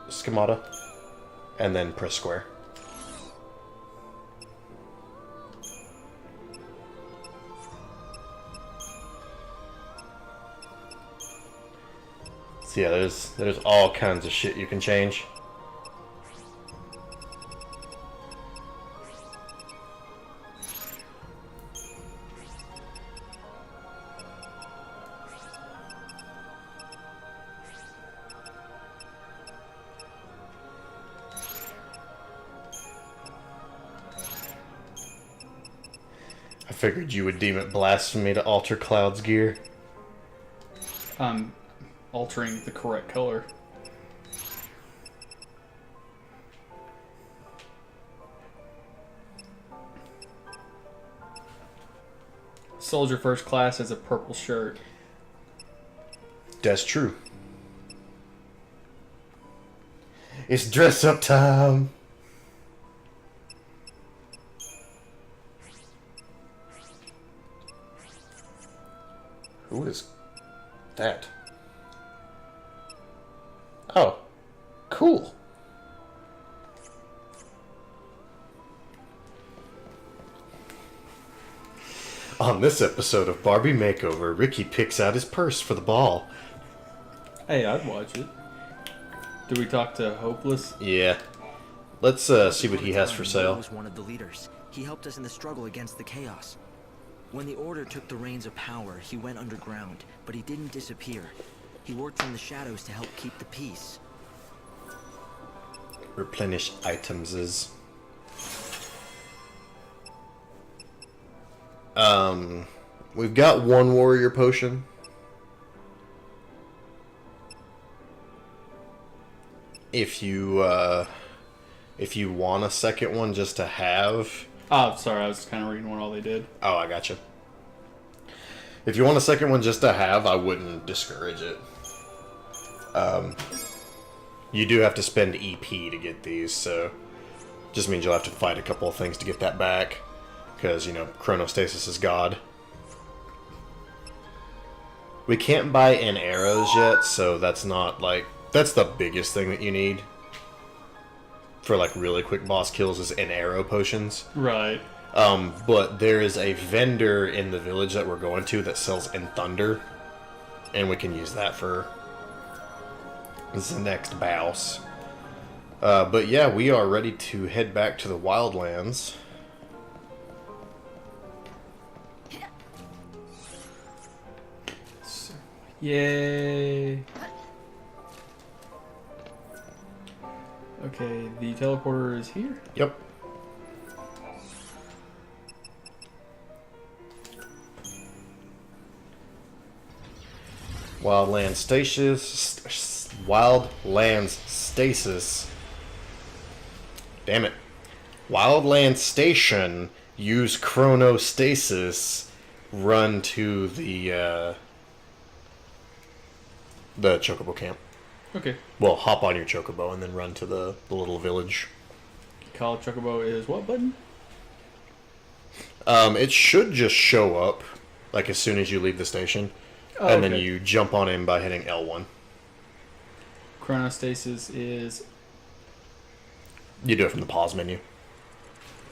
schemata, and then press square. So yeah, there's all kinds of shit you can change. I figured you would deem it blasphemy to alter Cloud's gear. I'm altering the correct color. Soldier First Class has a purple shirt. That's true. It's dress up time. Who is that? Oh, cool. On this episode of Barbie Makeover, Ricky picks out his purse for the ball. Hey, I'd watch it. Do we talk to Hopeless? Yeah. Let's see what he has for sale. He was one of the leaders. He helped us in the struggle against the chaos. When the Order took the reins of power, he went underground, but he didn't disappear. He worked from the shadows to help keep the peace. Replenish items is... We've got one warrior potion. If you want a second one just to have... Oh, sorry, I was kind of reading what all they did. Oh, I gotcha. If you want a second one just to have, I wouldn't discourage it. You do have to spend EP to get these, so... Just means you'll have to fight a couple of things to get that back. Because, you know, Chronostasis is God. We can't buy in arrows yet, so that's not, like... That's the biggest thing that you need. For, like, really quick boss kills is in arrow potions. Right. But there is a vendor in the village that we're going to that sells in Thunder. And we can use that for the next boss. But yeah, we are ready to head back to the Wildlands. Yay. Okay, the teleporter is here. Yep. Wildlands stasis. Damn it. Wildlands station. Use chronostasis. Run to the chocobo camp. Okay. Well, hop on your chocobo and then run to the little village. Call Chocobo is what button? It should just show up, like, as soon as you leave the station. Oh, and then okay. you jump on him by hitting L1. Chronostasis is... You do it from the pause menu.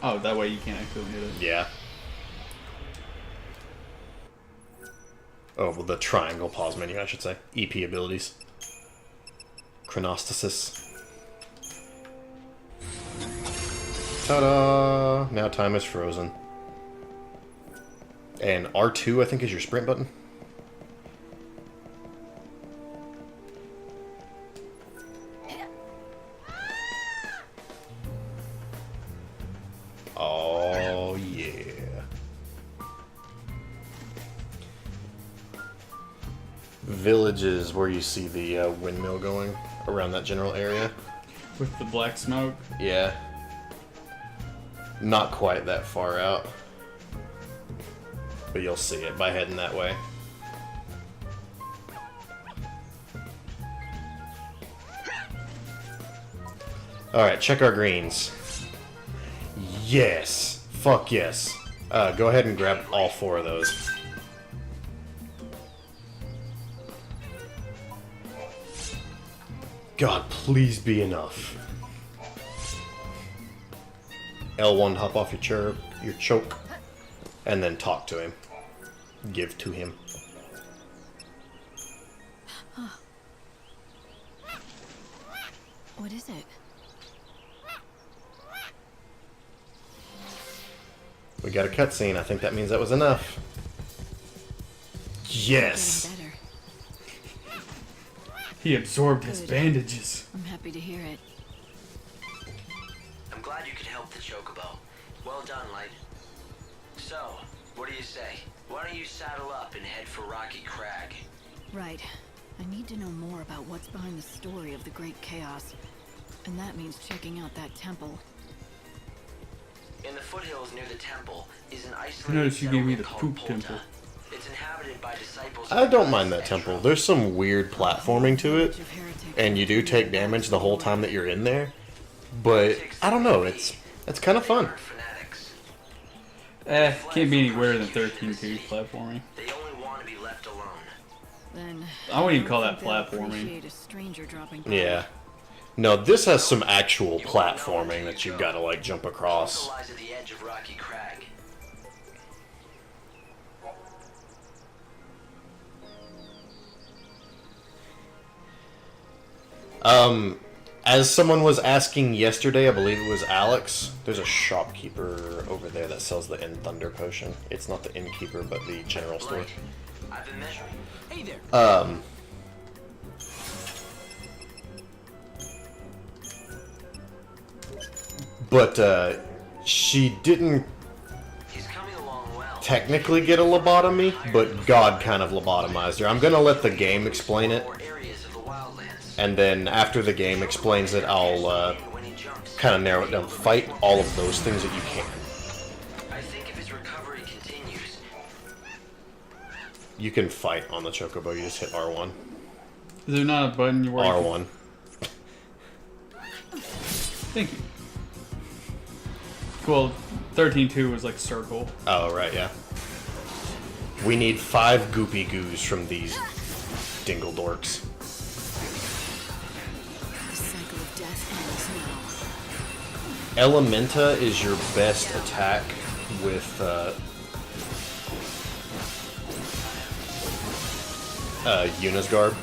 Oh, that way you can't actually hit it. Yeah. Oh, well, the triangle pause menu, I should say. EP abilities. Chronostasis. Ta-da! Now time is frozen. And R2, I think, is your sprint button. Oh, yeah. Villages where you see the windmill going around that general area. With the black smoke? Yeah. Not quite that far out. But you'll see it by heading that way. Alright, check our greens. Yes! Fuck yes. Go ahead and grab all 4 of those. God, please be enough. L1, hop off your choke, and then talk to him. Give to him. What is it? We got a cutscene. I think that means that was enough. Yes! Getting better. He absorbed his Good. bandages. I'm happy to hear it. I'm glad you could help the Chocobo. Well done, Light. So, what do you say? Why don't you saddle up and head for Rocky Crag? Right. I need to know more about what's behind the story of the Great Chaos. And that means checking out that temple. In the foothills near the temple is an I isolated noticed you gave me the settlement poop called temple. Polta. It's inhabited by disciples. I don't mind that temple. There's some weird platforming to it, and you do take damage the whole time that you're in there. But, I don't know, it's kind of fun. Can't be any weirder than 13-2 platforming. They only want to be left alone. Then I wouldn't even call don't that think they'll platforming. appreciate a stranger dropping by. Yeah. No, this has some actual platforming that you've got to, like, jump across. Polta lies at the edge of Rocky Crag. As someone was asking yesterday, I believe it was Alex, there's a shopkeeper over there that sells the End Thunder potion. It's not the innkeeper, but the general store. Blake, I've been measuring. Hey there. But, she didn't He's coming along well. technically get a lobotomy, but God kind of lobotomized her. I'm gonna let the game explain it, More areas of the wildlands. and then after the game explains it, I'll, When he jumps. kind of narrow it down. Fight all of those things that you can. I think if his recovery continues, You can fight on the Chocobo, you just hit R1. Is there not a button you want? R1. Thank you. Well, 13-2 was like circle. Oh, right, yeah. We need 5 goopy goos from these dingle dorks. The cycle of death ends now. Elementa is your best attack with, Yuna's Garb.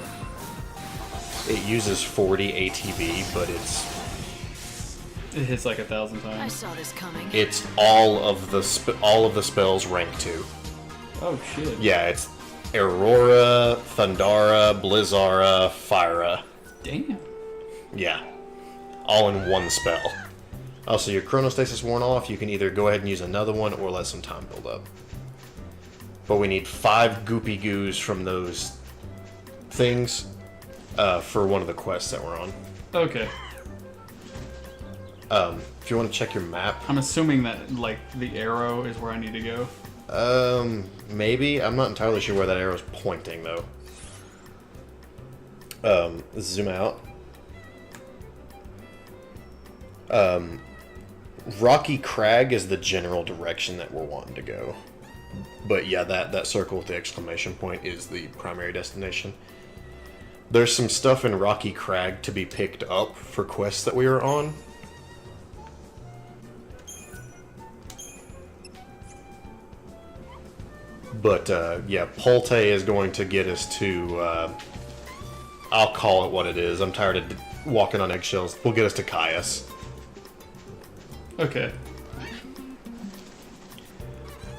It uses 40 ATB, but It hits like 1,000 I times. saw this coming. it's all of the spells rank 2. Oh shit. Yeah, it's Aurora, Thundara, Blizzara, Fyra. Damn. Yeah. All in one spell. Also, your Chronostasis worn off, you can either go ahead and use another one or let some time build up. But we need 5 goopy goos from those things for one of the quests that we're on. Okay. If you want to check your map, I'm assuming that like the arrow is where I need to go. maybe. I'm not entirely sure where that arrow's pointing, though. Zoom out. Rocky Crag is the general direction that we're wanting to go. But yeah, that circle with the exclamation point is the primary destination. There's some stuff in Rocky Crag to be picked up for quests that we are on. But, yeah, Polta is going to get us to, I'll call it what it is. I'm tired of walking on eggshells. We'll get us to Caius. Okay.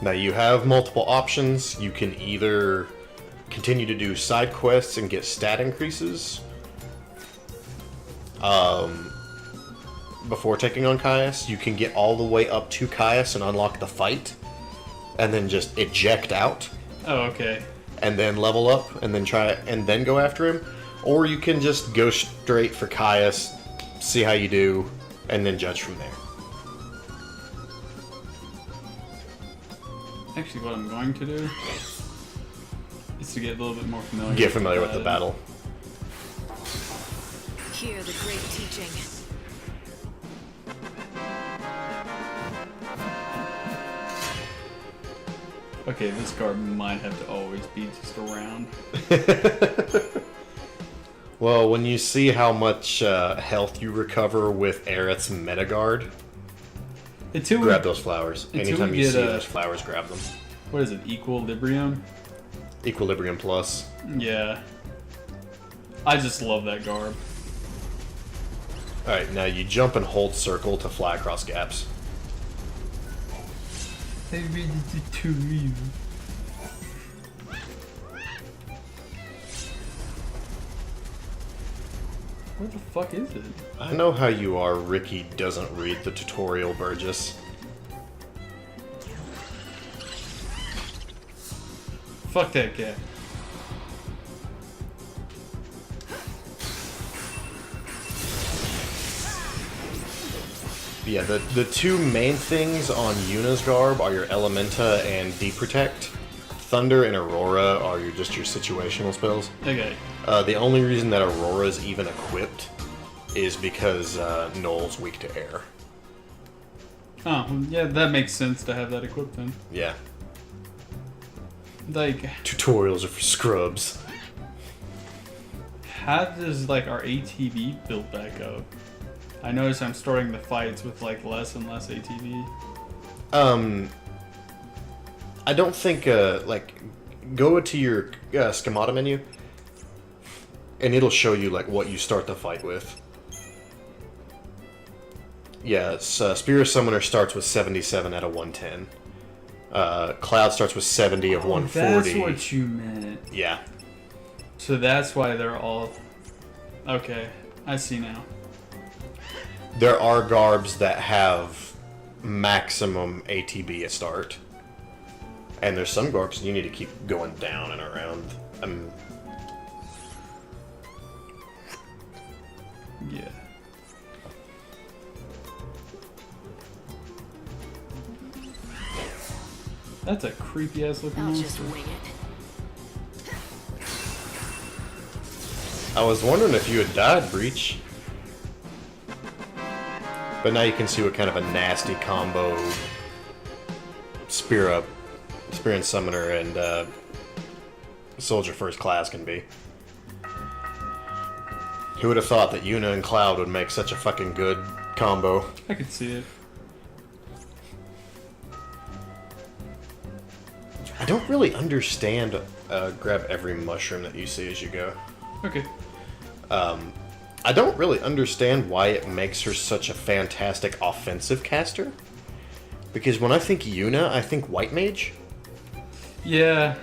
Now, you have multiple options. You can either continue to do side quests and get stat increases before taking on Caius. You can get all the way up to Caius and unlock the fight, and then just eject out, Oh, okay. and then level up, and then and then go after him. Or you can just go straight for Caius, see how you do, and then judge from there. Actually, what I'm going to do is to get a little bit more familiar. Get familiar with the battle. Hear the great teaching. Okay, this guard might have to always be just around. Well, when you see how much health you recover with Aerith's Meta Guard, grab those flowers. Anytime you see those flowers, grab them. What is it? Equilibrium? Equilibrium Plus. Yeah. I just love that garb. Alright, now you jump and hold circle to fly across gaps. I read it to you. Where the fuck is it? I know how you are. Ricky doesn't read the tutorial, Burgess. Fuck that guy. Yeah, the two main things on Yuna's garb are your Elementa and Deprotect. Thunder and Aurora are just your situational spells. Okay. The only reason that Aurora is even equipped is because Noel's weak to air. Oh, yeah, that makes sense to have that equipped then. Yeah. Like, tutorials are for scrubs. How does, like, our ATV build back up? I notice I'm starting the fights with, like, less and less ATV. I don't think, like, go to your schemata menu, and it'll show you, like, what you start the fight with. Yeah, Spear Summoner starts with 77 out of 110. Cloud starts with 70 of 140. That's what you meant. Yeah. So that's why they're all... Okay, I see now. There are garbs that have maximum ATB at start. And there's some garbs you need to keep going down and around. Yeah. That's a creepy ass looking I'll monster. just wing it. I was wondering if you had died, Breach. But now you can see what kind of a nasty combo Spear and Summoner and Soldier First Class can be. Who would have thought that Yuna and Cloud would make such a fucking good combo? I could see it. I don't really understand grab every mushroom that you see as you go. Okay. I don't really understand why it makes her such a fantastic offensive caster. Because when I think Yuna, I think White Mage. Yeah.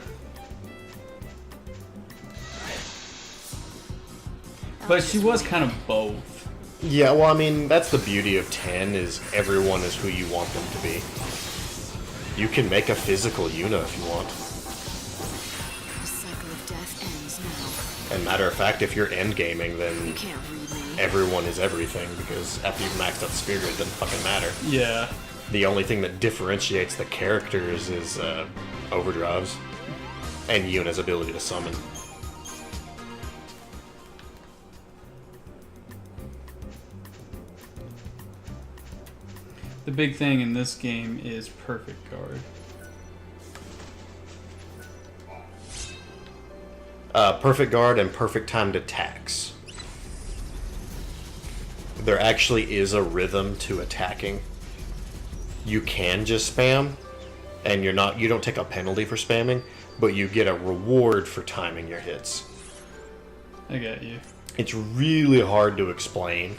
But she was kind of both. Yeah, well, I mean, that's the beauty of 10, is everyone is who you want them to be. You can make a physical Yuna if you want. The cycle of death ends now. And matter of fact, if you're endgaming, then You can't read me. everyone is everything, because after you've maxed out the Spirit, it doesn't fucking matter. Yeah. The only thing that differentiates the characters is overdrives and Yuna's ability to summon. The big thing in this game is perfect guard. Perfect guard and perfect timed attacks. There actually is a rhythm to attacking. You can just spam, and you don't take a penalty for spamming, but you get a reward for timing your hits. I got you. It's really hard to explain,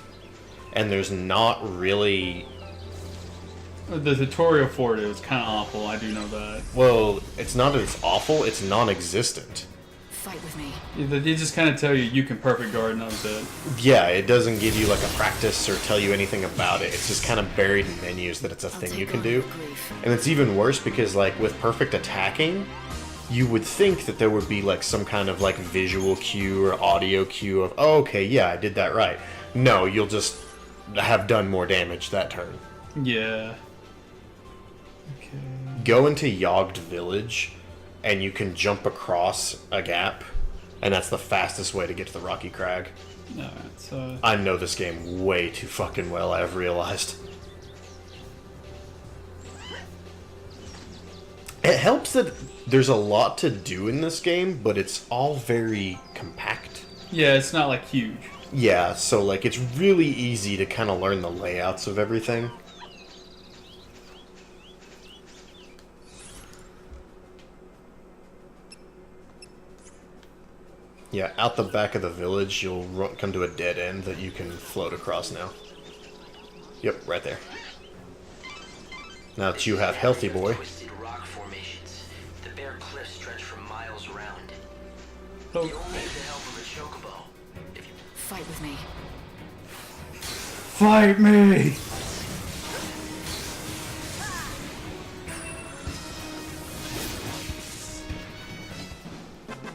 and there's not really... The tutorial for it is kind of awful, I do know that. Well, it's not that it's awful, it's non-existent. Fight with me. They just kind of tell you can perfect guard and that's it. Yeah, it doesn't give you like a practice or tell you anything about it. It's just kind of buried in menus that it's a thing you can do. And it's even worse because like with perfect attacking, you would think that there would be like some kind of like visual cue or audio cue of, oh, okay, yeah, I did that right. No, you'll just have done more damage that turn. Yeah. Okay. Go into Yogged Village and you can jump across a gap, and that's the fastest way to get to the Rocky Crag. Alright, so... I know this game way too fucking well, I've realized. It helps that there's a lot to do in this game, but it's all very compact. Yeah, it's not like huge. Yeah, so like it's really easy to kind of learn the layouts of everything. Yeah, out the back of the village, you'll come to a dead end that you can float across now. Yep, right there. Now that you have Healthy Boy. Twisted rock formations. The bare cliffs stretch for miles around. Oh, You'll need the help of a chocobo. If you Fight with me. fight me!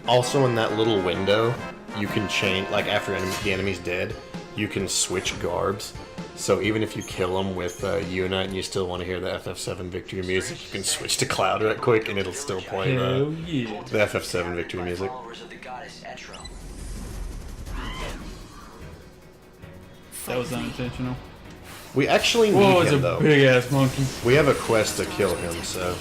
Also in that little window, you can change, like after the enemy's dead, you can switch garbs. So even if you kill them with Unite and you still want to hear the FF7 victory music, you can switch to Cloud right quick and it'll still play Hell yeah. the FF7 victory music. followers of the goddess Etro. That was unintentional. We actually need Whoa, it's him a though. big ass monkey. We have a quest to kill him, so...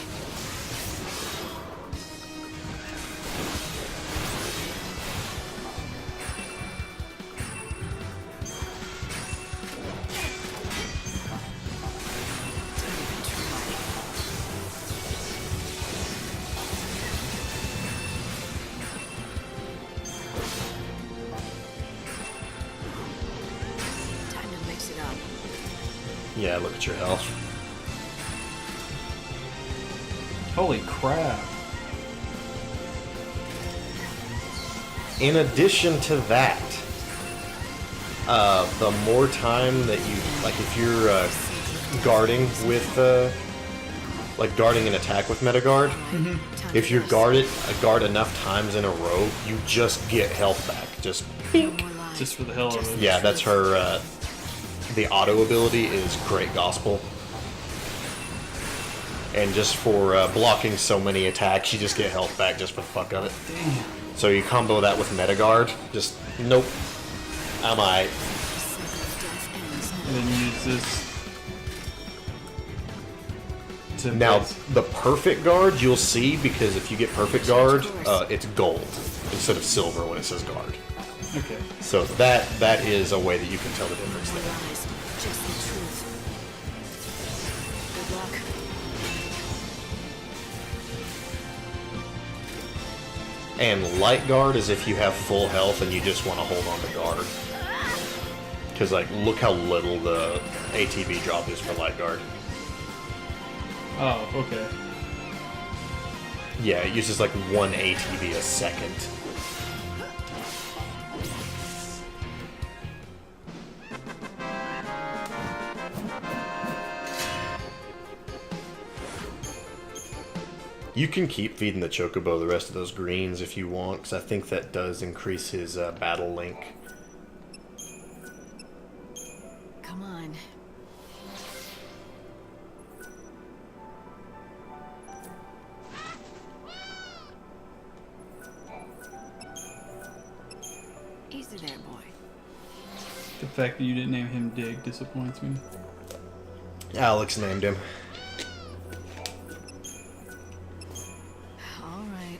Time to mix it up. Yeah, look at your health. Holy crap. In addition to that, the more time that you, like if you're guarding with, like guarding an attack with Metagard, if you guard enough times in a row, you just get health back. Just, Just for the hell of it. yeah, that's her, the auto ability is Great Gospel. And just for blocking so many attacks, you just get health back just for the fuck of it. Damn. So you combo that with Metagard, just, nope, I'm alright. And then use this to Now, base- the perfect guard you'll see, because if you get perfect guard, it's gold instead of silver when it says guard. Okay. So that is a way that you can tell the difference there. Lies, just the truth. Good luck. And light guard is if you have full health and you just want to hold on to guard. Because, like, look how little the ATB drop is for light guard. Oh, okay. Yeah, it uses like 1 ATB a second. You can keep feeding the Chocobo the rest of those greens if you want, because I think that does increase his battle link. Come on. Easy there, boy. The fact that you didn't name him Dig disappoints me. Alex named him. All right.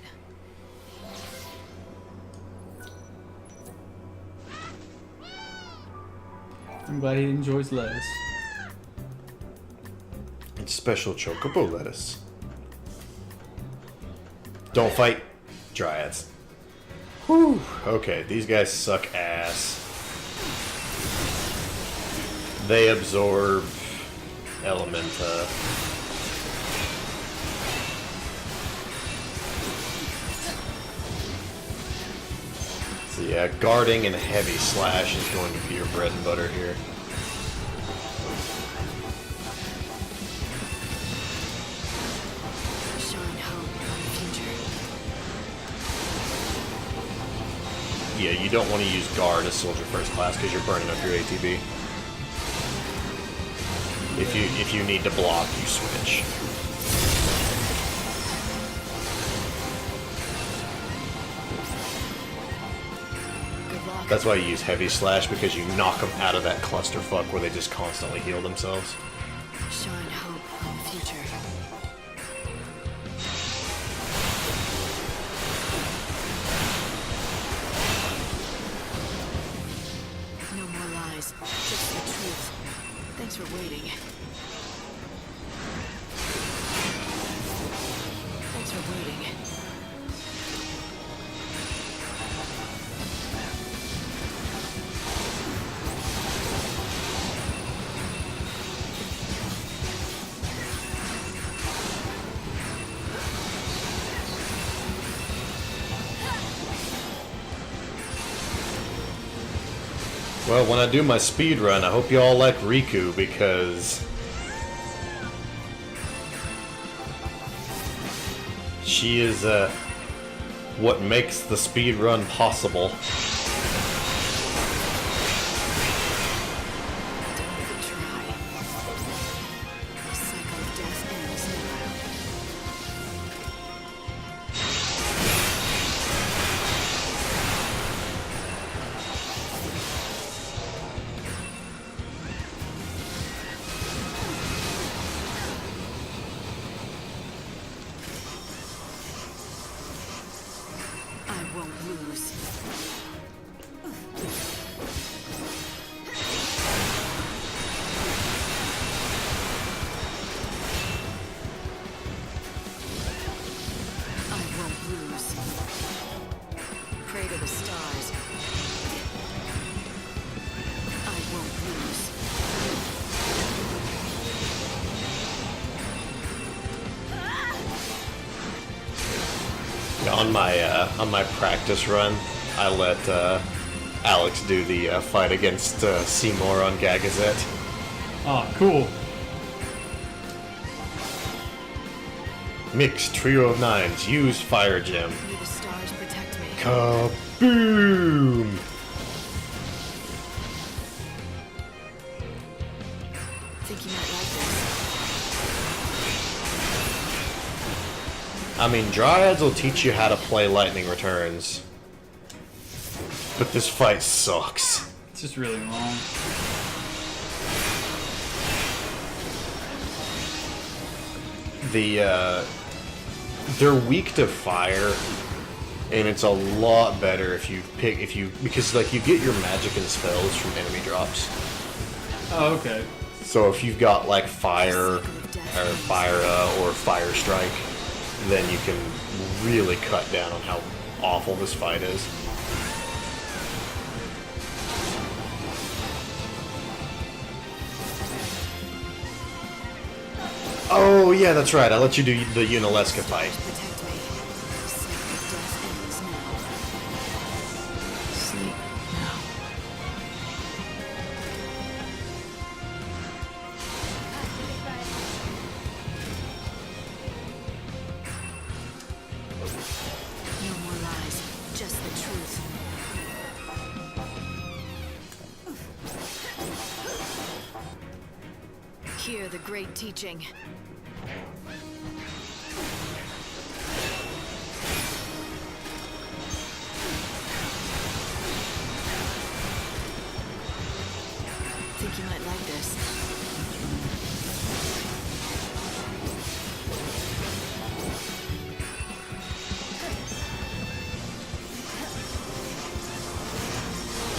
I'm glad he enjoys lettuce. It's special Chocobo lettuce. Don't fight Dryads. Whew. Okay, these guys suck ass. They absorb Elementa. So yeah, guarding and heavy slash is going to be your bread and butter here. Showing hope on the future. Yeah, you don't want to use guard as soldier first class because you're burning up your ATB. If you need to block, you switch. Good luck. That's why you use heavy slash, because you knock them out of that clusterfuck where they just constantly heal themselves. Showing hope on the future. the truth. Thanks for waiting. Thanks for waiting. Well, when I do my speed run, I hope you all like Riku because she is what makes the speed run possible. Don't even try. The cycle of death ends now. I won't lose. I won't lose. Pray to the stars. I won't lose. On my practice run, I let Alex do the fight against Seymour on Gagazet. Oh, cool. Mixed trio of nines. Use fire gem. May the stars protect me. Kaboom! Think you might like this. I mean, Dryads will teach you how to play Lightning Returns. But this fight sucks. It's just really long. They're weak to fire, and it's a lot better if you because like you get your magic and spells from enemy drops. Oh, okay. So if you've got like fire or fire strike, then you can really cut down on how awful this fight is. Oh yeah, that's right. I let you do the Unalesca fight. Protect me. The cycle of death ends now. Sleep now. No more lies, just the truth. Hear the great teaching. Think you might like this.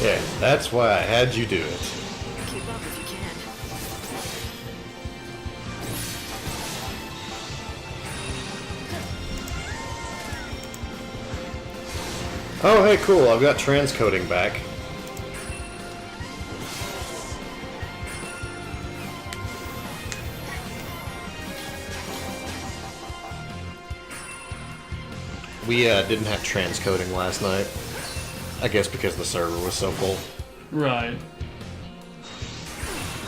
Yeah, that's why I had you do it. Keep up if you can. Oh, hey, cool. I've got transcoding back. We didn't have transcoding last night. I guess because the server was so full. Right.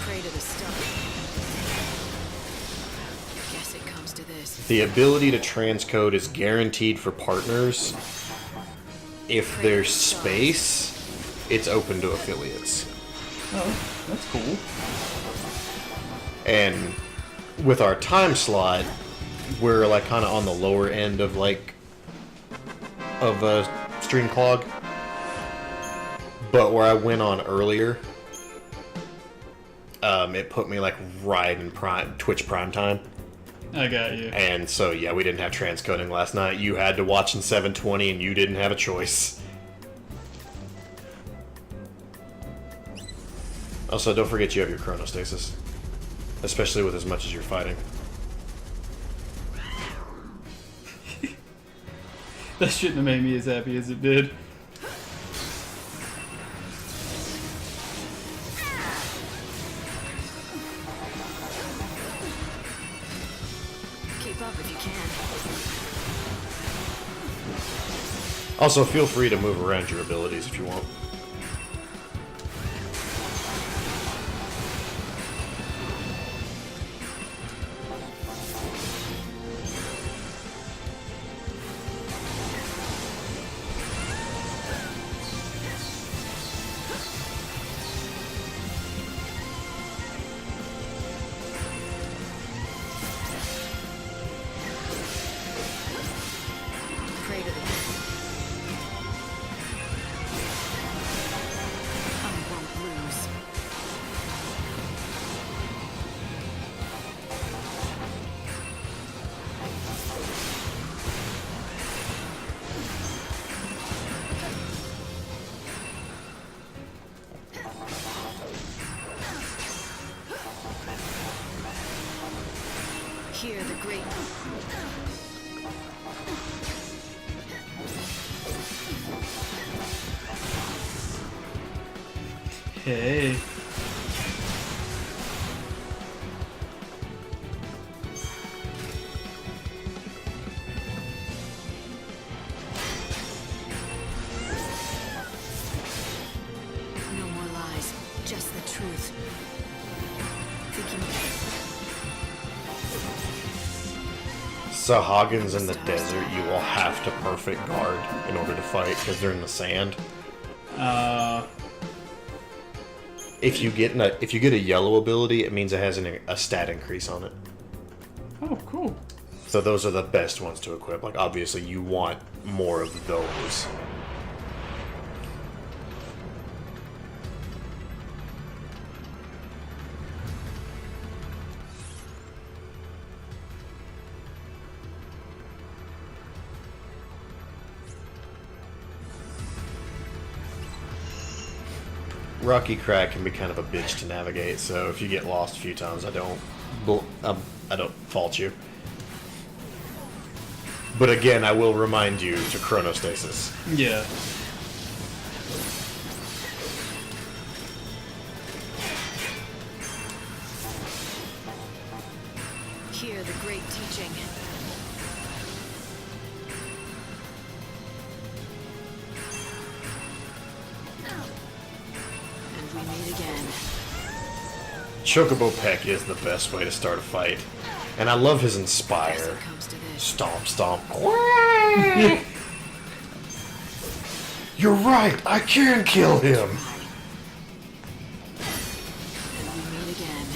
Pray to the stars. Guess it comes to this. The ability to transcode is guaranteed for partners. If there's space, it's open to affiliates. Oh, that's cool. And with our time slot, we're like kind of on the lower end of stream clog. But where I went on earlier, it put me like right in Twitch prime time. I got you. And so yeah, we didn't have transcoding last night. You had to watch in 720 and you didn't have a choice. Also, don't forget you have your chronostasis. Especially with as much as you're fighting. That shouldn't have made me as happy as it did. Keep up if you can. Also, feel free to move around your abilities if you want. Pray to the I won't lose. Hear the great. Hey. No more lies, just the truth. Sahagins in the desert, you will have to perfect guard in order to fight because they're in the sand. If you get a yellow ability, it means it has a stat increase on it. Oh, cool. So those are the best ones to equip. Like obviously you want more of those. Rocky Crack can be kind of a bitch to navigate, so if you get lost a few times, I don't fault you. But again, I will remind you to chronostasis. Yeah. Hear the great teaching. And we meet again. Chocobo Peck is the best way to start a fight. And I love his As Inspire. it comes to this. Stomp, stomp. You're right, I can kill him! And we meet again.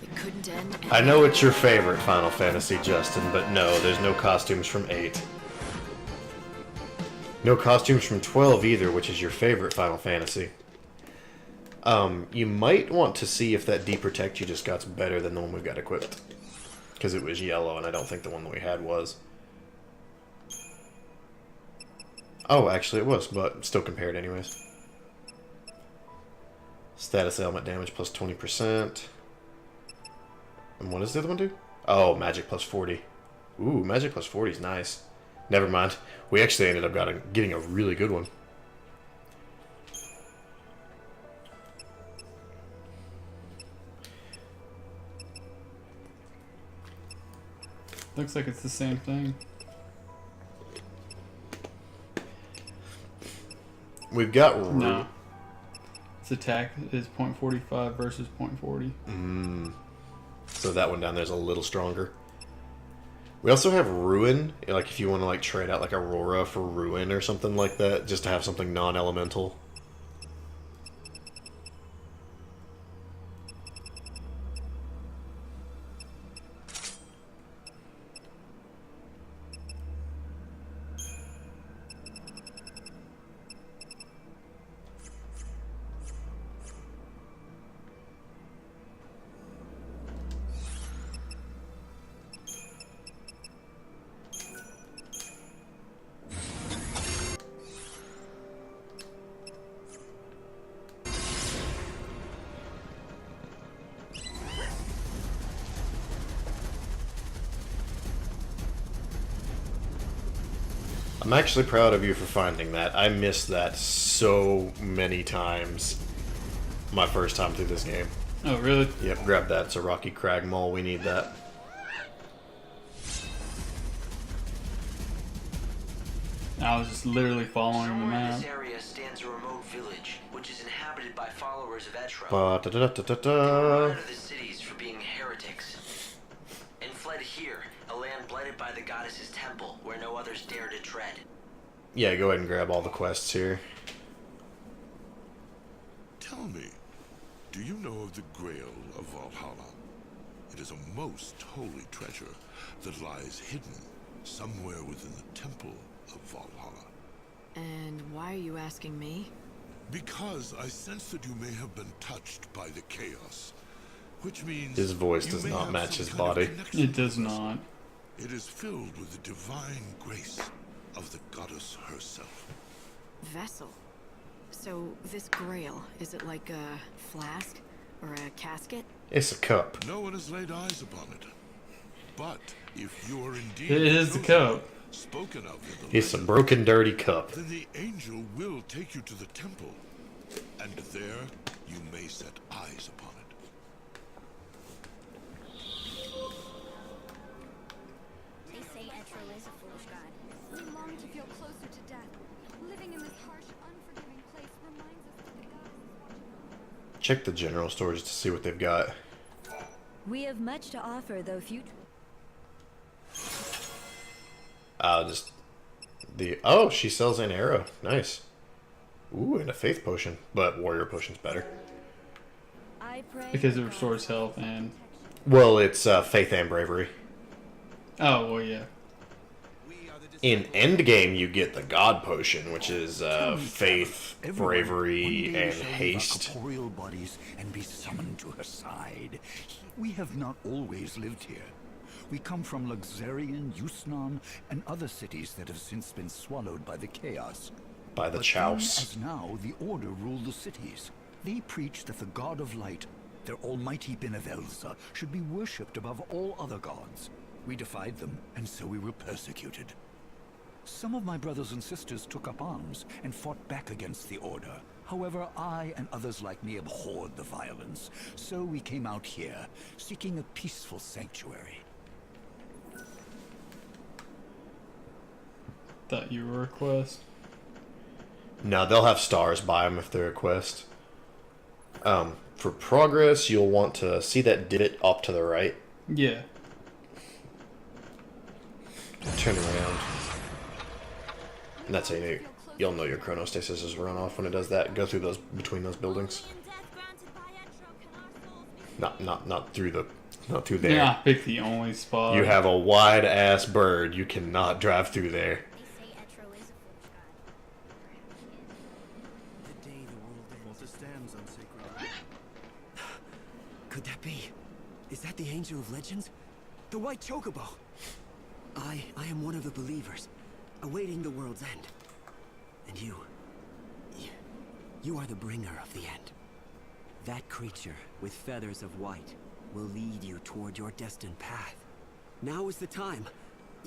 It couldn't end. I know it's your favorite Final Fantasy, Justin, but no, there's no costumes from 8. No costumes from 12 either, which is your favorite Final Fantasy. You might want to see if that D-Protect you just got's better than the one we've got equipped. Because it was yellow, and I don't think the one that we had was. Oh, actually it was, but still compared anyways. Status ailment damage plus 20%. And what does the other one do? Oh, magic plus 40. Ooh, magic plus 40 is nice. Never mind. We actually ended up getting a really good one. Looks like it's the same thing. We've got No. Its attack is 0.45 versus 0.40. So that one down there's a little stronger. We also have Ruin, like if you want to like trade out like Aurora for Ruin or something like that, just to have something non-elemental. I'm actually proud of you for finding that. I missed that so many times my first time through this game. Oh, really? Yep, grab that. It's a rocky crag mole. We need that. I was just literally following the Somewhere in map. this area stands a remote village, which is inhabited by followers of Etra. Ba-da-da-da-da-da. They were out of the cities for being heretics, and fled here, a land blighted by the goddess's temple, where no others dare to tread. Yeah, go ahead and grab all the quests here. Tell me, do you know of the Grail of Valhalla? It is a most holy treasure that lies hidden somewhere within the temple of Valhalla. And why are you asking me? Because I sense that you may have been touched by the chaos, which means His voice you does may not have match some his kind of body. connection It does with us. not. It is filled with the divine grace of the goddess herself. Vessel. So this grail, is it like a flask or a casket? It's a cup. No one has laid eyes upon it. But if you are indeed It is the chosen, cup. spoken of in the It's a legend, broken, dirty cup. then the angel will take you to the temple, and there you may set eyes upon it. They say Etro is a foolish god. We long to feel closer to death. Living in this harsh, unforgiving place reminds us that the goddess is watching. Check the general stores to see what they've got. We have much to offer, though few. Just the she sells an arrow. Nice. Ooh, and a faith potion, but warrior potion's better. I pray Because it for restores God's health and... Well, it's faith and bravery. Oh, well, yeah. In endgame, you get the god potion, which is faith, bravery, and haste. Our corporeal bodies and be summoned to her side. We have not always lived here. We come from Luxarian, Yusnan, and other cities that have since been swallowed by the chaos. By the But chouse. then, as now, the Order rule the cities. They preach that the God of Light, their almighty Benevelza, should be worshipped above all other gods. We defied them, and so we were persecuted. Some of my brothers and sisters took up arms and fought back against the Order. However, I and others like me abhorred the violence, so we came out here, seeking a peaceful sanctuary. Thought you were a quest. No, they'll have stars by them if they're a quest. For progress, you'll want to see that divot up to the right. Yeah. Turn around. And that's how you'll know your chronostasis is run off when it does that. Go through those, between those buildings. Not through there. Yeah, pick the only spot. You have a wide ass bird. You cannot drive through there. They say Etro is a foolish god. The day the world ends. Walter stands on sacred land. Could that be? Is that the Angel of Legends? The White Chocobo? I am one of the believers, awaiting the world's end. And you are the bringer of the end. That creature with feathers of white will lead you toward your destined path. Now is the time.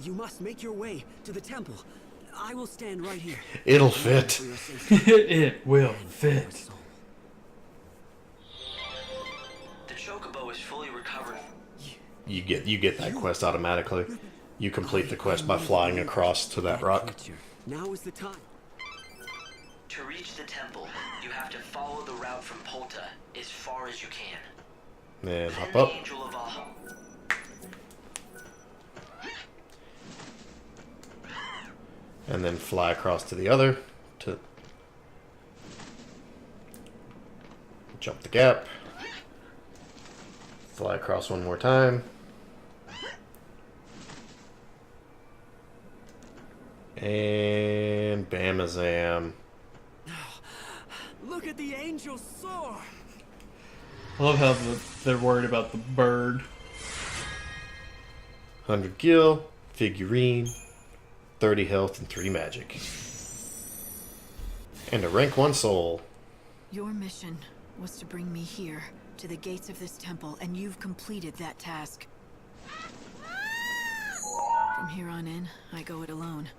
You must make your way to the temple. I will stand right here. It'll fit. For your safety It will and for your fit. soul. The Chocobo is fully recovered. You get that quest automatically. You complete the quest by flying across to that rock. Creature. Now is the time. To reach the temple, you have to follow the route from Polta as far as you can. Then Then hop the up. Angel of Valhalla. And then fly across to the other. To jump the gap. Fly across one more time. And Bamazam. Look at the angel soar! I love how they're worried about the bird. 100 gil, figurine, 30 health, and 3 magic. And a rank 1 soul. Your mission was to bring me here, to the gates of this temple, and you've completed that task. From here on in, I go it alone.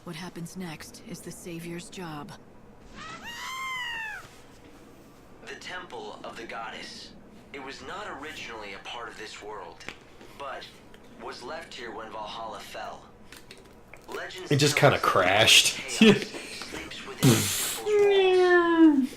What happens next is the Savior's job. The Temple of the Goddess. It was not originally a part of this world, but was left here when Valhalla fell. Legends It just tell kind of us that crashed. chaos sleeps within the temple's walls.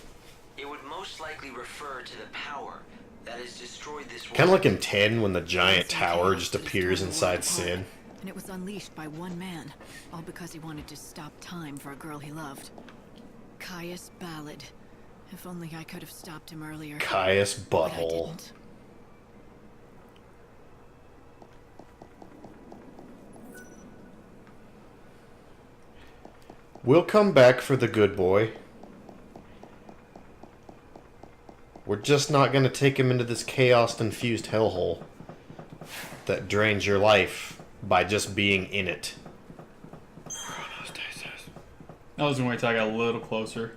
It would most likely refer to the power that has destroyed this world. Kind of like in 10 when the giant Some tower chaos just that appears destroyed the inside world Sid. apart, and it was unleashed by one man, all because he wanted to stop time for a girl he loved. Caius Ballad. If only I could have stopped him earlier. Caius But I Butthole. didn't. We'll come back for the good boy. We're just not going to take him into this chaos-infused hellhole that drains your life by just being in it. I was gonna wait till I got a little closer.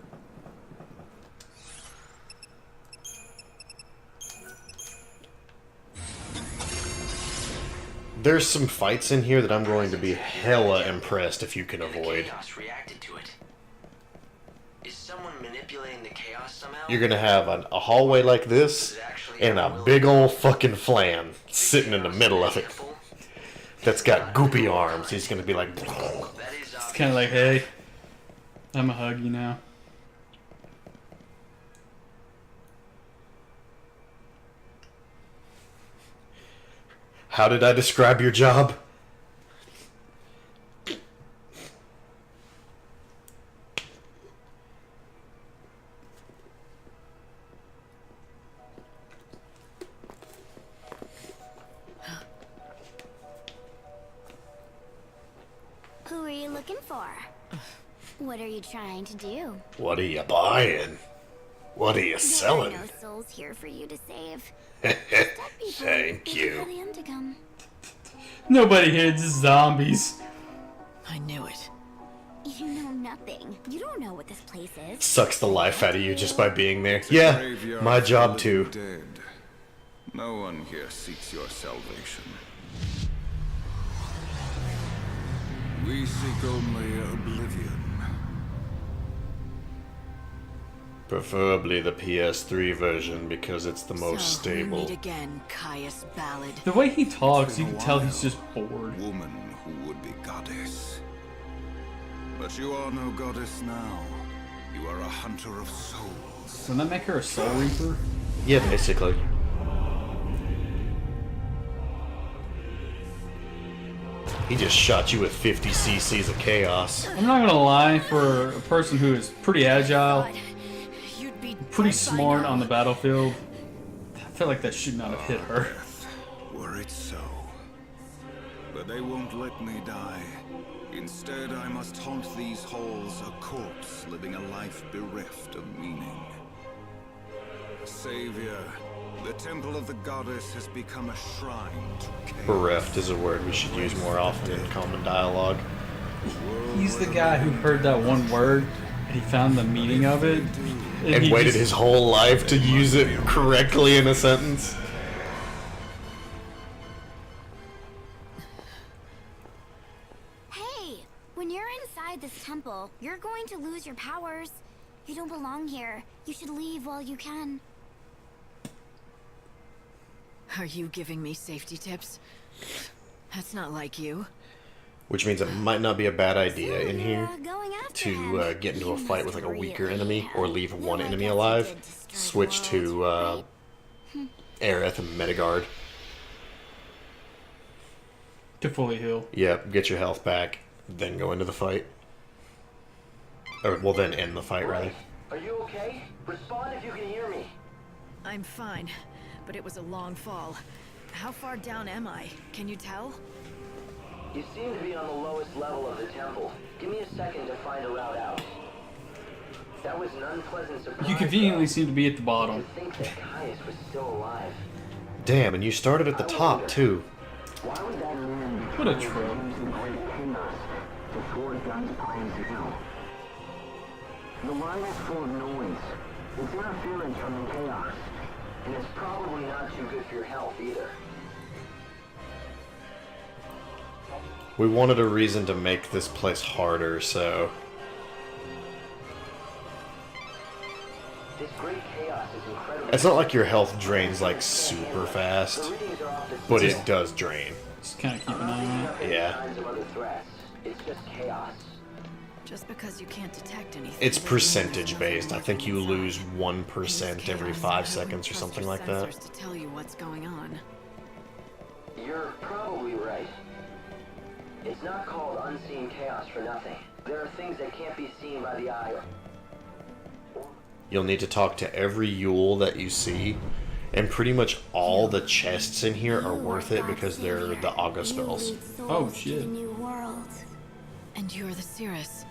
There's some fights in here that I'm going to be hella impressed if you can And the avoid. chaos reacted to it. Is someone manipulating the chaos somehow? You're going to have a hallway like this and a big old fucking flan sitting in the middle of it that's got goopy arms. He's going to be like... It's kind of like, hey, I'm a hug you now. How did I describe your job? Who are you looking for? What are you trying to do? What are you buying? What are you There selling? are no souls here for you to save. Thank you. For the end to come. Nobody here, just zombies. I knew it. You know nothing. You don't know what this place is. Sucks the life out of you just by being there. Yeah, my job too. Dead. No one here seeks your salvation. We seek only oblivion. Preferably the PS3 version because it's the most So, we stable. meet again, Caius Ballad. The way he talks, you can tell he's just bored. Woman who would be goddess. But you are no goddess now. You are a hunter of souls. Doesn't that make her a soul reaper? Yeah, basically. He just shot you with 50 cc's of chaos. I'm not gonna lie, for a person who is pretty agile, You'd be pretty dead by smart now. on the battlefield, I feel like that should not have hit her. Were it so. But they won't let me die. Instead, I must haunt these halls, a corpse living a life bereft of meaning. Savior, the temple of the goddess has become a shrine to chaos. Bereft is a word we should use more often in common dialogue. He's the guy who heard that one word and he found the meaning of it. And he waited just- his whole life to use it correctly in a sentence. Hey, when you're inside this temple, you're going to lose your powers. You don't belong here. You should leave while you can. Are you giving me safety tips? That's not like you. Which means it might not be a bad idea in here Going after to him. get into a You fight must with like a weaker really enemy or leave know one what enemy else you alive. did to destroy the Switch to world, right? Aerith and Mediguard. to fully heal. Yep, get your health back, then go into the fight. Or, well, then end the fight, rather. Are you okay? Respond if you can hear me. I'm fine, but it was a long fall. How far down am I? Can you tell? You seem to be on the lowest level of the temple. Give me a second to find a route out. That was an unpleasant surprise. You conveniently though. seem to be at the bottom. To think that Caius was still alive. Damn, and you started at the top, too. Why would that man be What a trying to troll. use the great chaos to thwart God's plans now? The line is full of noise. It's interference from the chaos. And it's probably not too good for your health either. We wanted a reason to make this place harder, so... This great chaos is incredible. It's not like your health drains, like, super fast, but it does drain. Just kind of keep an eye on it. Yeah. Signs of other threats. It's just chaos. Just because you can't detect anything. It's doesn't mean there's percentage nothing based. I think you lurking lose inside. 1% every 5 seconds or something like that. To tell you what's going on. You're probably right. It's not called unseen chaos for nothing. There are things that can't be seen by the eye. You'll need to talk to every Yule that you see, and pretty much all the chests in here are worth it because they're the Aga spells. Oh shit. And you're the Cirrus,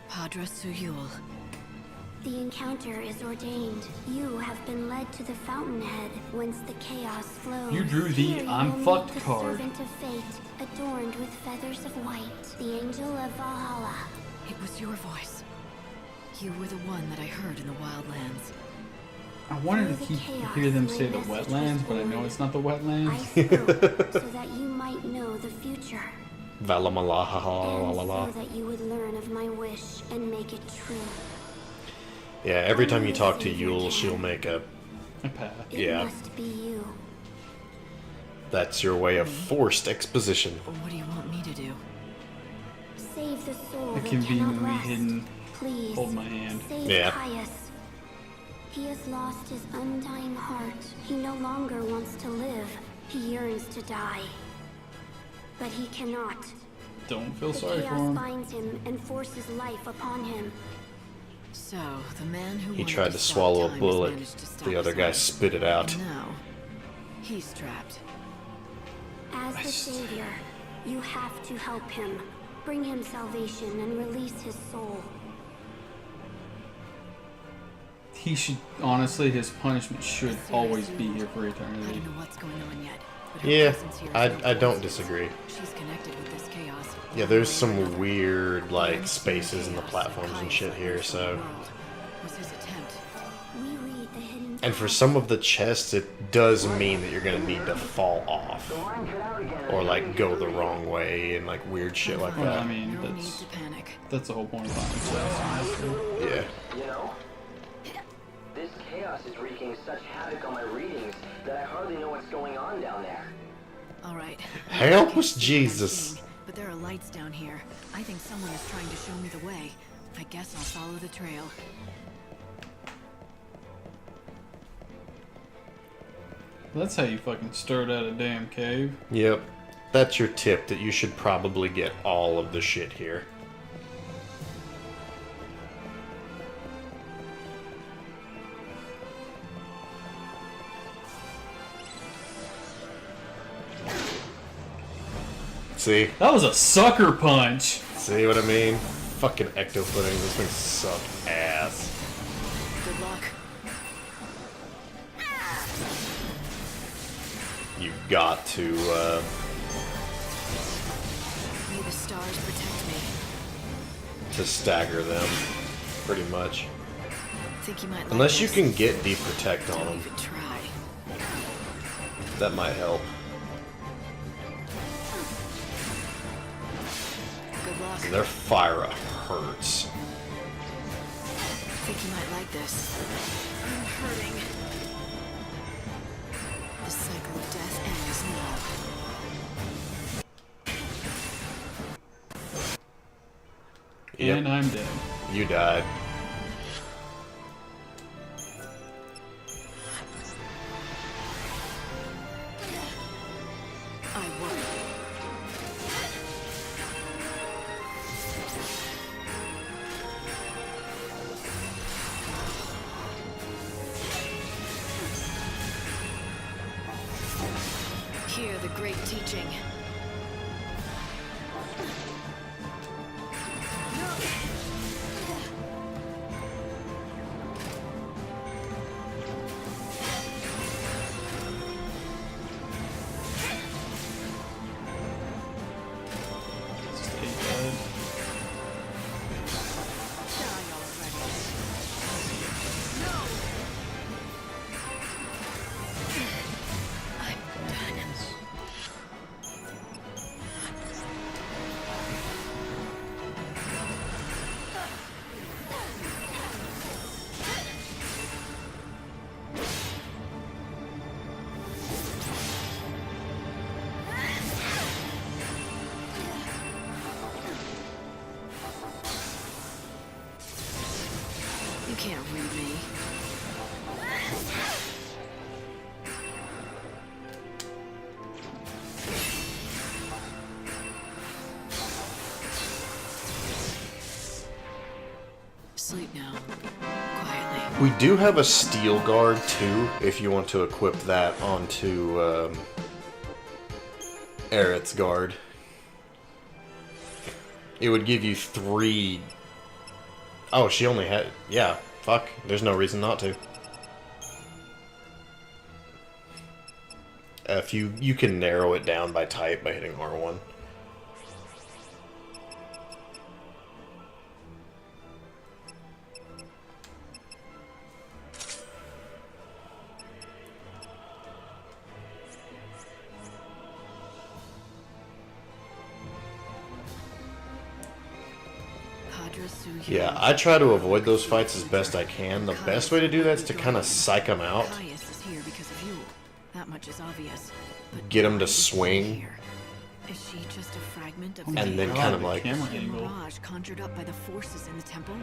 Padra Suyul. The encounter is ordained. You have been led to the fountainhead, whence the chaos flows. You drew the Here you I'm will meet fucked the card. servant of fate, adorned with feathers of white, the angel of Valhalla. It was your voice. You were the one that I heard in the wildlands. I wanted to hear them say the wetlands, but I know it's not the I wetlands. spoke so that you might know the future, and Valamalaha. so that you would learn of my wish and make it true. Yeah, every time you talk to Yule, she'll make a... A path. It Yeah. must be you. That's your way of forced exposition. What do you want me to do? Save the soul The that conveniently cannot rest. hidden Please, hold my hand. save Yeah. Caius. He has lost his undying heart. He no longer wants to live. He yearns to die. But he cannot. Don't feel The sorry for chaos him. binds him and forces life upon him. So, the man who He wanted tried to stop swallow a time has bullet. managed to stop The other his guy own. spit it out. And now, he's trapped. As the savior, you have to help him. Bring him salvation and release his soul. He should, honestly, his punishment should The always Cirrus be Yule. here for I eternity. don't know what's going on yet. But her Yeah, presence here is I no don't coincidence. disagree. She's connected with this chaos. Yeah, there's One way or some another. weird, The like, unseen spaces in the chaos platforms that and Caius shit let here, loose on the so... world was his attempt. We read the hidden And for path. some of the chests, it does mean that you're gonna need to fall off. Or, like, go the wrong way and, like, weird shit like Well, I that. mean, No need that's to panic. the whole point of buying chests, honestly. Yeah. You know, this chaos is wreaking such havoc on my readings that I hardly know what's going on down there. All right. Help I can't us, see what I'm Jesus. seeing, but there are lights down here. I think someone is trying to show me the way. I guess I'll follow the trail. That's how you fucking stirred out a damn cave. Yep. That's your tip, that you should probably get all of the shit here. See? That was a sucker punch! See what I mean? Fucking ecto-footing, this thing suck ass. Good luck. You've got to, May the stars protect me. to stagger them, pretty much. Think you might like Unless you this? can get deep protect on Don't them, even try. that might help. Good luck. Their fire hurts. Think you might like this. I'm hurting. The cycle of death ends now. Yep, And I'm dead. you died. I won. Hear the great teaching. Just ate that. Die already. No! I'm done. can't read me. Sleep now. Quietly. We do have a steel guard too, if you want to equip that onto Aerith's guard. It would give you 3. Oh, she only had. Yeah, fuck. There's no reason not to. If you can narrow it down by type by hitting R1. Yeah, I try to avoid those fights as best I can. The best way to do that is to kind of psych them out. Caius is here because of you. That much is obvious. But Get him to why is she swing. here? Is she just a fragment of the And then kind of like... camera a angle. mirage conjured up by the forces in the temple?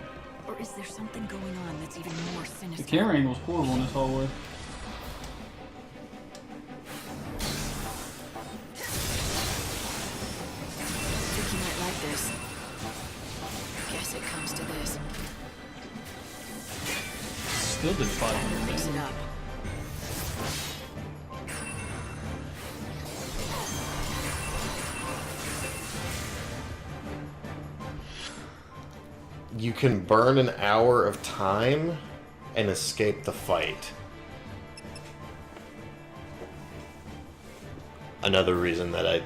Or is there something going on that's even more The sinister? camera angle's horrible in this hallway. Think you might like this. Guess it comes to this. Still did 500 Mix it damage. up. You can burn an hour of time and escape the fight. Another reason that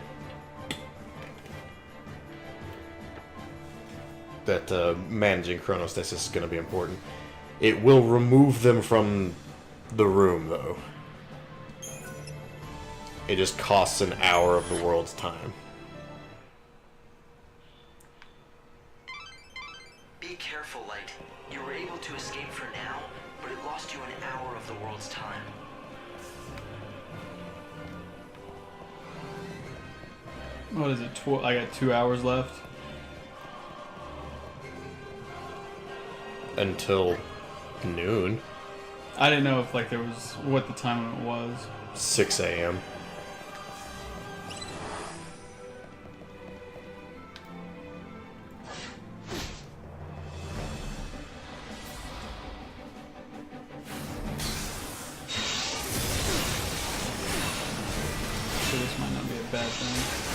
managing chronostasis is going to be important. It will remove them from the room, though. It just costs an hour of the world's time. Be careful, Light. You were able to escape for now, but it lost you an hour of the world's time. What is it? I got 2 hours left. Until noon. I didn't know if like there was what the time limit was. 6 a.m. So this might not be a bad thing.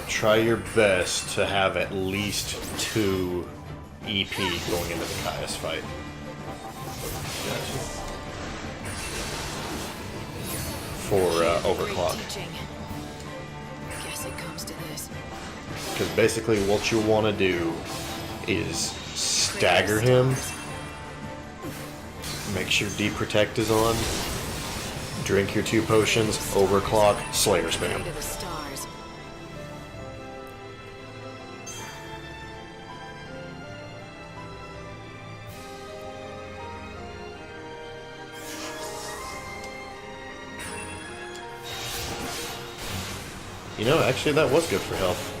Try your best to have at least 2 EP going into the Caius fight. For overclock. Guess it comes to this. Because basically what you want to do is stagger him, make sure Deep Protect is on, drink your 2 potions, overclock, Slayer spam. To the stars. You know, actually that was good for health.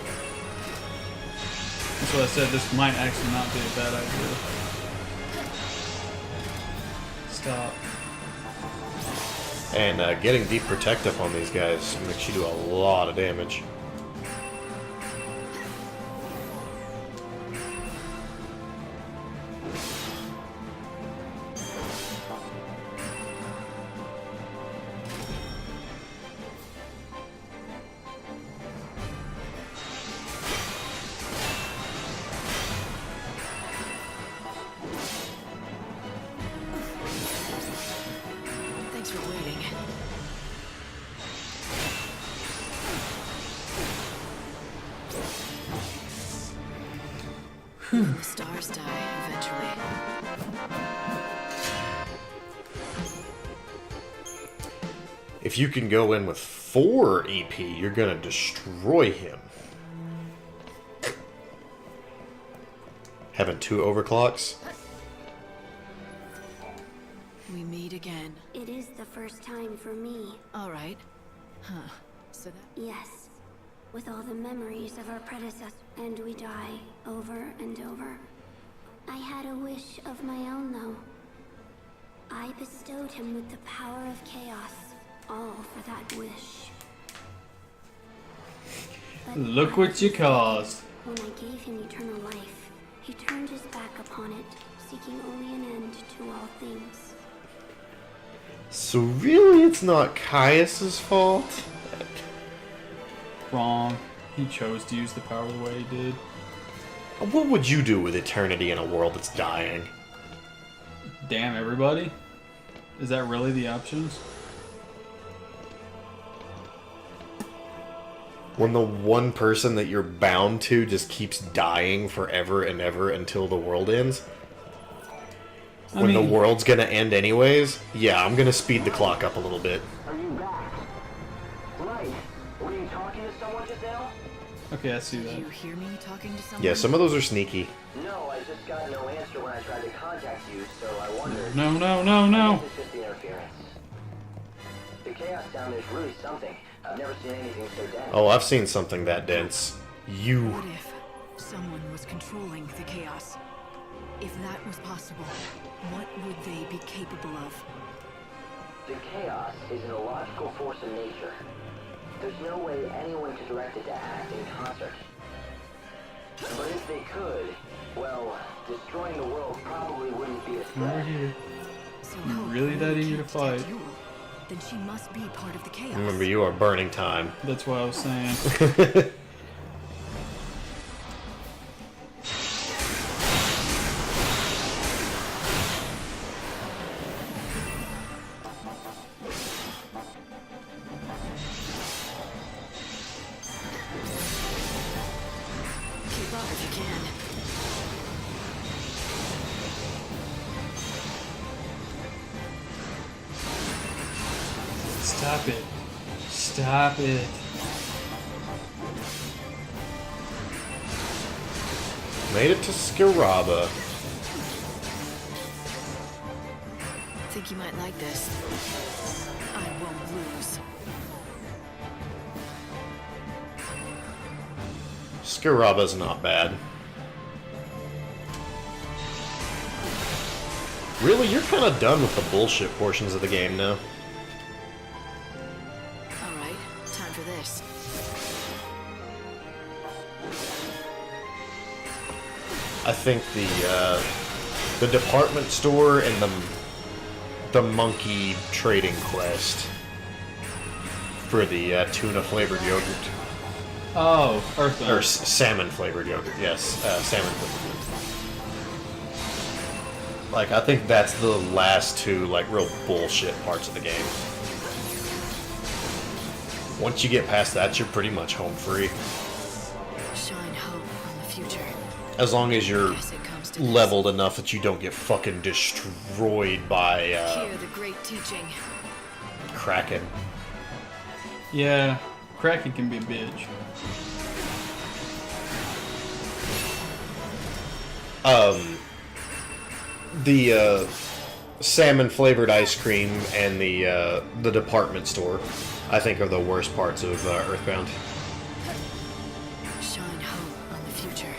That's what I said. This might actually not be a bad idea. Stop. And getting Deep Protect up on these guys makes you do a lot of damage. Thanks for waiting. The stars die eventually. If you can go in with 4 EP, you're gonna destroy him. Having 2 overclocks? We meet again. It is the first time for me. All right. Huh. So that... Yes. With all the memories of our predecessors. And we die over and over. I had a wish of my own, though. I bestowed him with the power of chaos. All for that wish. But Look what you caused. when I gave him eternal life, he turned his back upon it, seeking only an end to all things. So really, it's not Caius's fault? Wrong. He chose to use the power the way he did. What would you do with eternity in a world that's dying? Damn everybody? Is that really the options? When the one person that you're bound to just keeps dying forever and ever until the world ends? I When the mean- world's gonna end anyways? Yeah, I'm gonna speed the clock up a little bit. Are you back? Right. Were you talking to someone just now? Okay, I see Did that. you hear me talking to someone? Yeah, some of those are sneaky. No, I just got no answer when I tried to contact you, so I wondered. No, no, no, no. It's just the interference. The chaos down there's really something. I've never seen anything so dense. Oh, I've seen something that dense. You... What if someone was controlling the chaos? If that was possible, what would they be capable of? The chaos is an illogical force of nature. There's no way anyone could direct it to act in concert. But if they could, well, destroying the world probably wouldn't be a Over threat. here. So You Hope really that eager to can't fight? protect Yule. Then she must be part of the chaos. Remember, you are burning time. That's what I was saying. Keep up if you can. Stop it. Stop it. Made it to Skiraba. Think you might like this. I won't lose. Skiraba's not bad. Really, you're kind of done with the bullshit portions of the game now. Alright, time for this. I think the department store and the monkey trading quest for the tuna flavored yogurt. Oh, Earthbound. Or salmon flavored yogurt, yes. Salmon flavored yogurt. Like, I think that's the last two, like, real bullshit parts of the game. Once you get past that, you're pretty much home free. Shine hope on the future. As long as you're Guess it comes to this. leveled enough that you don't get fucking destroyed by Hear the great teaching. Kraken. Yeah, Kraken can be a bitch. The salmon flavored ice cream and the department store, I think, are the worst parts of Earthbound. Shine hope on the future.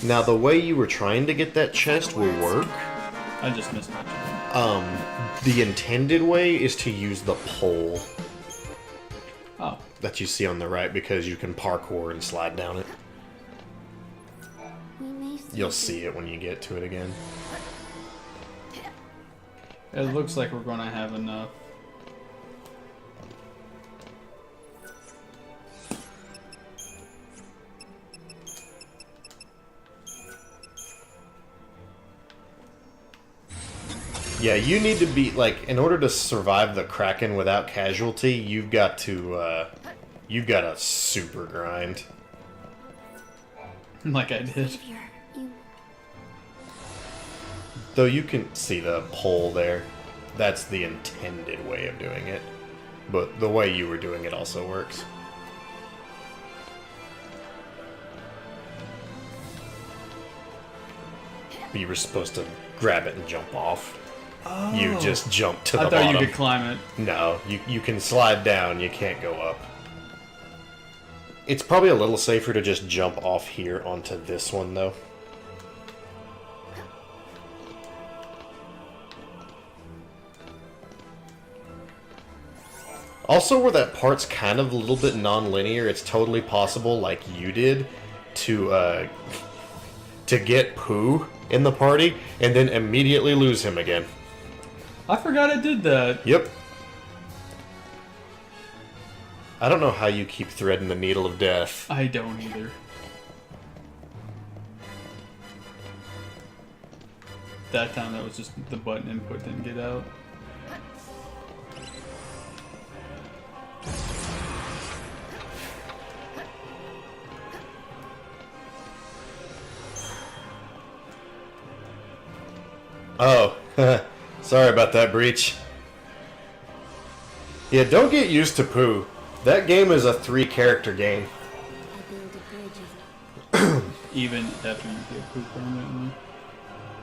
Now, the way you were trying to get that chest will work. I just missed it. The intended way is to use the pole Oh, that you see on the right, because you can parkour and slide down it. We may You'll see it when you get to it again. it looks like we're gonna have enough. Yeah, you need to be, like, in order to survive the Kraken without casualty, you've got to super grind. Like I did. Savior, you Though you can see the pole there. That's the intended way of doing it. But the way you were doing it also works. You were supposed to grab it and jump off. Oh. You just jump to the I bottom. thought you could climb it. No, you can slide down, you can't go up. It's probably a little safer to just jump off here onto this one, though. Also, where that part's kind of a little bit non-linear, it's totally possible, like you did, to get Pooh in the party, and then immediately lose him again. I forgot I did that. Yep. I don't know how you keep threading the needle of death. I don't either. That time that was just the button input didn't get out. Oh, sorry about that, Breach. Yeah, don't get used to Pooh. That game is a 3-character game. Even after you get Pooh permanently.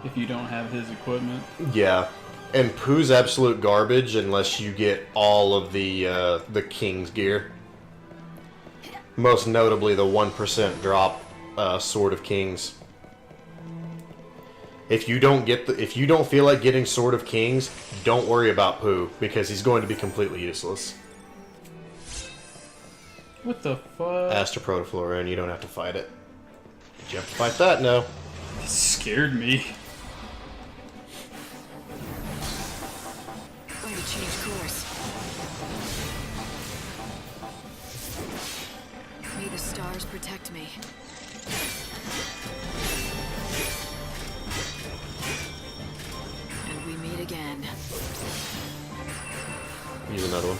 If you don't have his equipment. Yeah, and Pooh's absolute garbage unless you get all of the King's gear. Most notably the 1% drop Sword of Kings. If you don't feel like getting Sword of Kings, don't worry about Pooh, because he's going to be completely useless. What the fuck? Aster Protoflora, and you don't have to fight it. Did you have to fight that? No. It scared me. Going to change course. May the stars protect me. And we meet again. Use another one.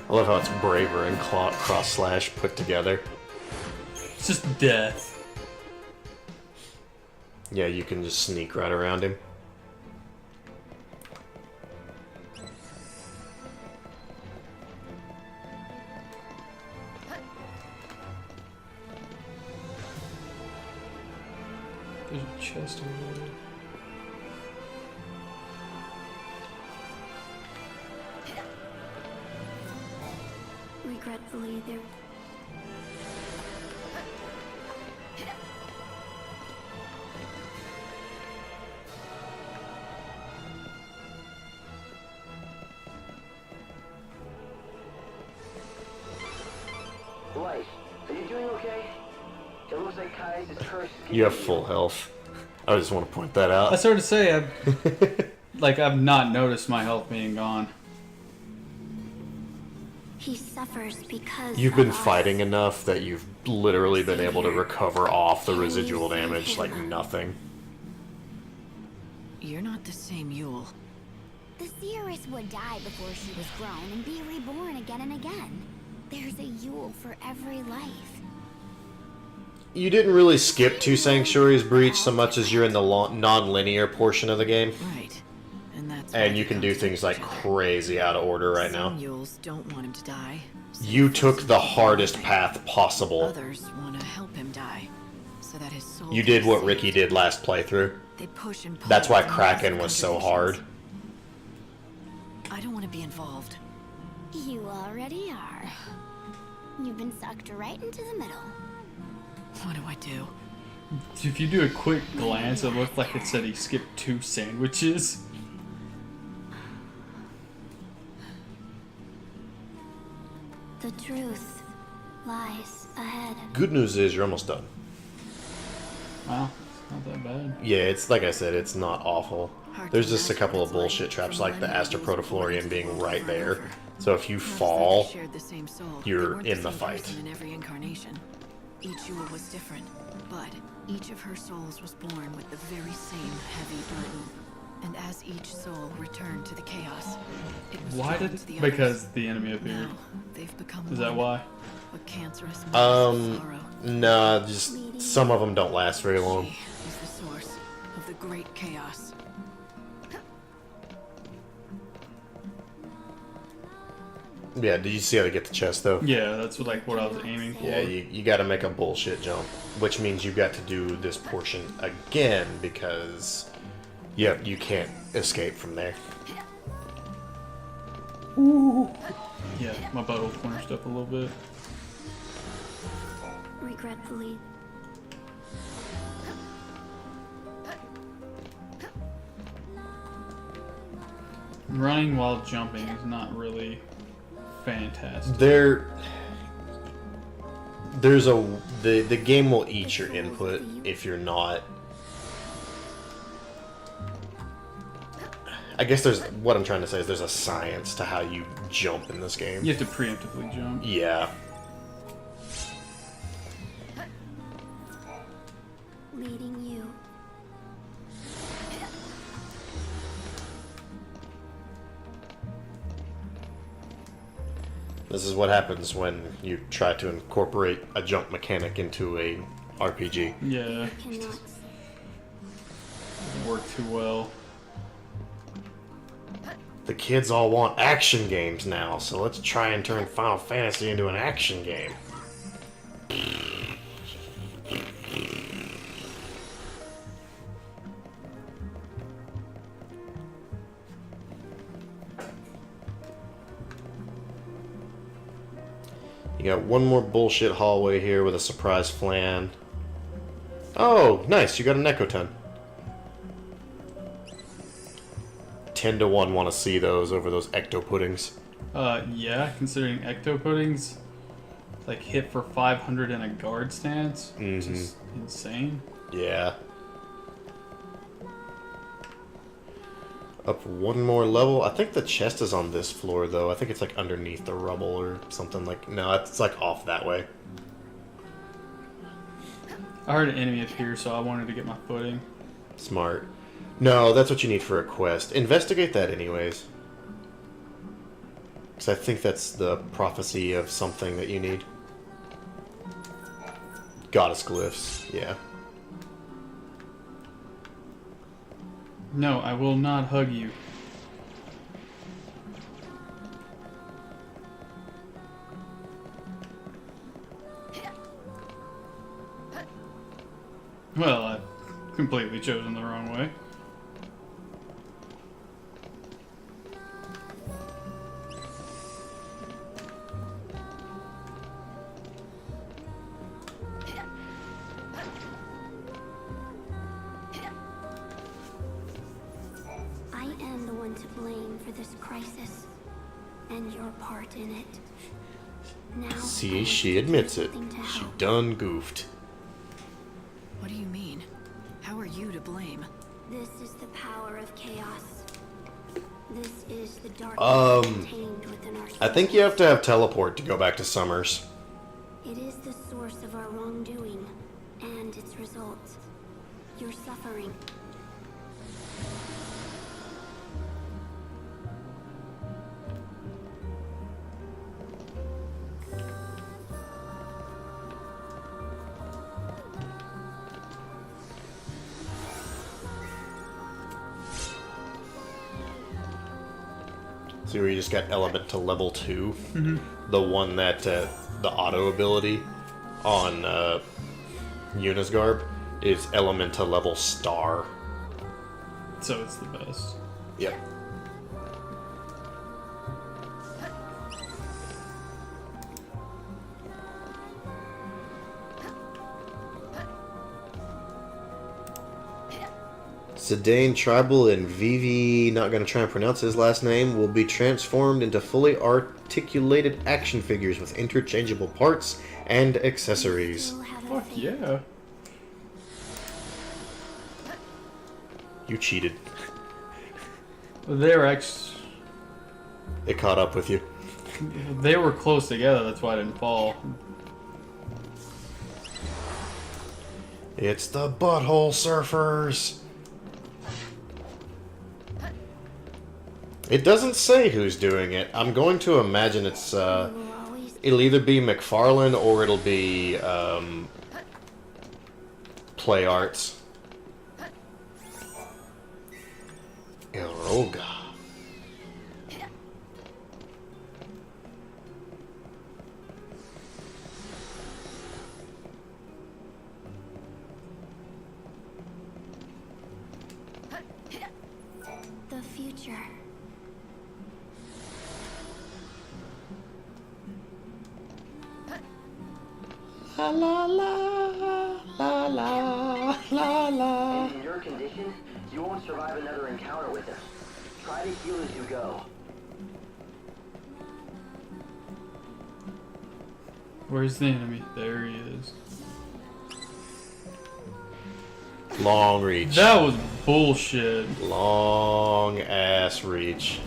I love how it's Braver and Cross Slash put together. It's just death. Yeah, you can just sneak right around him. There's a chest over there. Regretfully, there... Light, are you doing okay? It looks like Kai's curse is You have full health. I just want to point that out. I started to say, I've not noticed my health being gone. He suffers because You've been of us. fighting enough that you've literally been able to recover off the residual damage like nothing. You're not the same Yule. The Seeress would die before she was grown and be reborn again and again. There's a Yule for every life. You didn't really skip 2 Sanctuaries Breach so much as you're in the non-linear portion of the game. Right. And that's And you can do things like crazy out of order right now. Some Yules don't want him to die. You took the hardest path possible. Others want to help him die, so that his soul. You did what Ricky did last playthrough. They push and pull. That's why from Kraken different was so hard. I don't want to be involved. You already are. You've been sucked right into the middle. What do I do? If you do a quick glance, it looked like it said he skipped 2 sandwiches. The truth lies ahead. Good news is you're almost done. Wow, it's not that bad. Yeah, it's like I said, it's not awful. There's just a couple of bullshit traps like the Aster Protoflorian being right there. So if you fall, you're in the fight. In every incarnation, each Yule was different, but each of her souls was born with the very same heavy burden. And as each soul returned to the chaos, it was Why drawn did? to the others. Because the enemy appeared. Now they've become Is that one, why? a cancerous mass of sorrow. Nah, just some of them don't last very long. She is the source of the great chaos. Yeah, did you see how to get the chest though? Yeah, that's like what I was aiming for. Yeah, you got to make a bullshit jump, which means you've got to do this portion again because you can't escape from there. Yeah, my butthole flinched up a little bit. Regretfully. Running while jumping is not really fantastic. The game will eat your input if you're not. I guess what I'm trying to say is there's a science to how you jump in this game. You have to preemptively jump. Yeah. Leading you. This is what happens when you try to incorporate a jump mechanic into a RPG. Yeah, Cannot. doesn't work too well. The kids all want action games now, so let's try and turn Final Fantasy into an action game. You got one more bullshit hallway here with a surprise flan. Oh, nice, you got a Nekoton. 10 to 1 want to see those over those ecto puddings. Yeah, considering ecto puddings, like hit for 500 in a guard stance, which is insane. Yeah. Up one more level. I think the chest is on this floor, though. I think it's like underneath the rubble or something like... No, it's like off that way. I heard an enemy appear, so I wanted to get my footing. Smart. No, that's what you need for a quest. Investigate that anyways. Because I think that's the prophecy of something that you need. Goddess glyphs, yeah. No, I will not hug you. Well, I've completely chosen the wrong way. I am the one to blame for this crisis, and your part in it. Now, See, she admits it. something to She help. done goofed. What do you mean? How are you to blame? This is the power of chaos. This is the darkness contained within our I think you have to have teleport to go back to Summers. It is the source of our wrongdoing, and its results. Your suffering. See where you just got element to level 2? The one that, the auto ability on Yuna's Garb is element to level star. So it's the best. Yep. Sedane Tribal and Vivi, not going to try and pronounce his last name, will be transformed into fully articulated action figures with interchangeable parts and accessories. Still have Fuck faith. yeah. You cheated. They It caught up with you. were close together, that's why I didn't fall. It's the Butthole Surfers! It doesn't say who's doing it. I'm going to imagine it's, You will always it'll either be McFarlane or it'll be, Play Arts. Iroga. the future. La la la la la la la. And in your condition, you won't survive another encounter with him. Try to heal as you go. Where's the enemy? There he is. Long reach. That was bullshit. Long ass reach.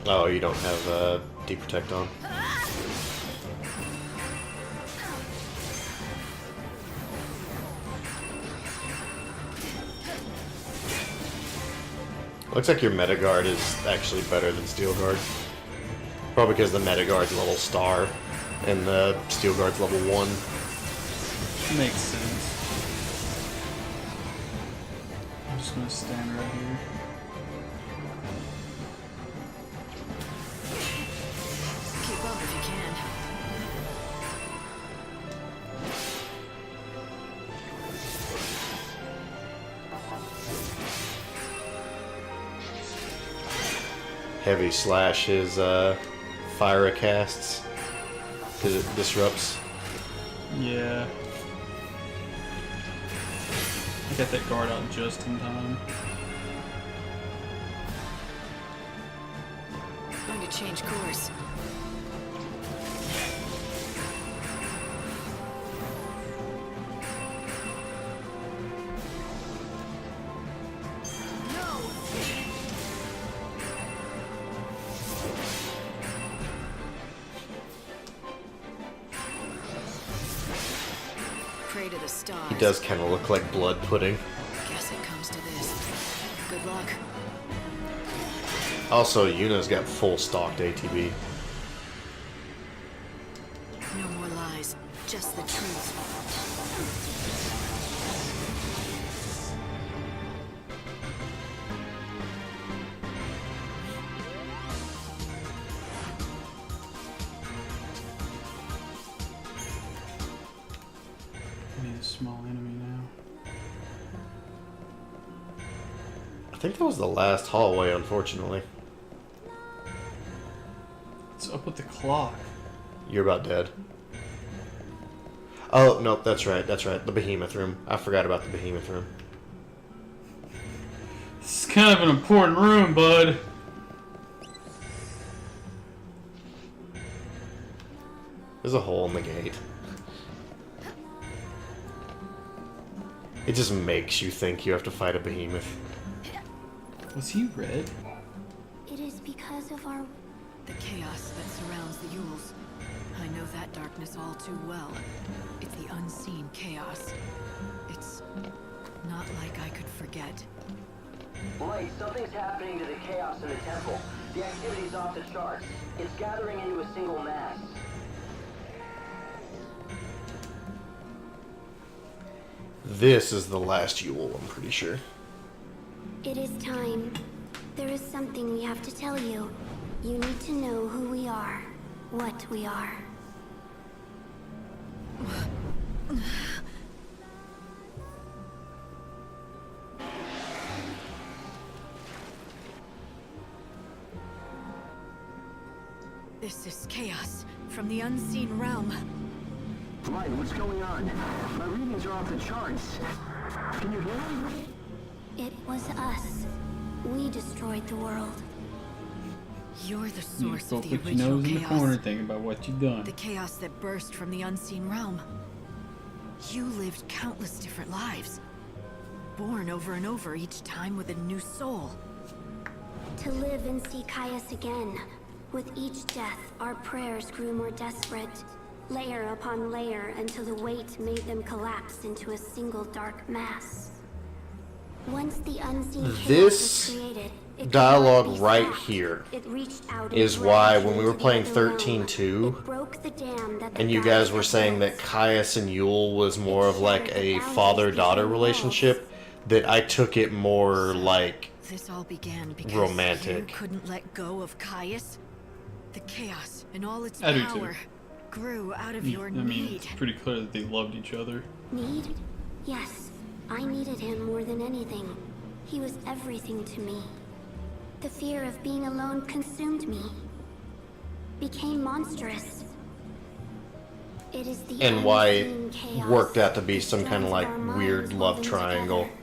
Oh, you don't have deep protect on. Looks like your meta guard is actually better than steel guard. Probably because the meta guard's level star and the steel guard's level 1. Makes sense. I'm just gonna stand right here. Keep up if you can. Heavy slash his fire casts because it disrupts. Yeah. I got that guard out just in time. Going to change course. Pray to the stars. He does kind of look like blood pudding. Guess it comes to this. Good luck. Also, Yuna's got full stocked ATB. No more lies, just the truth. I need a small enemy now. I think that was the last hallway, unfortunately. What's up with the clock? You're about dead. Oh, no, that's right, that's right. The behemoth room. I forgot about the behemoth room. This is kind of an important room, bud. There's a hole in the gate. It just makes you think you have to fight a behemoth. Was he red? It is because of our... The chaos that surrounds the Yules. I know that darkness all too well. It's the unseen chaos. It's not like I could forget. Light, something's happening to the chaos in the temple. The activity's off the charts. It's gathering into a single mass. This is the last Yule, I'm pretty sure. It is time. There is something we have to tell you. You need to know who we are, what we are. This is chaos from the unseen realm. Light, what's going on? My readings are off the charts. Can you hear me? It was us. We destroyed the world. You're the You source go of the put your original nose in the chaos. corner thinking about what you've done. The chaos that burst from the unseen realm. You lived countless different lives. Born over and over, each time with a new soul. To live and see Caius again With each death, our prayers grew more desperate, layer upon layer until the weight made them collapse into a single dark mass. Once the unseen chaos This was created, it could dialogue not be right stopped. here It reached out and is dragged why him when we were to the playing other realm. 13-2, It broke the dam that the and you gods guys were had saying built. that Caius and Yule was more of like shattered the a boundaries father-daughter between relationship, that I took it more like This all began because romantic. you couldn't let go of Caius. The chaos and all its I do too. power grew out of your I mean, need. it's pretty clear that they loved each other. Need? Yes, I needed him more than anything. He was everything to me. The fear of being alone consumed me. Became monstrous. It is the and why unseen it chaos worked out to be that some kind of strands like our minds weird love woven triangle. together.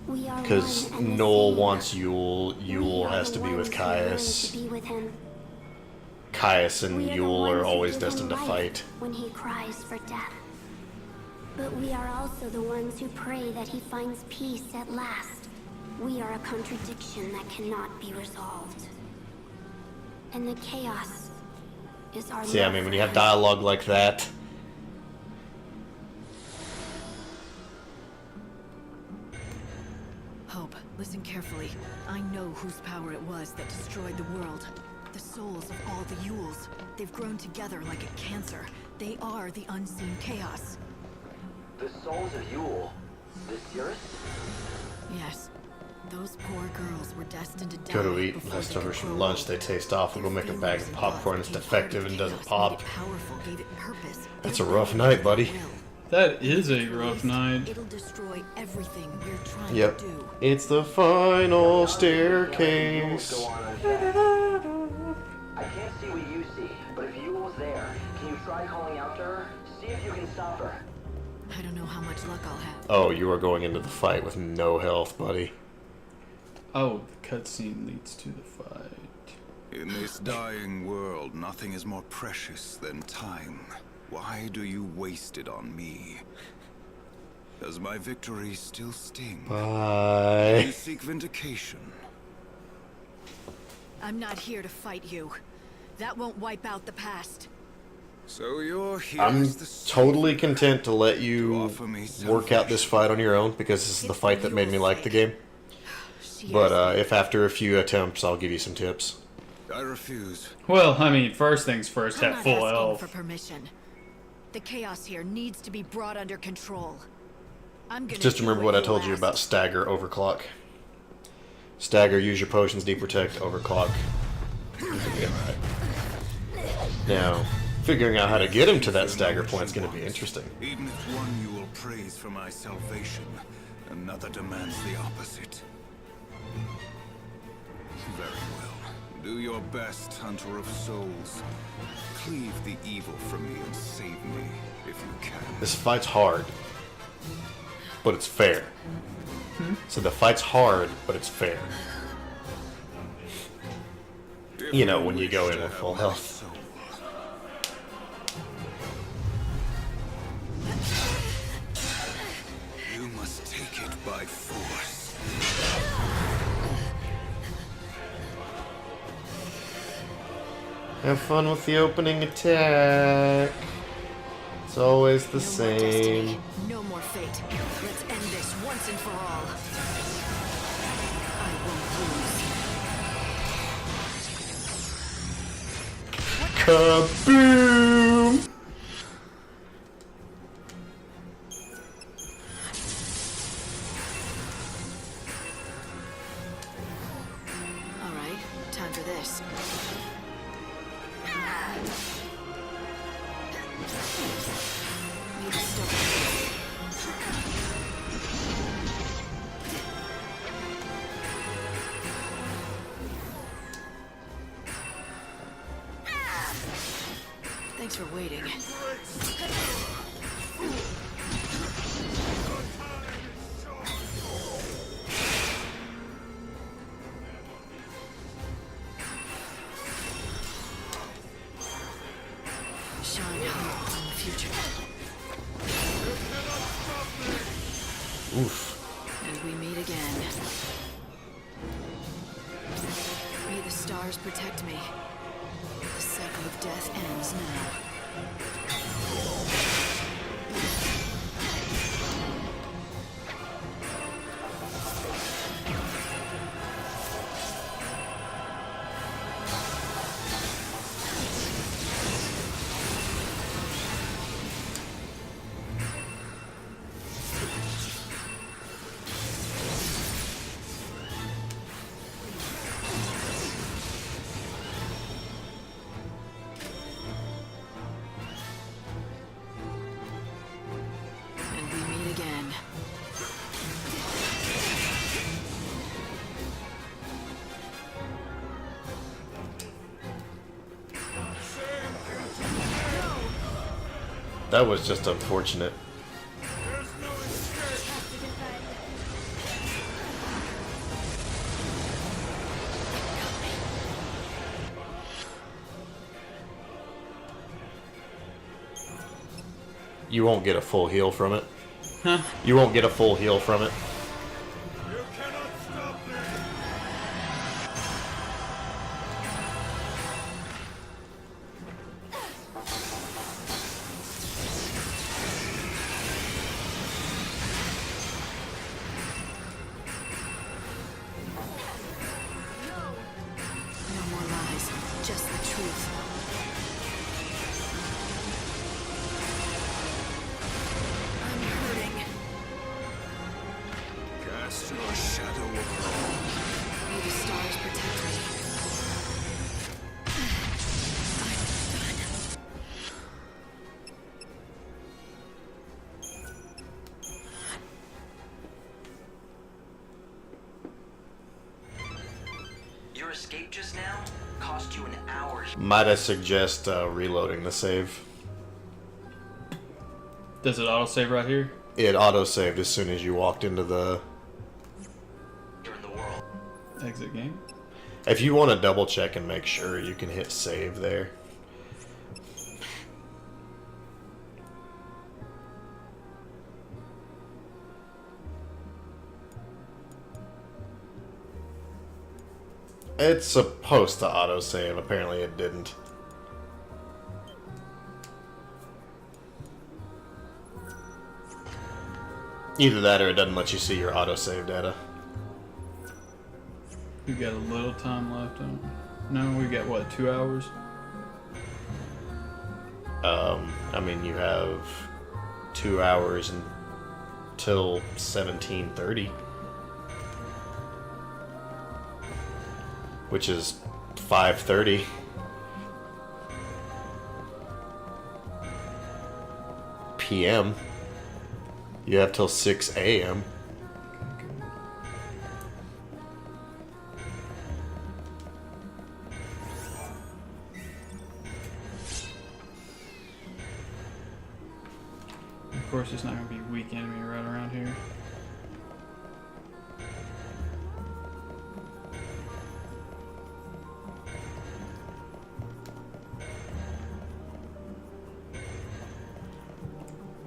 We are Because one and the Noel same. wants Yule, We Yule are has the to be with ones who learn Caius. to be with him. Caius and We are the Yule ones are who always give him destined to life fight. when he cries for death. But we are also the ones who pray that he finds peace at last. We are a contradiction that cannot be resolved. And the chaos is our See, I love mean, when for you have him. dialogue like that, Hope, listen carefully. I know whose power it was that destroyed the world. The souls of all the Yules. They've grown together like a cancer. They are the unseen chaos. The souls of Yule. The Cirrus? Yes. Those poor girls were destined to die. go to eat before they leftovers could from grow lunch, old. they taste awful. Go Their make a bag feelings of and popcorn, thoughts it's became part of defective the and doesn't chaos, pop. made it powerful, gave it purpose. That's They a rough will night, buddy. will. That is a If rough released, night. It'll destroy everything we're trying Yep. to do. It's the final Yules staircase. go on unchecked. I can't see what you see, but if Yule's there, can you try calling out to her? See if you can stop her. I don't know how much luck I'll have. Oh, you are going into the fight with no health, buddy. Oh, the cutscene leads to the fight. In this dying world, nothing is more precious than time. Why do you waste it on me? Does my victory still sting? Do you Bye. seek vindication? I'm not here to fight you. That won't wipe out the past. So you're here I'm as the totally content to let to you offer me work out this fight on your own, because this is the fight that made me like the game. But if after a few attempts, I'll give you some tips. I refuse. Well, I mean, first things first, I'm have not full asking health. for permission. The chaos here needs to be brought under control. I'm gonna Just do remember what I told you asked. about stagger, overclock. Stagger, use your potions, deprotect, overclock. Yeah, right. Now, figuring out how to get him to that stagger point is going to be interesting. Even if one you will praise for my salvation, another demands the opposite. Very well. Do your best, hunter of souls. Cleave the evil from me and save me, if you can. This fight's hard, but it's fair. So the fight's hard, but it's fair. If You know, when you wish go in to with have full my health. soul. You must take it by force. Have fun with the opening attack. It's always the No more destiny, same. no more fate. Let's end this once and for all. I won't lose. Kaboom! All right, time for this. Need to stop. Thanks for waiting. Shine hope on the future. Oof. And we meet again. May the stars protect me. The cycle of death ends now. And we meet again. That was just unfortunate. You won't get a full heal from it. Huh? You won't get a full heal from it. No more lies, just the truth. I'm hurting. Cast your shadow over all. May the stars protect me. I'm done. Your escape just now cost you an hour. Might I suggest reloading the save? Does it autosave right here? It auto-saved as soon as you walked into the... You're in the world. Exit game. If you want to double check and make sure, you can hit save there. It's supposed to autosave. Apparently it didn't. Either that or it doesn't let you see your autosave data. We got a little time left on. No, we got what, 2 hours? I mean, you have 2 hours until 17:30, which is 5:30. PM. You have till 6 a.m. Of course, there's not gonna be weak enemy right around here.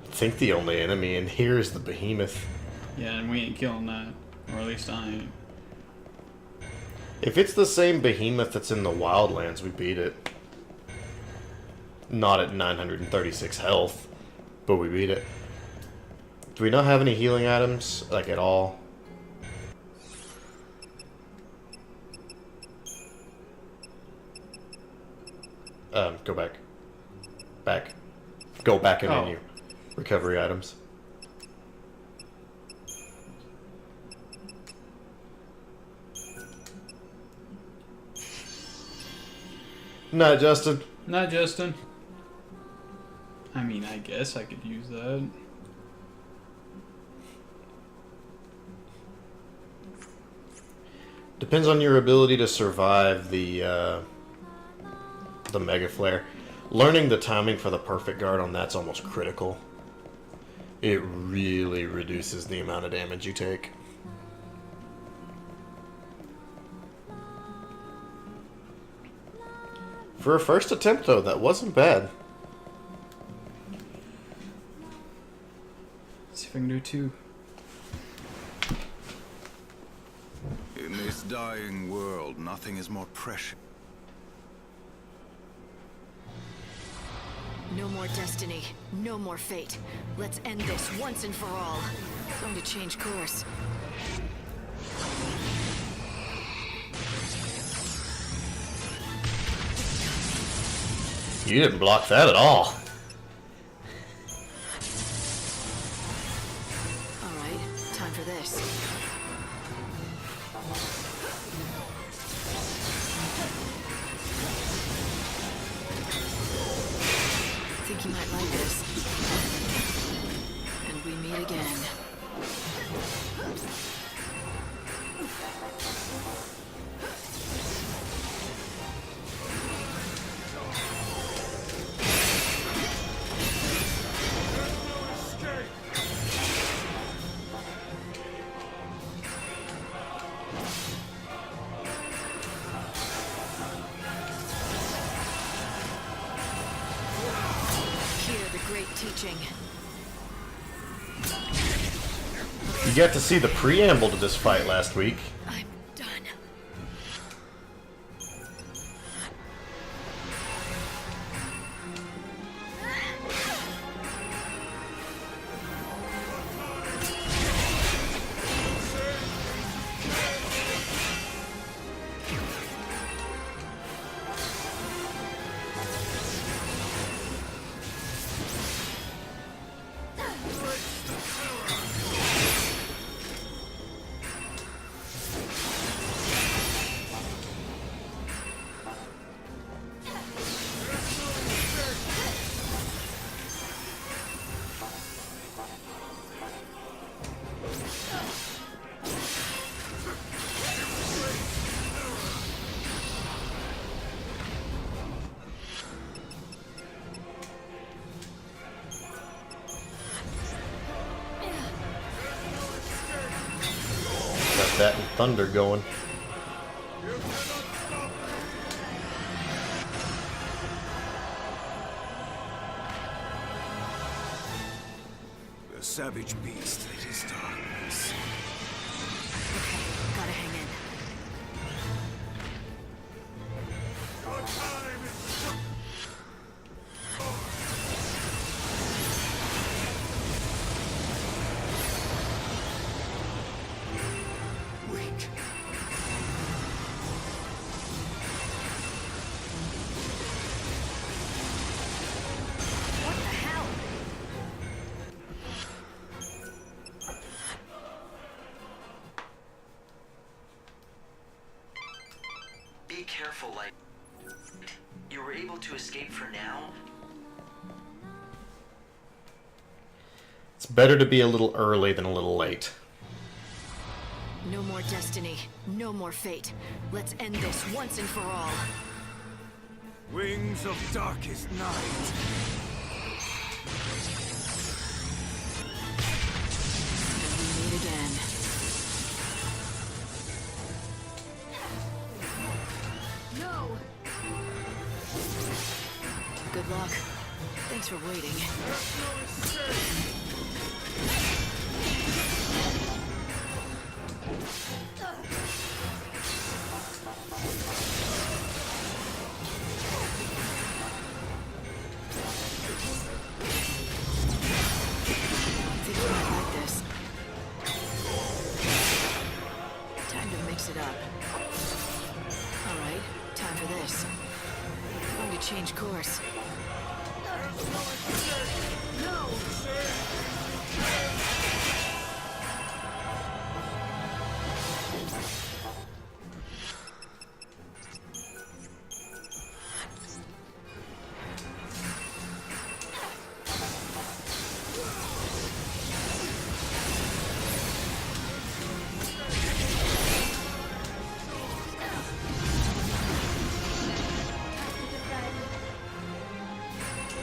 I think the only enemy in here is the behemoth. Yeah, and we ain't killing that. Or at least I ain't. If it's the same behemoth that's in the Wildlands, we beat it. Not at 936 health, but we beat it. Do we not have any healing items, like, at all? Go back. Back. Go back in menu. Recovery items. No, Justin. Not Justin. I mean, I guess I could use that. Depends on your ability to survive the Mega Flare. Learning the timing for the perfect guard on that's almost critical. It really reduces the amount of damage you take. For a first attempt, though, that wasn't bad. Let's see if I can do 2. In this dying world, nothing is more precious. No more destiny. No more fate. Let's end this once and for all. Going to change course. You didn't block that at all. Alright, time for this. Think you might like this. And we meet again. Teaching. You got to see the preamble to this fight last week. I'm done. That and thunder going. The savage beast that is darkness. Okay, gotta hang in. Be careful, like... You were able to escape for now? It's better to be a little early than a little late. No more destiny. No more fate. Let's end this once and for all. Wings of darkest night. And we meet again. No! Good luck. Thanks for waiting. Think you might like this. Time to mix it up. Alright, time for this. Going to change course. No!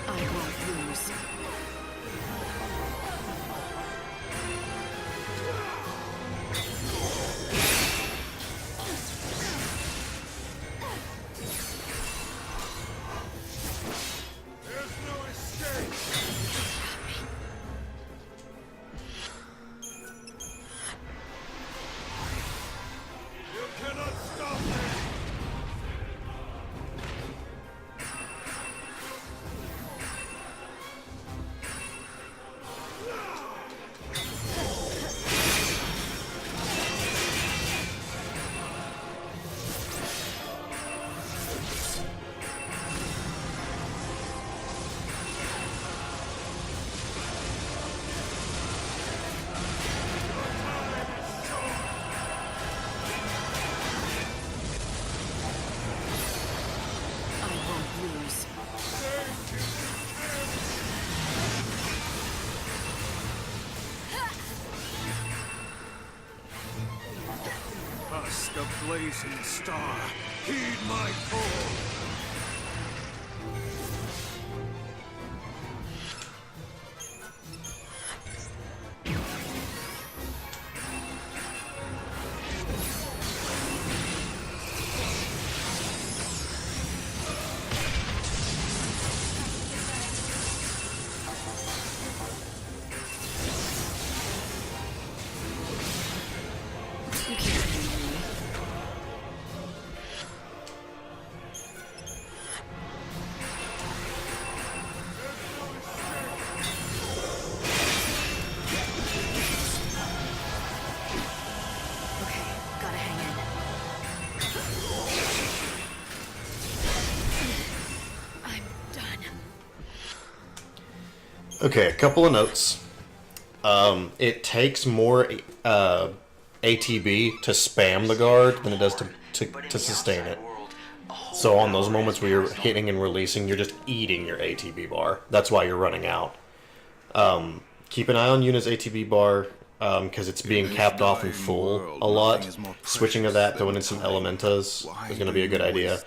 I won't lose. lose. Us, the blazing star, heed my call. You can't handle me. Okay, gotta hang in. I'm done. Okay, a couple of notes. It takes more ATB to spam the guard than it does to sustain it. So on those moments where you're hitting and releasing, you're just eating your ATB bar. That's why you're running out. Keep an eye on Yuna's ATB bar, because it's being capped off and full a lot. Switching to that, throwing in some Elementas is going to be a good idea.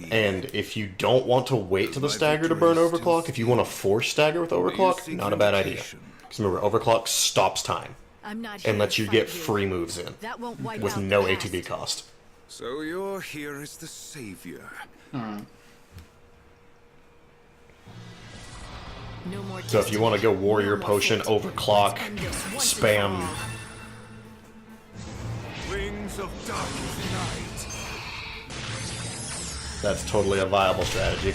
And if you don't want to wait till the stagger to burn Overclock, if you want to force stagger with Overclock, not a bad idea. Because remember, Overclock stops time I'm not and here lets to you fight get free moves in That won't wipe with out no the past. ATB cost. So you're here as the savior. Alright. No more So if you want to go Warrior No more Potion, fate. Overclock, Let's end this once and spam. for all. Wings of darkest night. That's totally a viable strategy.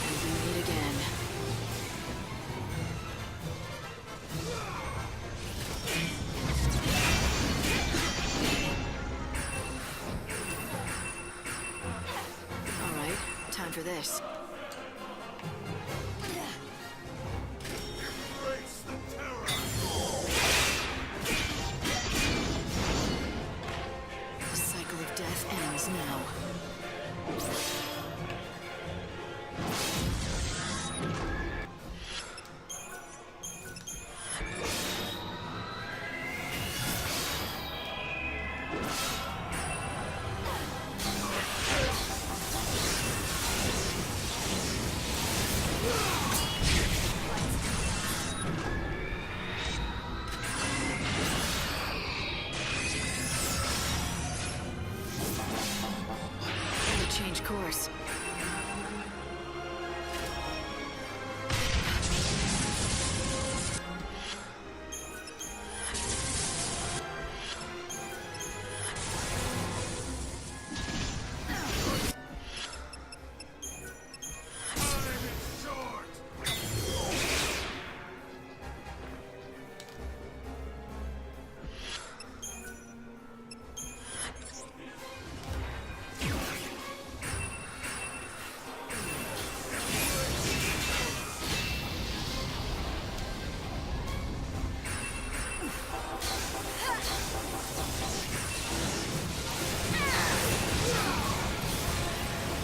And we meet again. All right, time for this. The cycle of death ends now. Gotta change course.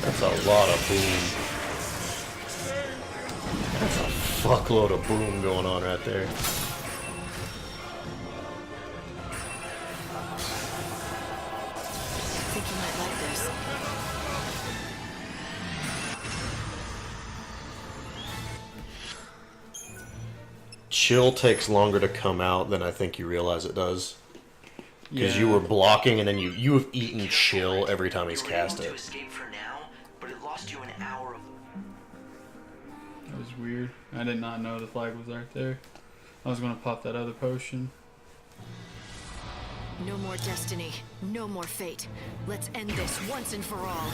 That's a lot of boom. That's a fuckload of boom going on right there. I think you might like this. Chill takes longer to come out than I think you realize it does. Because Yeah. you were blocking and then you have eaten chill every time he's cast to it. escape for now, but it lost you an hour of That was weird. I did not know the flag was right there. I was gonna pop that other potion. No more destiny. No more fate. Let's end this once and for all.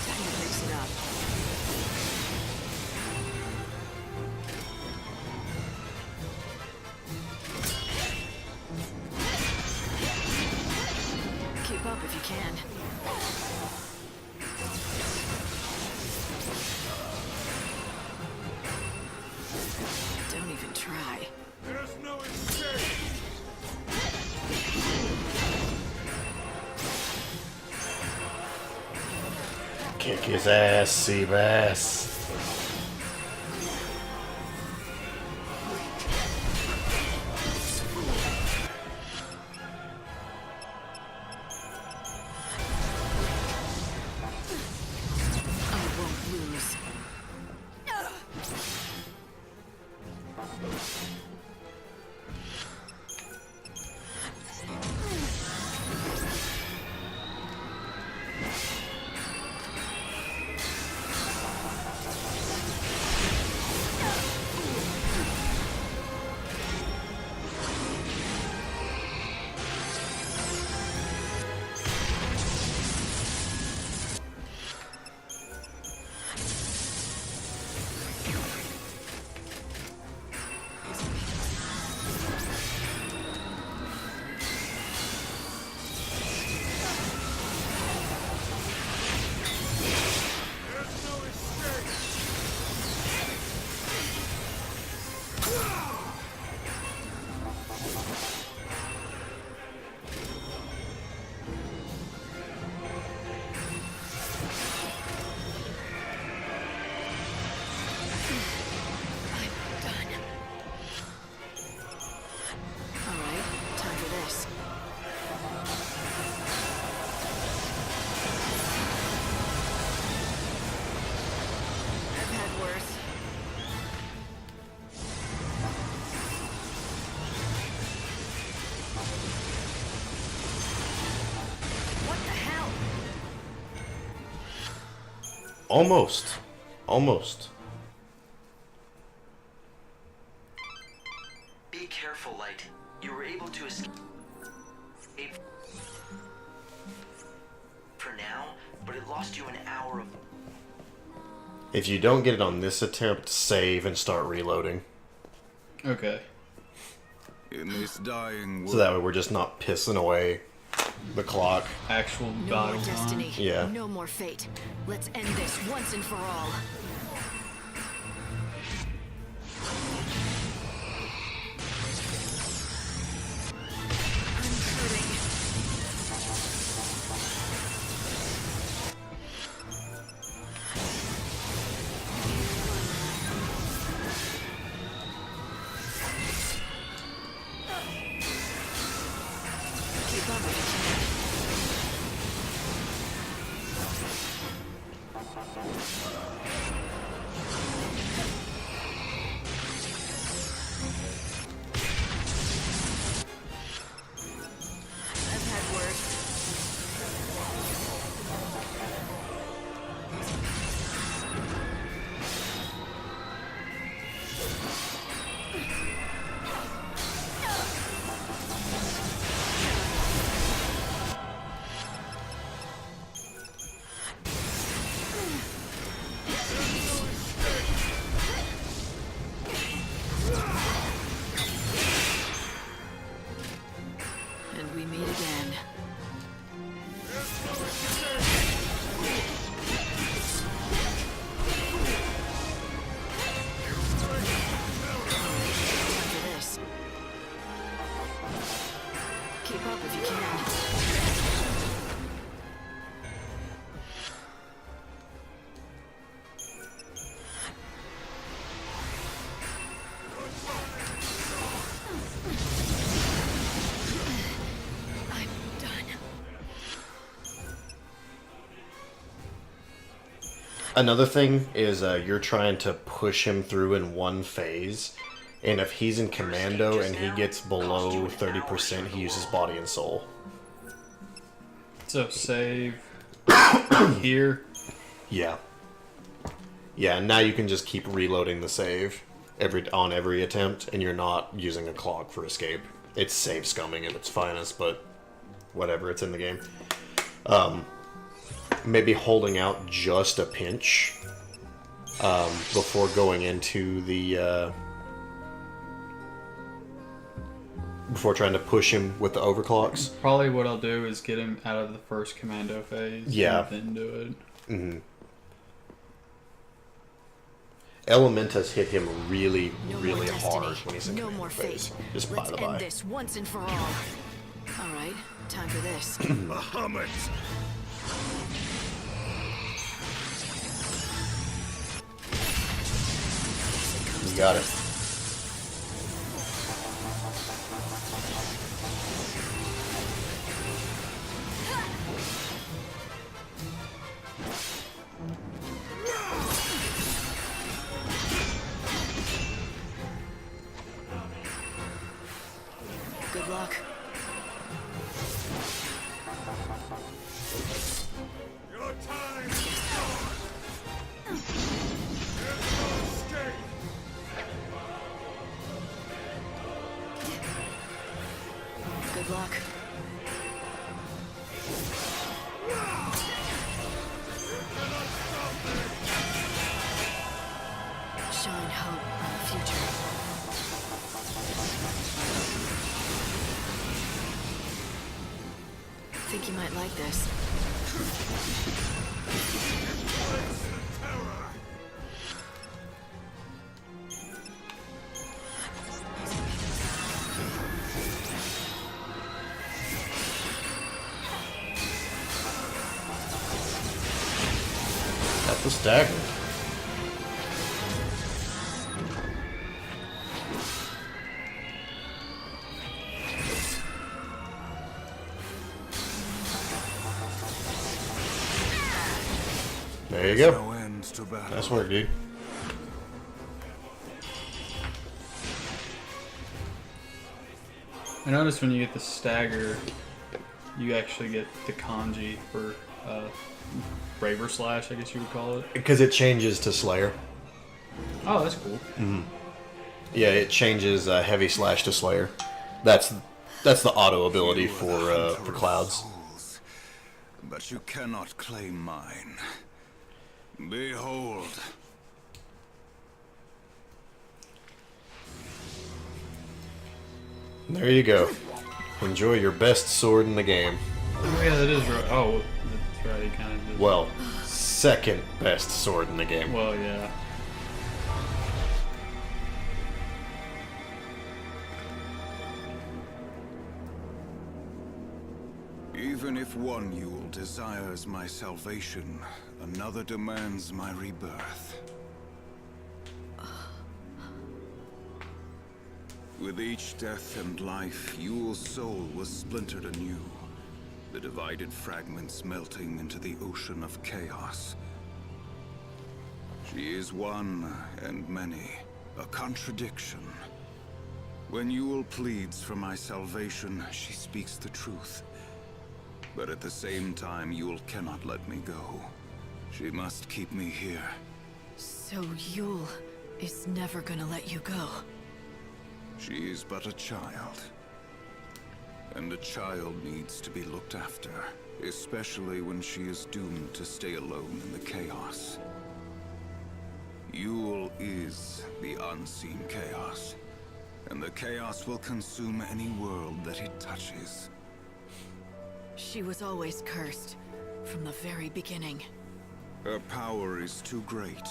Time to mix it up. Keep up if you can. Don't even try. There's no escape! Kick his ass, Seabass. I won't lose. Almost. Almost. Be careful, Light. You were able to escape for now, but it lost you an hour of... If you don't get it on this attempt, save and start reloading. Okay. In this dying world, So that way we're just not pissing away the clock. Actual No battle more destiny. time. Yeah. No more fate. Let's end this once and for all. I'm hurting. Keep up if you can. I've had worse. And we meet again. Time for this. Keep up if you can. I'm done. Another thing is you're trying to push him through in one phase, and if he's in commando and he gets below 30%, he uses body and soul. So save here. Yeah. Yeah, and now you can just keep reloading the save on every attempt, and you're not using a clock for escape. It's save scumming at its finest, but whatever, it's in the game. Maybe holding out just a pinch before going into the before trying to push him with the overclocks. Probably what I'll do is get him out of the first commando phase. Yeah. And then do it. Mm-hmm. Elementas hit him really, really hard when he's in no commando more phase. fate. Just Let's by the end by. this once and for all. All right, time for this. Bahamut! You got it. Good luck. Your time is gone! There's no escape! Good luck. Shine hope on the future. Think you might like this. Got the stagger. There you go. No end to battle. Nice work, dude. I noticed when you get the stagger, you actually get the kanji for Braver Slash, I guess you would call it. Because it changes to Slayer. Oh, that's cool. Yeah, it changes Heavy Slash to Slayer. That's the auto ability You are the for hunter of Clouds. souls, but you cannot claim mine. Behold. There you go. Enjoy your best sword in the game. Oh, yeah, that is right. Oh, that's right. He kind of did. Well, second best sword in the game. Well, yeah. Even if one Yule desires my salvation, another demands my rebirth. With each death and life, Yule's soul was splintered anew, the divided fragments melting into the ocean of chaos. She is one and many, a contradiction. When Yule pleads for my salvation, she speaks the truth. But at the same time, Yule cannot let me go. She must keep me here. So Yule is never gonna let you go. She is but a child. And a child needs to be looked after, especially when she is doomed to stay alone in the chaos. Yule is the unseen chaos, and the chaos will consume any world that it touches. She was always cursed, from the very beginning. Her power is too great,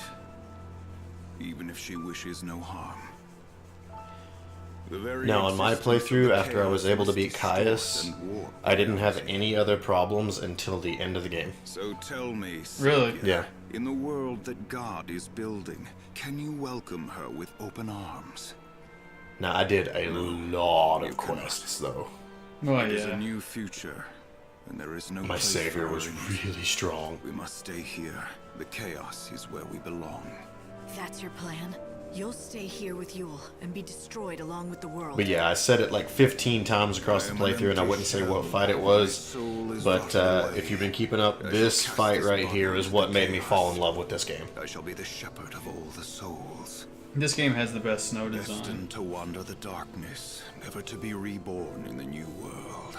even if she wishes no harm. The very Now, on my existence of playthrough, the after I was chaos able to must beat distort Caius, and warp I didn't have reality. any other problems until the end of the game. So tell me, Really? Savior, Yeah. in the world that God is building, can you welcome her with open arms? Now, I did a lot You of cannot. quests, though. Oh, It is a yeah. new future, and there is no My place savior for was her in it. really strong. We must stay here. The chaos is where we belong. That's your plan? You'll stay here with Yule and be destroyed along with the world. But yeah, I said it like 15 times across the playthrough, and I wouldn't say what fight it was. But if you've been keeping up, this fight right here is what made me fall in love with this game. I shall be the shepherd of all the souls, This game has the best snow design. destined to wander the darkness, never to be reborn in the new world.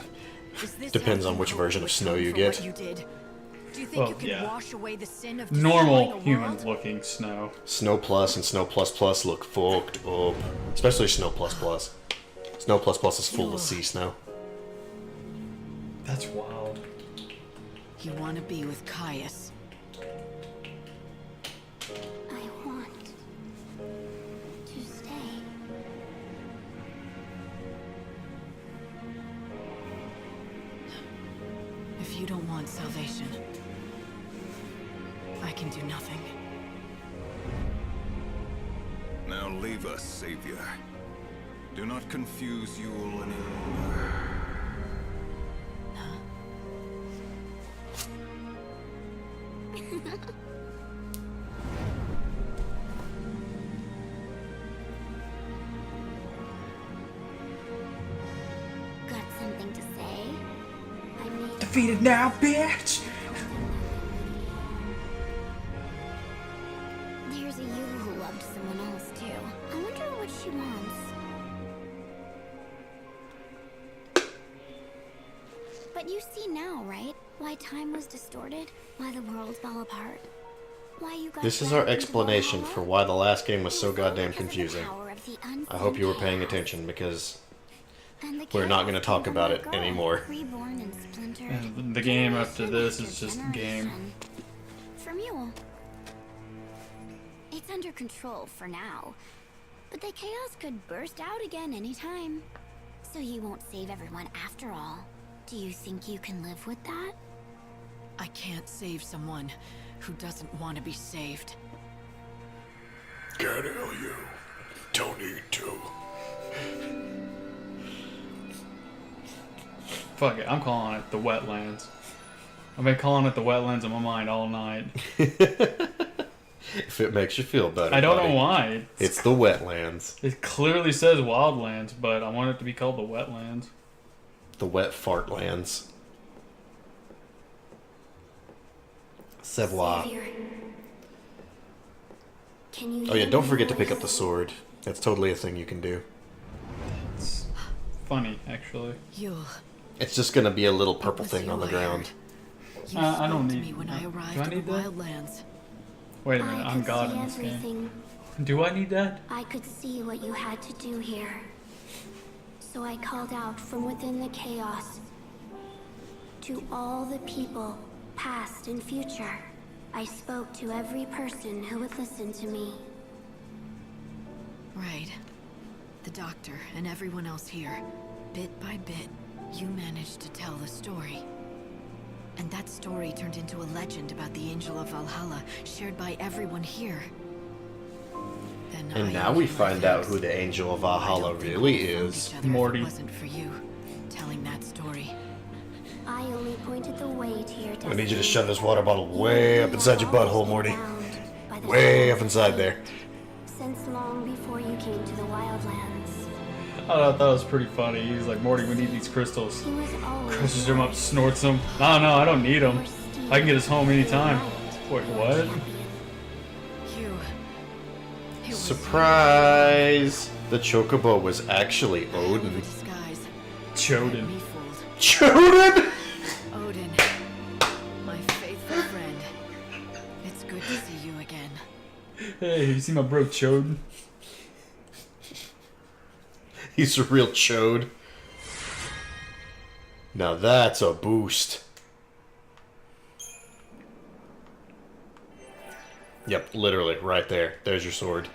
Is this Depends how on you which hope version to of snow atone you for get. what you did? Do you think Well, you can yeah. wash away the sin of destroying Normal a human world? looking snow. Snow Plus and Snow Plus Plus look fucked up. Especially Snow Plus Plus. Snow plus plus is full of sea snow. That's wild. You want to be with Caius. I want to stay. If you don't want salvation, I can do nothing. Now leave us, Savior. Do not confuse Yule any longer. Got something to say? I mean, Defeated now, bitch! there's a you who loved someone else too. I wonder what she wants. But you see now, right? Why time was distorted, why the world fell apart, why you got This is our dragged into explanation Valhalla? for why the last game was so It was all goddamn because of the confusing. power of the I hope you were unseen paying chaos. attention, because And the we're not chaos gonna talk came from about a it girl, anymore. reborn and splintered, And the game after generation this after is just game. generation. From you. It's under control for now. But the chaos could burst out again anytime. So you won't save everyone after all. Do you think you can live with that? I can't save someone who doesn't want to be saved. Can't heal you. Don't need to. Fuck it, I'm calling it the wetlands. I've been calling it the wetlands in my mind all night. If it makes you feel better, I don't buddy. know why. It's the wetlands. It clearly says wildlands, but I want it to be called the wetlands. The wet fartlands. Savoir. Savior. Can you Oh yeah, hear don't my forget to pick up voice? the sword. That's totally a thing you can do. It's funny, actually. Yule. It's just gonna be a little purple was thing you on the I ground. heard. You I don't spoke to need- me when I do arrived I in need the that? wildlands. Wait a minute, I I'm could God see in this game. everything. Do I need that? I could see what you had to do here. So I called out from within the chaos. To all the people, past and future, I spoke to every person who would listen to me. Right. The doctor and everyone else here. Bit by bit, you managed to tell the story. And that story turned into a legend about the Angel of Valhalla, shared by everyone here. Then And I now owed we you my find out thanks. who the Angel of I Valhalla don't think really we found is. each other if Morty. It wasn't for you telling that story. I only pointed the way to your destiny. I need you to shove this water bottle way up inside your butthole, Morty. By the Way shadow up of inside fate. there. Since long before you came to the wildlands. I thought that was pretty funny. He's like, Morty, we need these crystals. He was always Crushes them up, right. snorts them. No, I don't need them. I can get us home anytime. Wait, what? You. It was Surprise! The chocobo was actually you. Hell of a Odin. disguise. Choden. Me fooled. Choden! Odin, my faithful friend. It's good to see you again. Hey, you see my bro Choden? He's a real chode. Now that's a boost. Yep, literally, right there. There's your sword.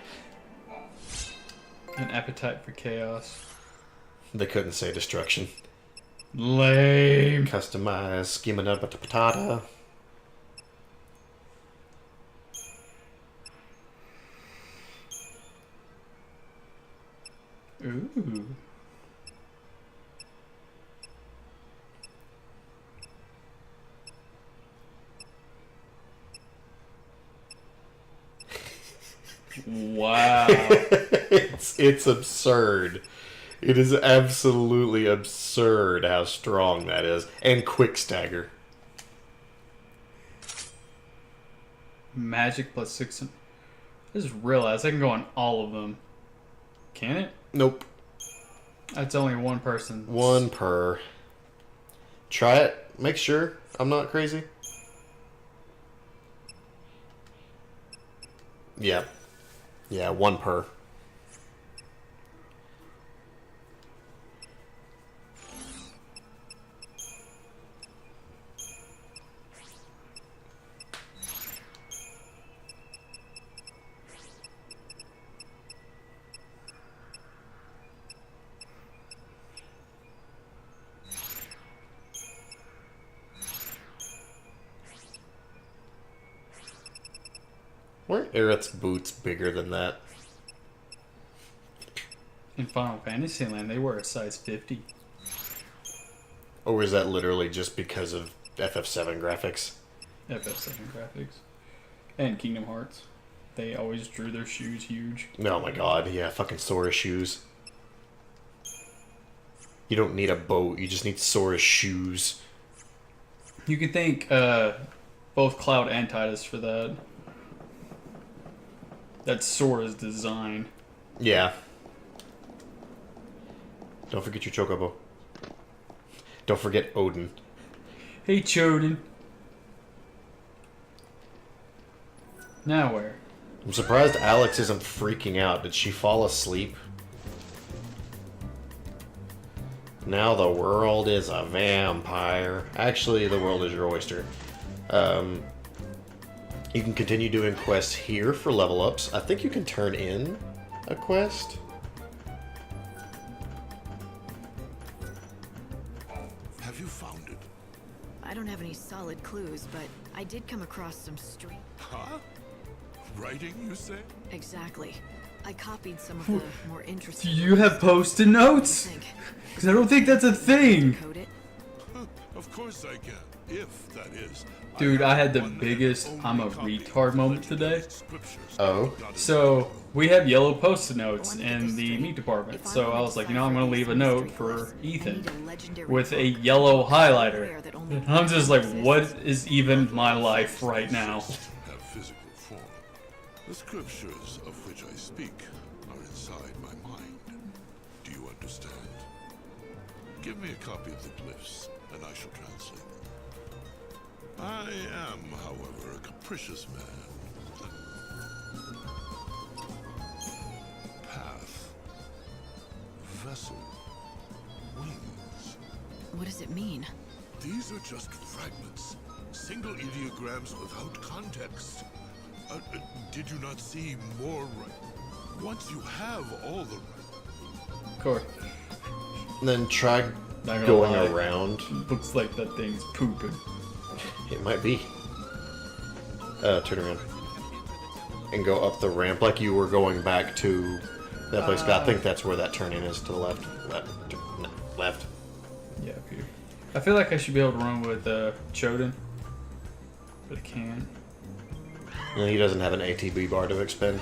An appetite for chaos. They couldn't say destruction. Lame. Customize, schema up the patata. Ooh. Wow. It's absurd. It is absolutely absurd how strong that is. And quick stagger. Magic plus 6. I just realized I can go on all of them. Can it? Nope. That's only one person. One per. Try it. Make sure I'm not crazy. Yeah. Yeah, one per. Weren't Aerith's boots bigger than that? In Final Fantasy Land, they were a size 50. Or was that literally just because of FF7 graphics? FF7 graphics. And Kingdom Hearts. They always drew their shoes huge. Oh my god, yeah, fucking Sora shoes. You don't need a boat, you just need Sora shoes. You could thank both Cloud and Tidus for that. That's Sora's design. Yeah. Don't forget your Chocobo. Don't forget Odin. Hey, Chodin. Now where? I'm surprised Alex isn't freaking out. Did she fall asleep? Now the world is a vampire. Actually, the world is your oyster. You can continue doing quests here for level ups. I think you can turn in a quest. Have you found it? I don't have any solid clues, but I did come across some street. Huh? Writing, you say? Exactly. I copied some of the more interesting. Do you have post-it notes? Because I don't think that's a thing. Code it. Of course I can, if that is. Dude, I had the biggest I'm a retard moment today. Oh. So, we have yellow post-it notes in the meat department. So I was like, you know, I'm going to leave a note for Ethan with a yellow highlighter. And I'm just like, what is even my life right now? Have physical form. The scriptures of which I speak are inside my mind. Do you understand? Give me a copy of the glyphs, and I shall translate them. I am, however, a capricious man. Path. Vessel. Wings. What does it mean? These are just fragments. Single ideograms without context. Did you not see more right? Once you have all the right... Core. And then try Not gonna going lie. around. Looks like that thing's pooping. It might be. Turn around. And go up the ramp like you were going back to that place. I think that's where that turn-in is, to the left. No, left. Yeah, up here. I feel like I should be able to run with Chodin. But I can't. And he doesn't have an ATB bar to expend.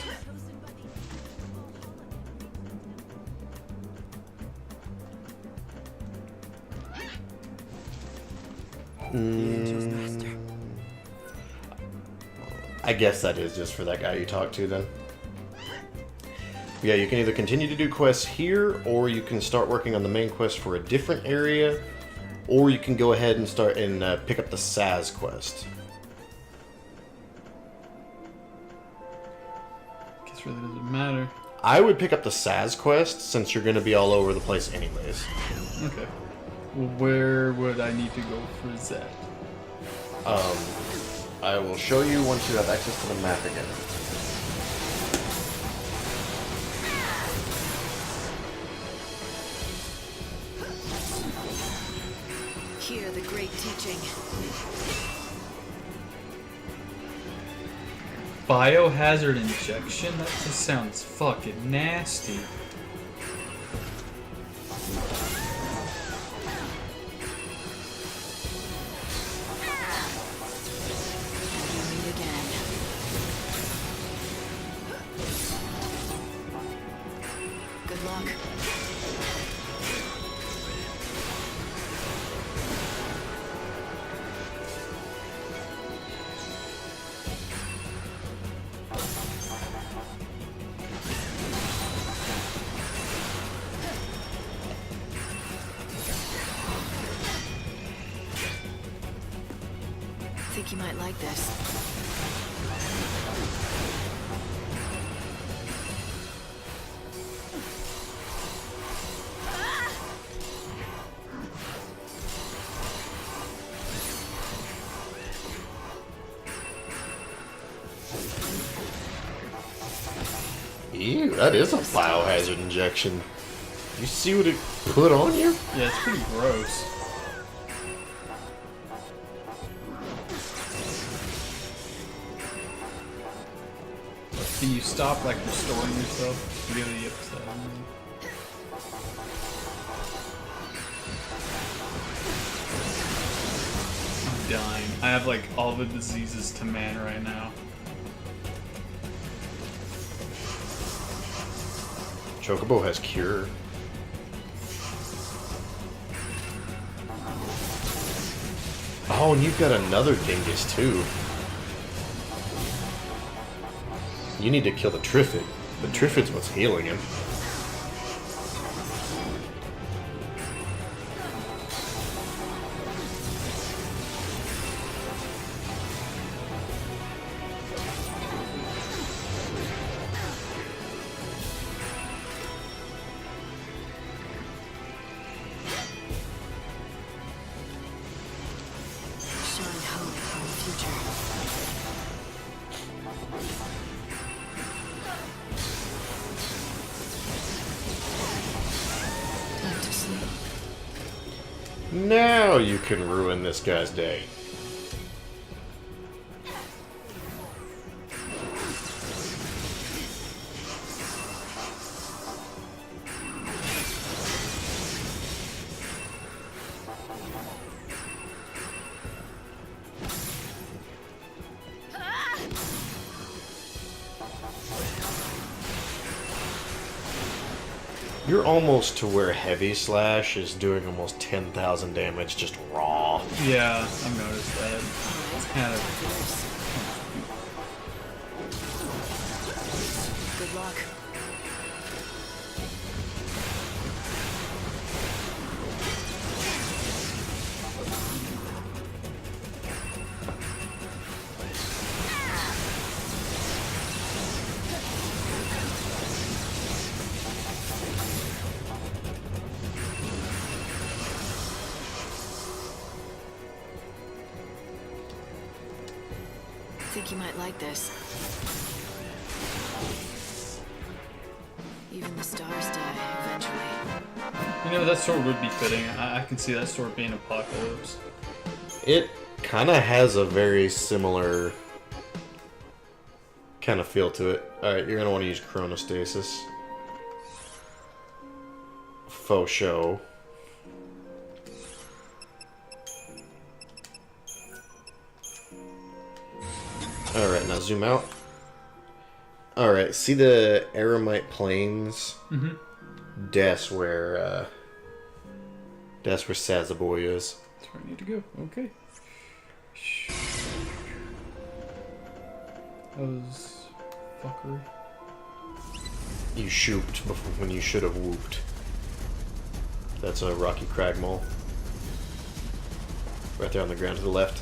I guess that is just for that guy you talked to then. Yeah, you can either continue to do quests here, or you can start working on the main quest for a different area, or you can go ahead and start and pick up the Saz quest. Guess really doesn't matter. I would pick up the Saz quest since you're going to be all over the place anyways. Okay. Well, where would I need to go for that? I will show you once you have access to the map again. Hear the great teaching. Biohazard injection? That just sounds fucking nasty. Meet again. Good luck. Think you might like this. Ew, that is a biohazard injection. You see what it put on you? Yeah, it's pretty gross. Can you stop like restoring yourself? Really upset. I'm dying. I have like all the diseases to man right now. Chocobo has cure. Oh, and you've got another dingus too. You need to kill the Triffid. The Triffid's what's healing him. Showing hope for the future. Time to sleep. Now you can ruin this guy's day. You're almost to where Heavy Slash is doing almost 10,000 damage just raw. Yeah, I've noticed that. It's kind of. Good luck. I think you might like this. Even the stars die eventually. You know, that sword would be fitting. I can see that sword being Apocalypse. It kind of has a very similar kind of feel to it. Alright, you're going to want to use Chronostasis. Faux show. Alright, now zoom out. Alright, see the Aramite Plains? Mm-hmm. That's where Sazaboy is. That's where I need to go. Okay. That was fuckery. You shooped before when you should have whooped. That's a Rocky Cragmaul. Right there on the ground to the left.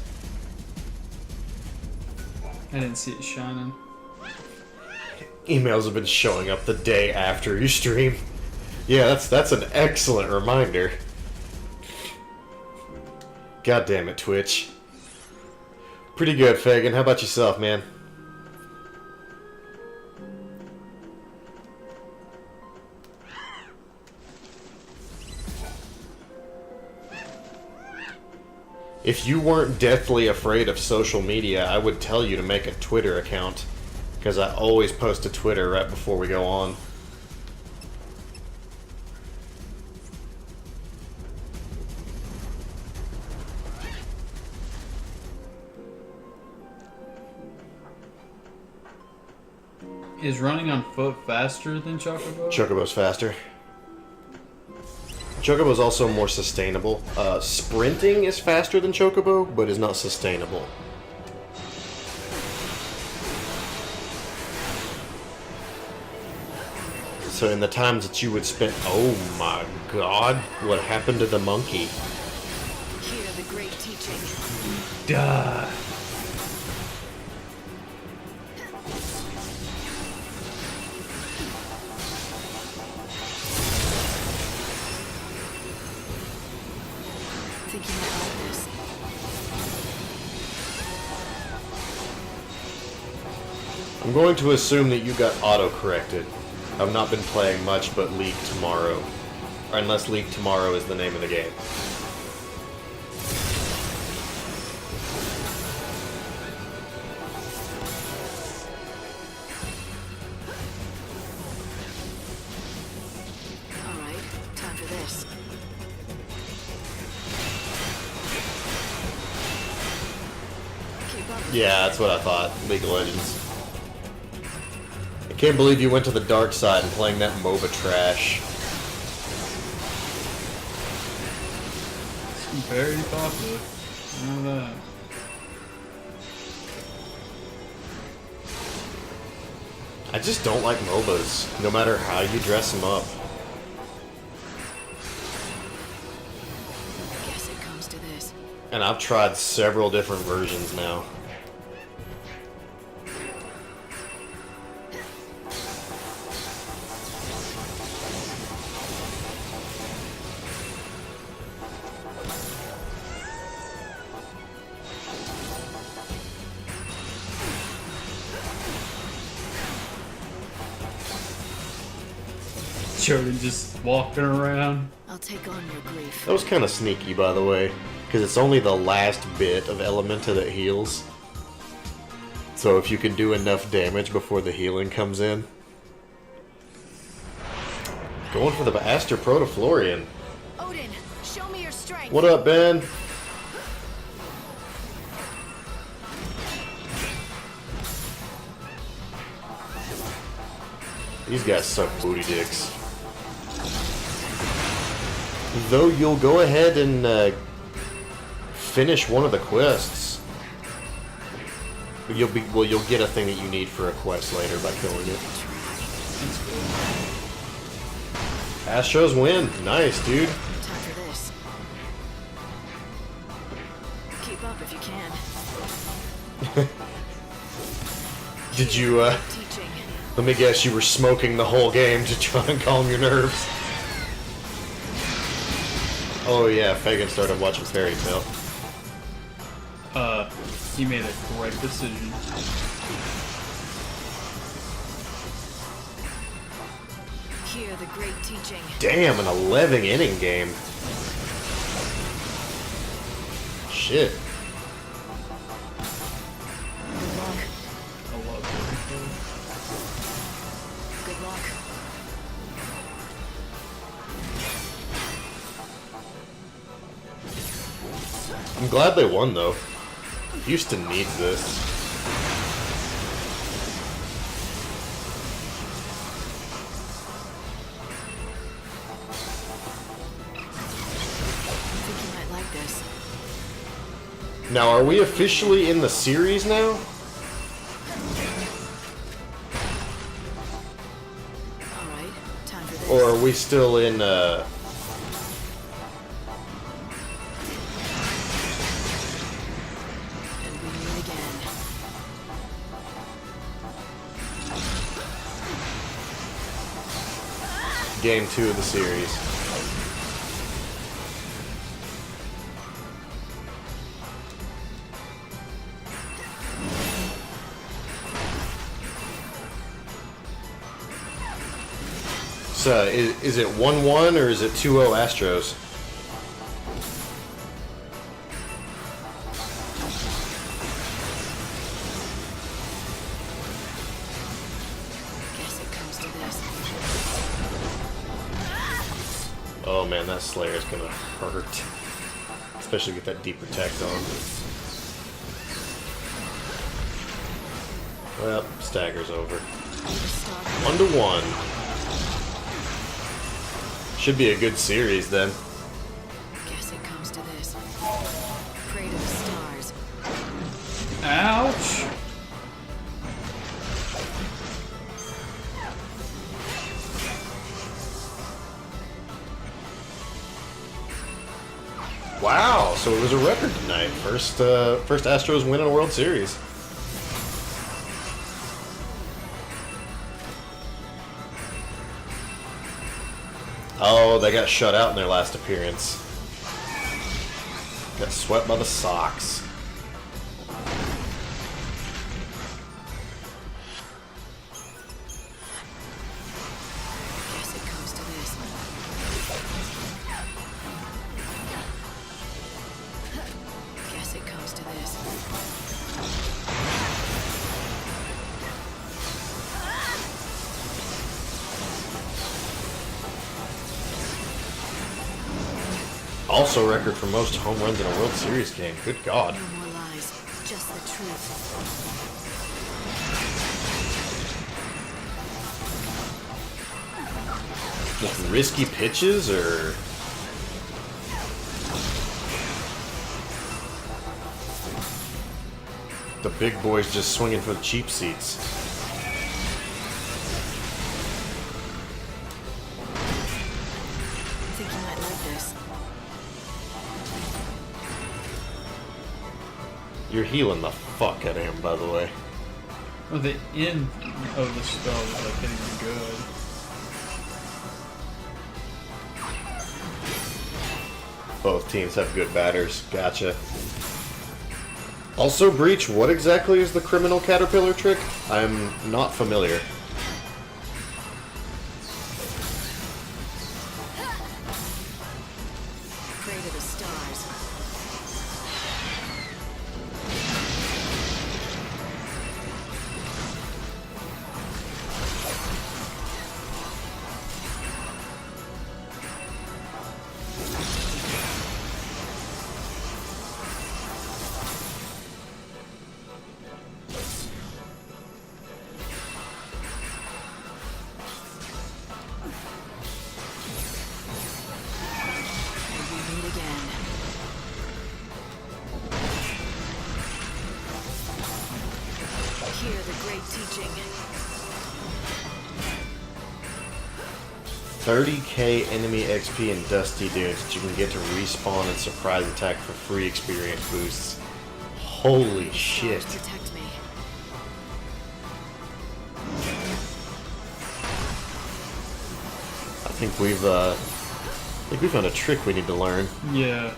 I didn't see it shining. Emails have been showing up the day after you stream. Yeah, that's an excellent reminder. God damn it, Twitch. Pretty good, Fagin. How about yourself, man? If you weren't deathly afraid of social media, I would tell you to make a Twitter account. Because I always post to Twitter right before we go on. Is running on foot faster than Chocobo? Chocobo's faster. Chocobo's also more sustainable. Sprinting is faster than Chocobo, but is not sustainable. So in the times that you would spend... Oh my god, what happened to the monkey? Hear the great teaching. Duh. Think you might like this. I'm going to assume that you got auto-corrected. I've not been playing much but League Tomorrow. Or unless League Tomorrow is the name of the game. Yeah, that's what I thought. League of Legends. I can't believe you went to the dark side and playing that MOBA trash. Very popular. I know that. I just don't like MOBAs, no matter how you dress them up. Guess it comes to this. And I've tried several different versions now. Jordan just walking around. I'll take on your grief. That was kind of sneaky, by the way, because it's only the last bit of Elementa that heals. So if you can do enough damage before the healing comes in. Going for the Aster Protoflorian. Odin, show me your strength. What up, Ben? These guys suck booty dicks. Though you'll go ahead and finish one of the quests. You'll get a thing that you need for a quest later by killing it. Astros win. Nice, dude. Time for this. Keep up if you can. Did you, Teaching. let me guess, you were smoking the whole game to try and calm your nerves? Oh yeah, Fagin started watching Fairy Tail. He made a great decision. Hear the great teaching. Damn, an 11 inning game. Shit. Good luck. I love Good luck. I'm glad they won though. Houston needs this. I think you might like this. Now, are we officially in the series now? Alright, time for this. Or are we still in, And we meet again. game 2 of the series? So, is it 1-1 or is it 2-0 Astros? Guess it comes to this. Oh man, that Slayer is gonna hurt. Especially with that deep protect on. Well, stagger's over. 1-1. Should be a good series then. Guess it comes to this. Pray to the stars. Ouch! Wow, so it was a record tonight. First Astros win in a World Series. Oh, they got shut out in their last appearance. Got swept by the Sox. Guess it comes to this. Guess it comes to this. Also record for most home runs in a World Series game. Good God. No more lies. just the truth. With risky pitches, or the big boys just swinging for the cheap seats? I think you might like this. You're healing the fuck out of him, by the way. Oh, the end of the spell was like hitting me good. Both teams have good batters. Gotcha. Also, Breach, what exactly is the criminal caterpillar trick? I'm not familiar. Pray to the stars. We meet again. Hear the great teaching. 30k enemy XP in Dusty Dunes that you can get to respawn and surprise attack for free experience boosts. Holy shit. Stars protect me. I think we found a trick we need to learn. Yeah.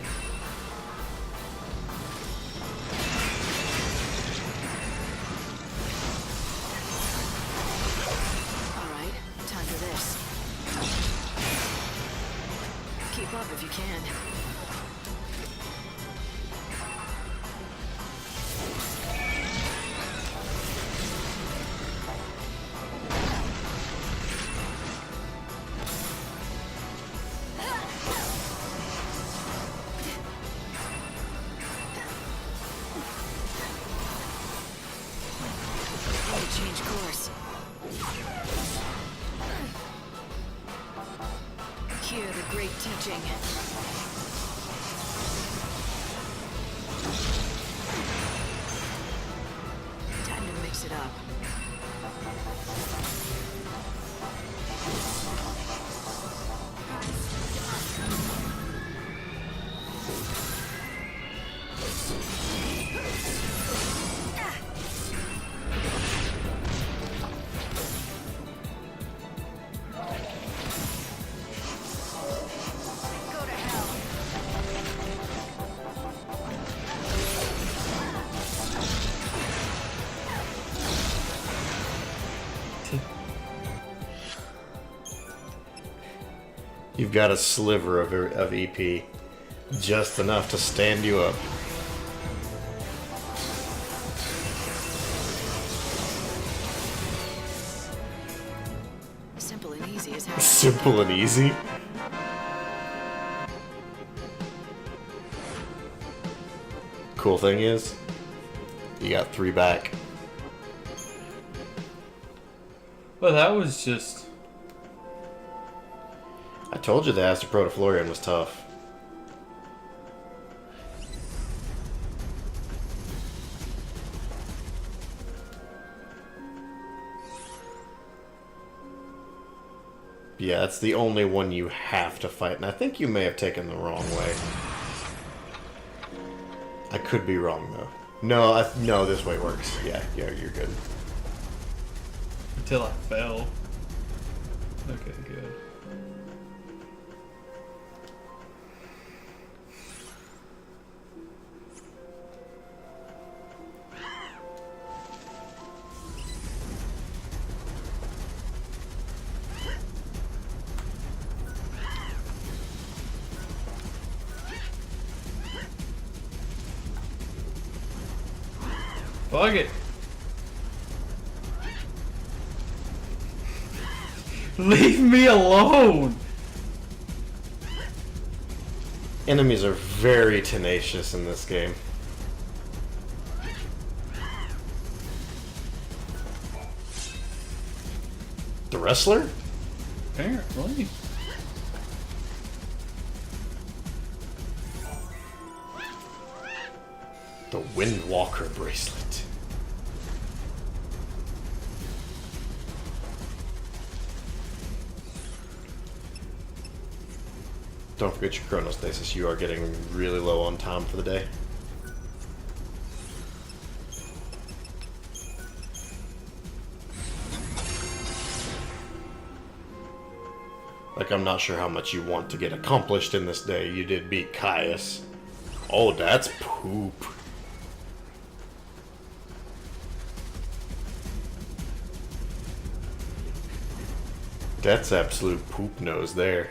Alright, time for this. Keep up if you can. Need to change course. Hear the great teaching. Time to mix it up. Go to hell. You've got a sliver of EP. Just enough to stand you up. Simple and easy is how. Simple and easy. Cool thing is, you got 3 back. Well, that was just... I told you the Astro Protoflorian was tough. Yeah, it's the only one you have to fight, and I think you may have taken the wrong way. I could be wrong, though. No, no, this way works. Yeah, you're good. Until I fell. Okay, good. Fuck it. Leave me alone. Enemies are very tenacious in this game. The wrestler? Apparently. The Windwalker bracelet. Don't forget your chronostasis. You are getting really low on time for the day. Like, I'm not sure how much you want to get accomplished in this day. You did beat Caius. Oh, that's poop. That's absolute poop nose there.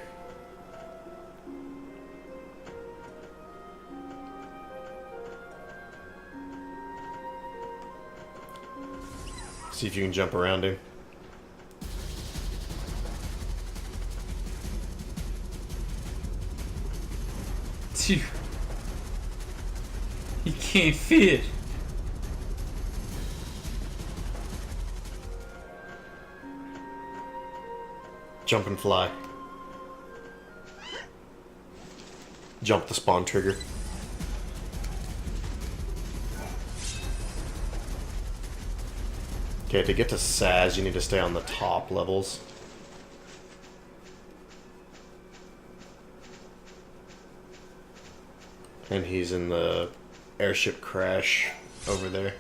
See if you can jump around him. Dude. He can't fit. Jump and fly. Jump the spawn trigger. Okay, to get to Saz, you need to stay on the top levels. And he's in the airship crash over there.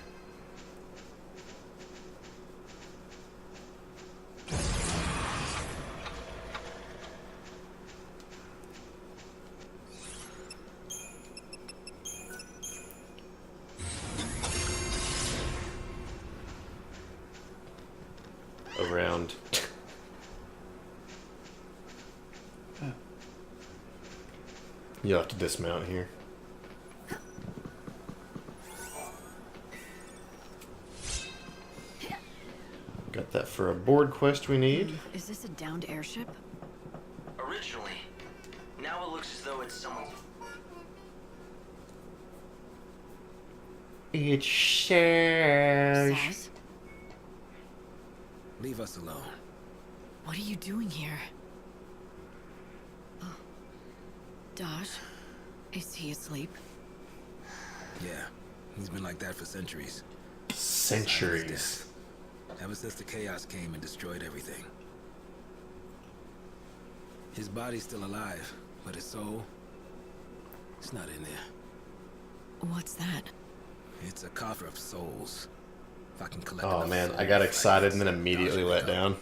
Around. You'll have to dismount here. Got that for a board quest we need. Is this a downed airship? Originally. Now it looks as though it's someone. It's Saz. Saz? Leave us alone. What are you doing here? Oh. Dash? Is he asleep? Yeah, he's been like that for centuries. Centuries. Ever since the chaos came and destroyed everything. His body's still alive, but his soul, it's not in there. What's that? It's a coffer of souls. If I can collect Oh enough man, souls, I got I excited can and then save immediately Dash let and down.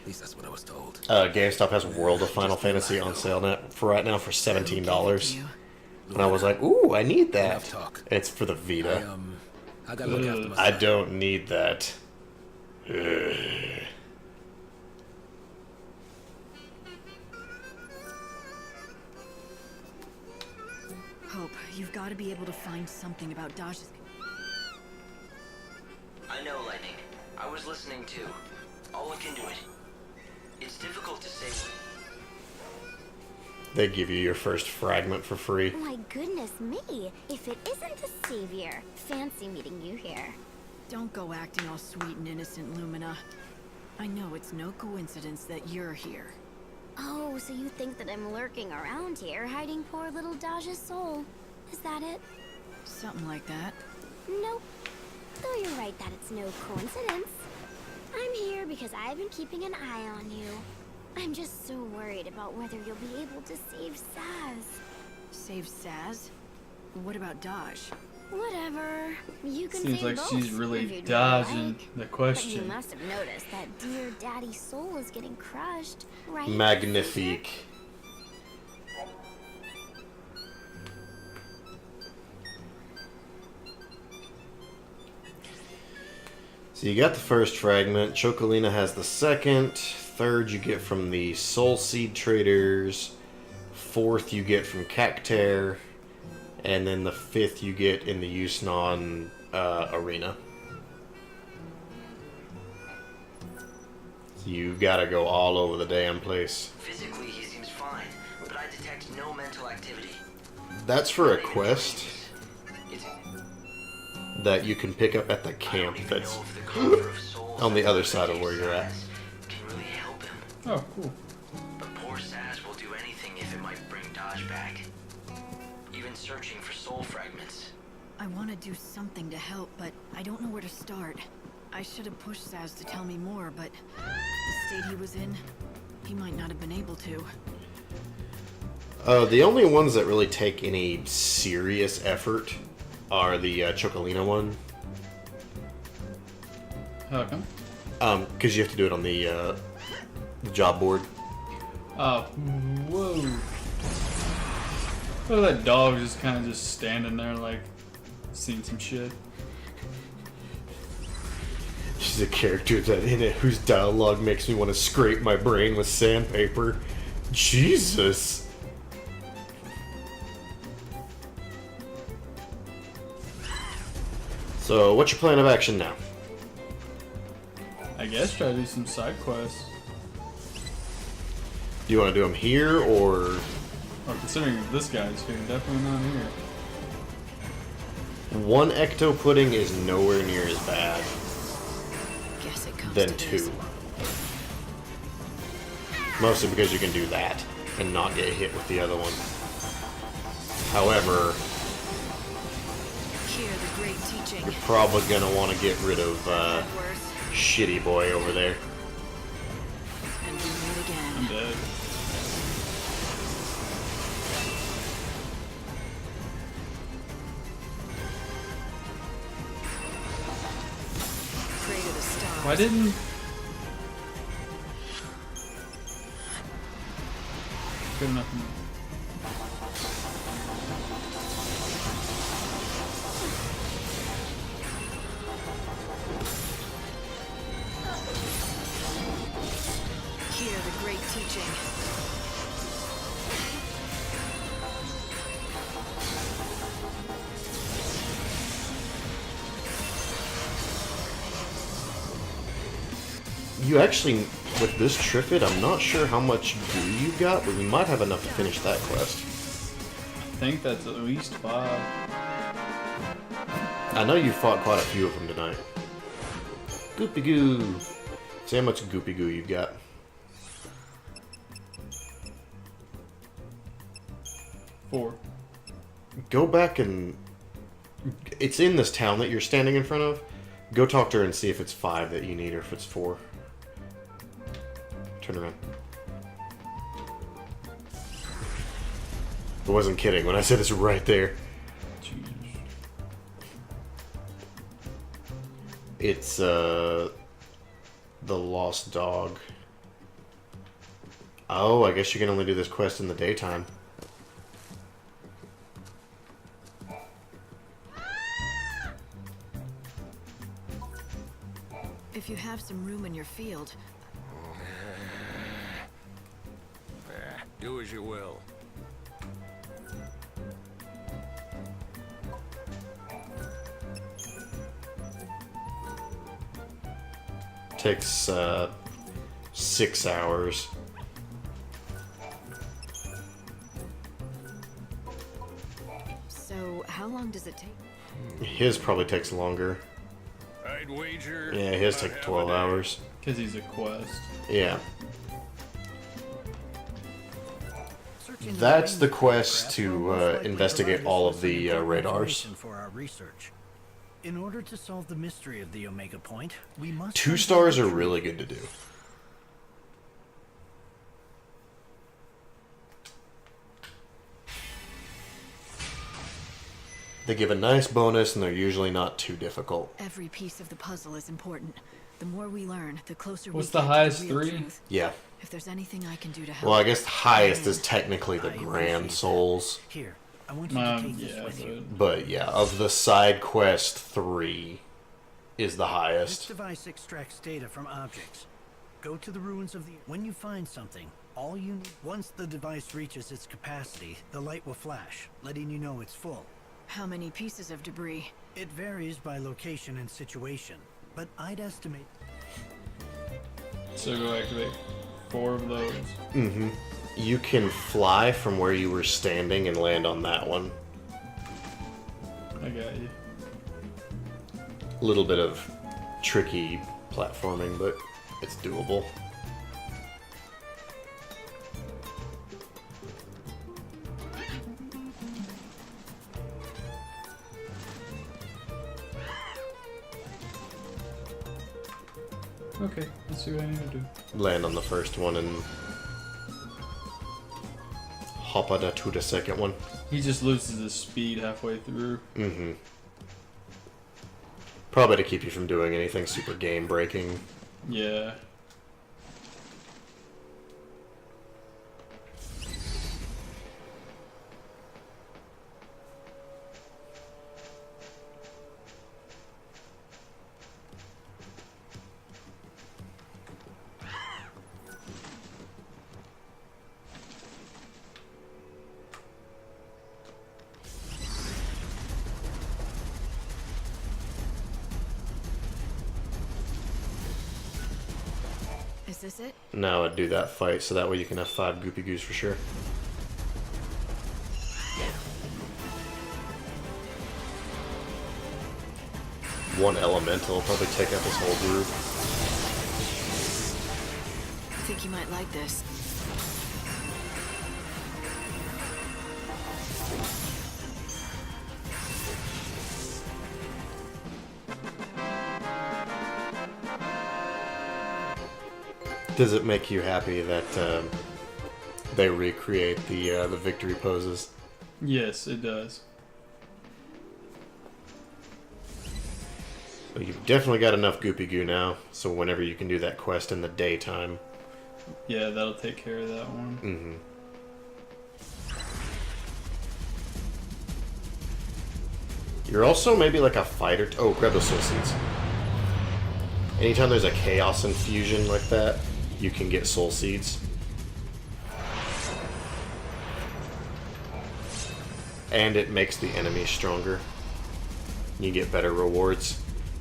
At least that's what I was told. GameStop has World of Final Fantasy on sale for right now for $17. And I was like, ooh, I need that. Enough talk. It's for the Vita. I gotta look after my I son. don't need that. Hope, you've got to be able to find something about Dash's... I know, Lightning. I was listening too. I'll look into it. It's difficult to say. They give you your first fragment for free. My goodness me! If it isn't the Savior. Fancy meeting you here. Don't go acting all sweet and innocent, Lumina. I know it's no coincidence that you're here. Oh, so you think that I'm lurking around here, hiding poor little Daj's soul. Is that it? Something like that. Nope. Though you're right that it's no coincidence. I'm here because I've been keeping an eye on you. I'm just so worried about whether you'll be able to save Saz. Save Saz? What about Dash? Whatever. You can Seems save like both she's if really you'd dodging like. the But you question. must have noticed that dear daddy's soul is getting crushed, right? Magnifique. So you got the first fragment. Chocolina has the second. Third you get from the Soul Seed Traders. Fourth you get from Cactair. And then the fifth you get in the Yusnon arena. So you gotta go all over the damn place. Physically, he seems fine, but I detect no mental activity. That's for a quest It's that you can pick up at the camp that's on the other side of where you're at. Oh, cool. But poor Saz will do anything if it might bring Dodge back. Even searching for soul fragments. I want to do something to help, but I don't know where to start. I should have pushed Saz to tell me more, but the state he was in, he might not have been able to. The only ones that really take any serious effort are the Chocolina one. How come? Because you have to do it on the job board. Whoa. Look at that dog just kind of just standing there like, seeing some shit. She's a character that in it whose dialogue makes me want to scrape my brain with sandpaper. Jesus. So, what's your plan of action now? I guess try to do some side quests. Do you want to do them here, or... Or considering this guy's here, definitely not here. One ecto pudding is nowhere near as bad Guess it comes than to this. two. Mostly because you can do that and not get hit with the other one. However, Hear the great teaching. you're probably going to want to get rid of Shitty Boy over there. And we meet again. I'm dead. Pray to the stars. Why didn't... Good enough. Hear the great teaching. You actually, with this Triffid, I'm not sure how much goo you got, but we might have enough to finish that quest. I think that's at least 5. I know you fought quite a few of them tonight. Goopy goo. See how much goopy goo you've got. Four. Go back and... It's in this town that you're standing in front of. Go talk to her and see if it's 5 that you need or if it's 4. Turn around. I wasn't kidding when I said it's right there. Jesus. It's, the lost dog. Oh, I guess you can only do this quest in the daytime. If you have some room in your field, Do as you will. Takes 6 hours. so how long does it take? His probably takes longer. I'd wager. Yeah, his take 12 hours. Because he's a quest. Yeah. That's the quest to investigate all of the radars. For our research. In order to solve the mystery of the Omega Point, we must 2 stars are really good to do. They give a nice bonus and they're usually not too difficult. Every piece of the puzzle is important. The more we learn, the closer What's we the get highest to the real 3? truth. Yeah. If there's anything I can do to help. Well, I guess highest is technically the Grand Souls. Here, I want you to take this Yeah, with you. But yeah, of the side quest, 3 is the This highest. device extracts data from objects. Go to the ruins of the... When you find something, all you need... Once the device reaches its capacity, the light will flash, letting you know it's full. How many pieces of debris? It varies by location and situation, but I'd estimate... So go activate 4 of those. Mm-hmm. You can fly from where you were standing and land on that one. I got you. A little bit of tricky platforming, but it's doable. Okay, let's see what I need to do. Land on the first one and hop on to the second one. He just loses his speed halfway through. Mm-hmm. Probably to keep you from doing anything super game breaking. Yeah. Is this it? Now I'd do that fight so that way you can have 5 Goopy Goos for sure. One elemental will probably take out this whole group. I think you might like this. Does it make you happy that they recreate the victory poses? Yes, it does. Well, you've definitely got enough Goopy Goo now, so whenever you can do that quest in the daytime. Yeah, that'll take care of that one. Mm-hmm. You're also maybe like a fighter. Oh, grab those soul seeds. Anytime there's a chaos infusion like that, you can get soul seeds. And it makes the enemy stronger. You get better rewards.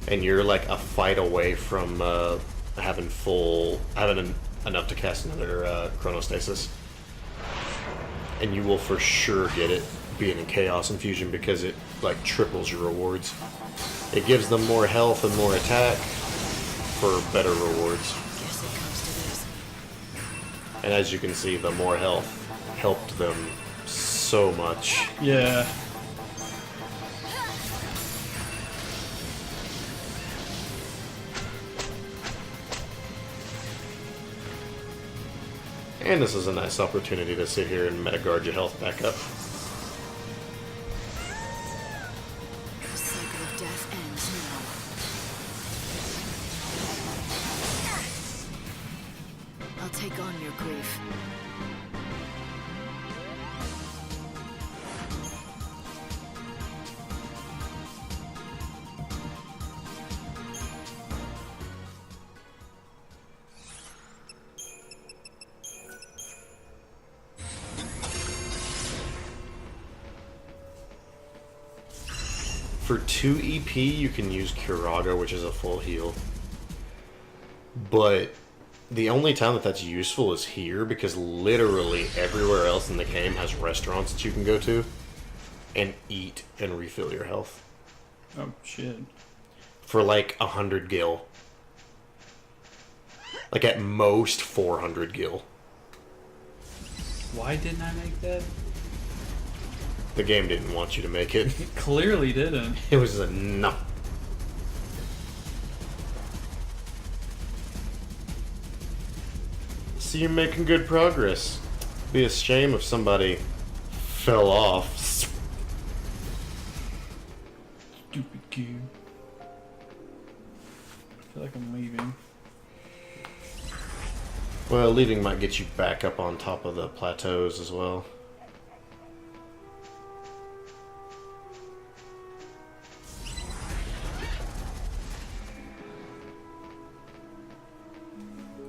And you're like a fight away from having enough to cast another chronostasis. And you will for sure get it being in chaos infusion because it like triples your rewards. It gives them more health and more attack for better rewards. Guess it comes to this. And as you can see, the more health helped them so much. Yeah. And this is a nice opportunity to sit here and metaguard your health back up. The cycle of death ends now. I'll take on your grief. For 2 EP, you can use Curaga, which is a full heal. But the only time that that's useful is here, because literally everywhere else in the game has restaurants that you can go to and eat and refill your health. Oh, shit. For like 100 gil. Like at most 400 gil. Why didn't I make that? The game didn't want you to make it. It clearly didn't. It was a no. So you're making good progress. Be a shame if somebody fell off. Stupid cube. I feel like I'm leaving. Well, leaving might get you back up on top of the plateaus as well.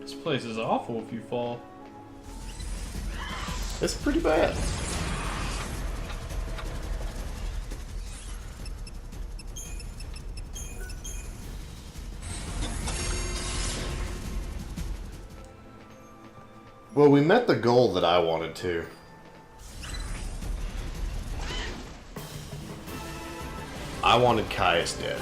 This place is awful if you fall. It's pretty bad. Well, we met the goal that I wanted to. I wanted Caius dead.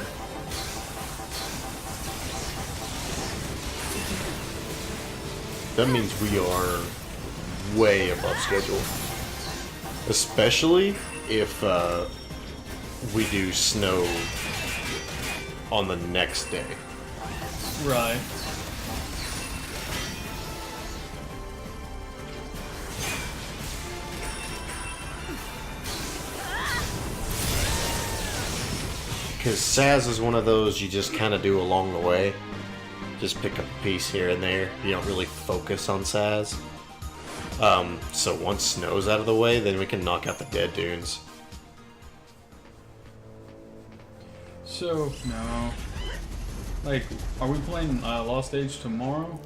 That means we are way above schedule. Especially if we do snow on the next day. Right. Because Saz is one of those you just kind of do along the way. Just pick up a piece here and there. You don't really focus on Saz. So once Snow's out of the way, then we can knock out the dead dunes. So, no. Like, are we playing Lost Age tomorrow?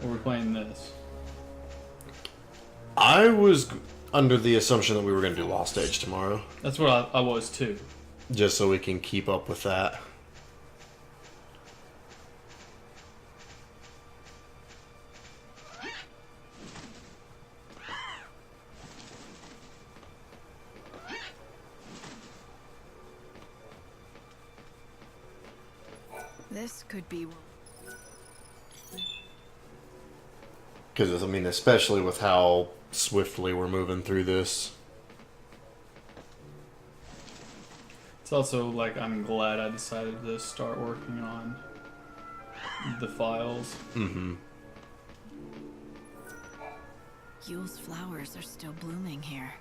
Or are we playing this? I was under the assumption that we were going to do Lost Age tomorrow. That's what I was too. Just so we can keep up with that. This could be. Because, I mean, especially with how swiftly we're moving through this. It's also like I'm glad I decided to start working on the files. Mm-hmm. Yule's flowers are still blooming here.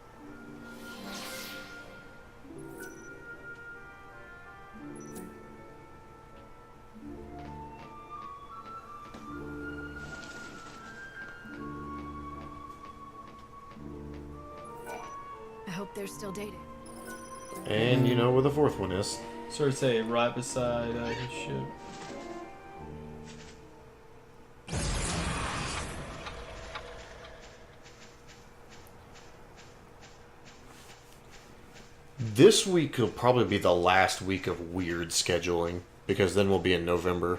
I hope they're still dating. And you know where the fourth one is. Sort of say right beside his ship. This week will probably be the last week of weird scheduling, because then we'll be in November.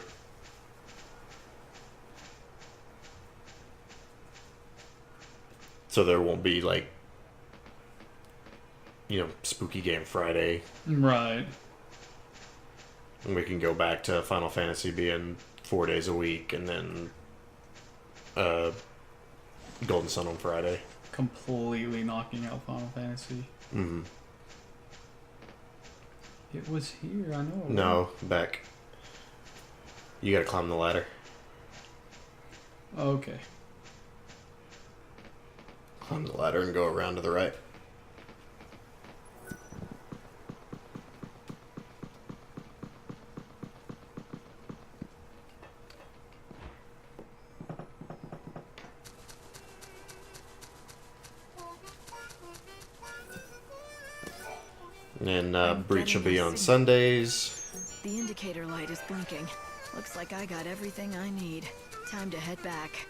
So there won't be, like, you know, Spooky Game Friday. Right. And we can go back to Final Fantasy being 4 days a week, and then Golden Sun on Friday. Completely knocking out Final Fantasy. Mm-hmm. It was here, I know. No, back. You gotta climb the ladder. Okay. Climb the ladder and go around to the right. And Breach will be on Sundays. The indicator light is blinking. Looks like I got everything I need. Time to head back.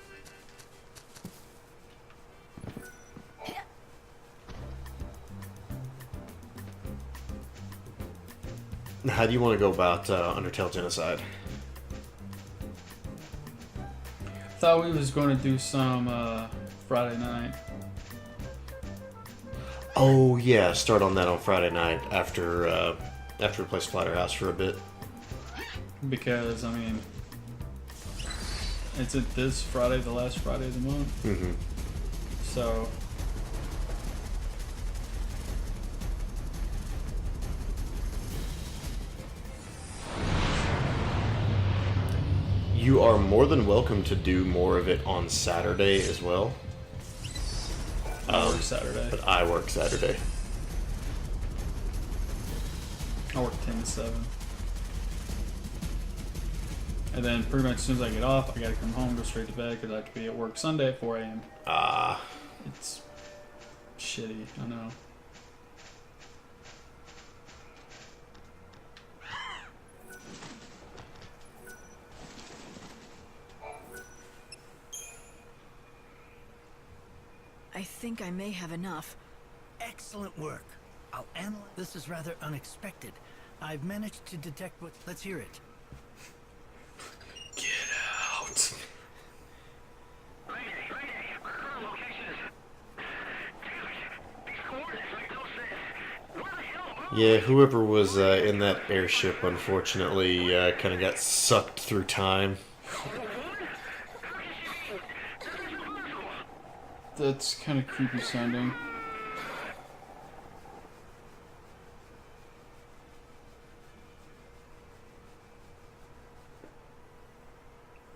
How do you want to go about Undertale Genocide? Thought we was going to do some Friday night. Oh yeah, start on that on Friday night after we play Splatterhouse for a bit. Because, I mean, it's this Friday, the last Friday of the month. Mm-hmm. So, You are more than welcome to do more of it on Saturday as well. I work Saturday. But I work Saturday. I work 10 to 7. And then pretty much as soon as I get off, I gotta come home, go straight to bed, because I have to be at work Sunday at 4 a.m. Ah. It's shitty, I know. I think I may have enough. Excellent work. I'll analyze. This is rather unexpected. I've managed to detect what. Let's hear it. Get out. Yeah, whoever was in that airship, unfortunately, kind of got sucked through time. That's kind of creepy sounding.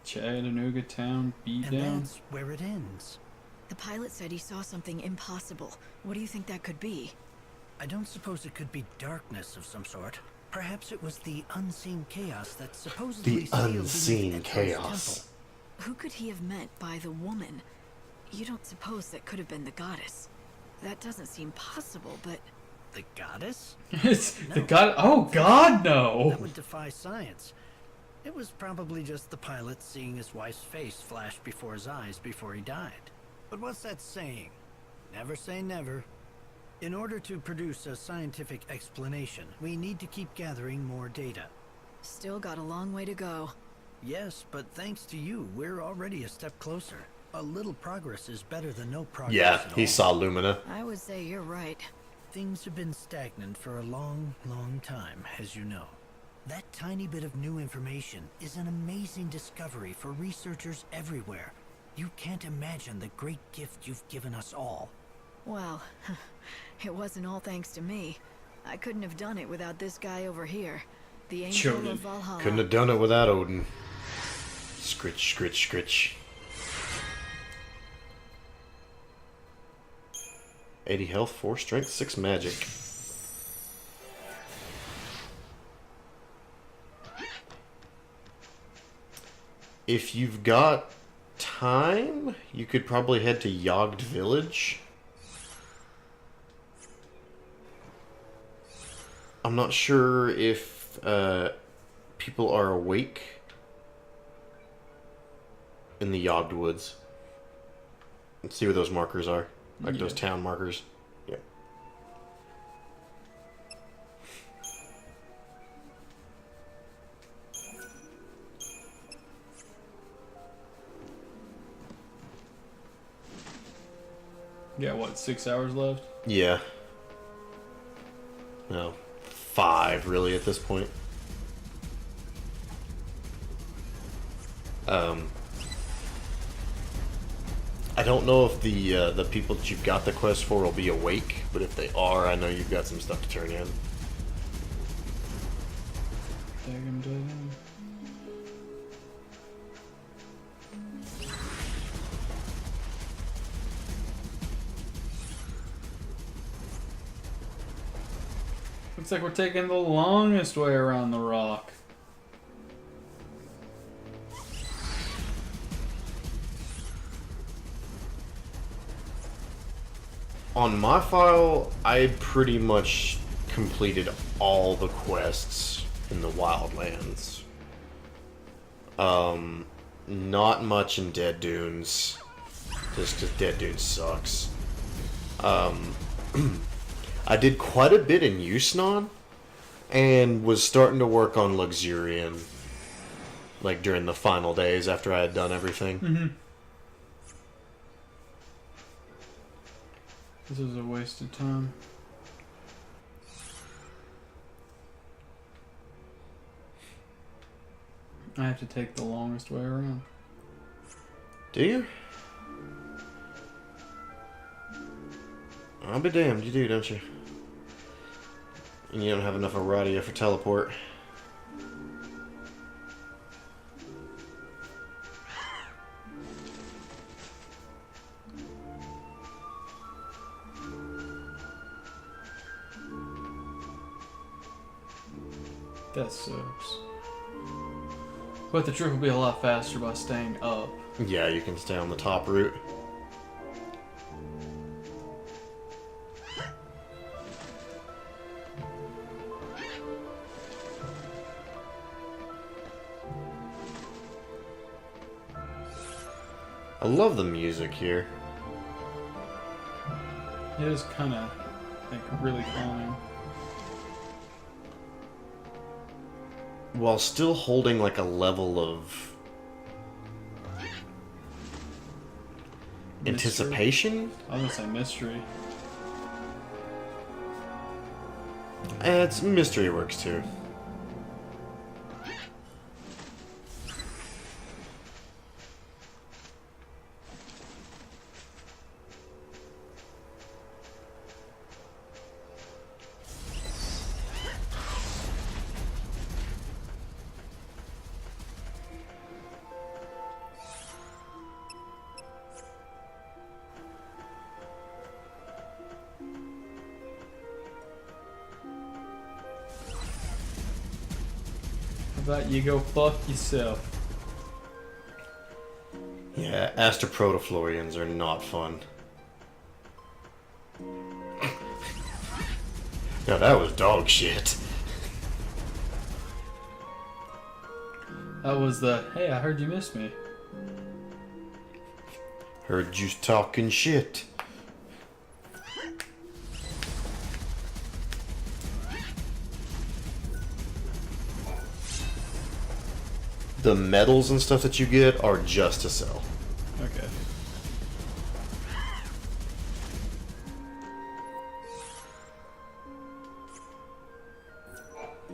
Chattanooga town beat And down. that's where it ends. The pilot said he saw something impossible. What do you think that could be? I don't suppose it could be darkness of some sort. Perhaps it was the unseen chaos that supposedly The sealed unseen beneath Etel's chaos. temple. Who could he have meant by the woman? You don't suppose that could have been the goddess? That doesn't seem possible, but... The goddess? It's the No. god. Oh God, no! That would defy science. It was probably just the pilot seeing his wife's face flash before his eyes before he died. But what's that saying? Never say never. In order to produce a scientific explanation, we need to keep gathering more data. Still got a long way to go. Yes, but thanks to you, we're already a step closer. A little progress is better than no progress Yeah, at he all. saw Lumina. I would say you're right. Things have been stagnant for a long, long time, as you know. That tiny bit of new information is an amazing discovery for researchers everywhere. You can't imagine the great gift you've given us all. Well, it wasn't all thanks to me. I couldn't have done it without this guy over here. The Angel Choden. of Valhalla. Couldn't have done it without Odin. Scritch, scritch, scritch. 80 health, 4 strength, 6 magic. If you've got time, you could probably head to Yogd Village. I'm not sure if people are awake in the Yogd Woods. Let's see where those markers are. Like those town markers. Yeah. Yeah, what? 6 hours left. Yeah. No. 5 really at this point. I don't know if the people that you've got the quest for will be awake, but if they are, I know you've got some stuff to turn in. Dagum. Looks like we're taking the longest way around the rock. On my file, I pretty much completed all the quests in the Wildlands. Not much in Dead Dunes, just because Dead Dunes sucks. I did quite a bit in Yusnon, and was starting to work on Luxurian, like during the final days after I had done everything. Mm-hmm. This is a waste of time. I have to take the longest way around. Do you? I'll be damned, you do, don't you? And you don't have enough Aradia for teleport. That sucks. But the trip will be a lot faster by staying up. Yeah, you can stay on the top route. I love the music here. It is kind of, like, really calming. While still holding like a level of Mystery. anticipation. I was gonna say mystery. It's mystery works too. about you go fuck yourself. Yeah, Astroprotoflorians are not fun. Now that was dog shit. That was the, hey, I heard you missed me. Heard you talking shit. The medals and stuff that you get are just to sell. Okay.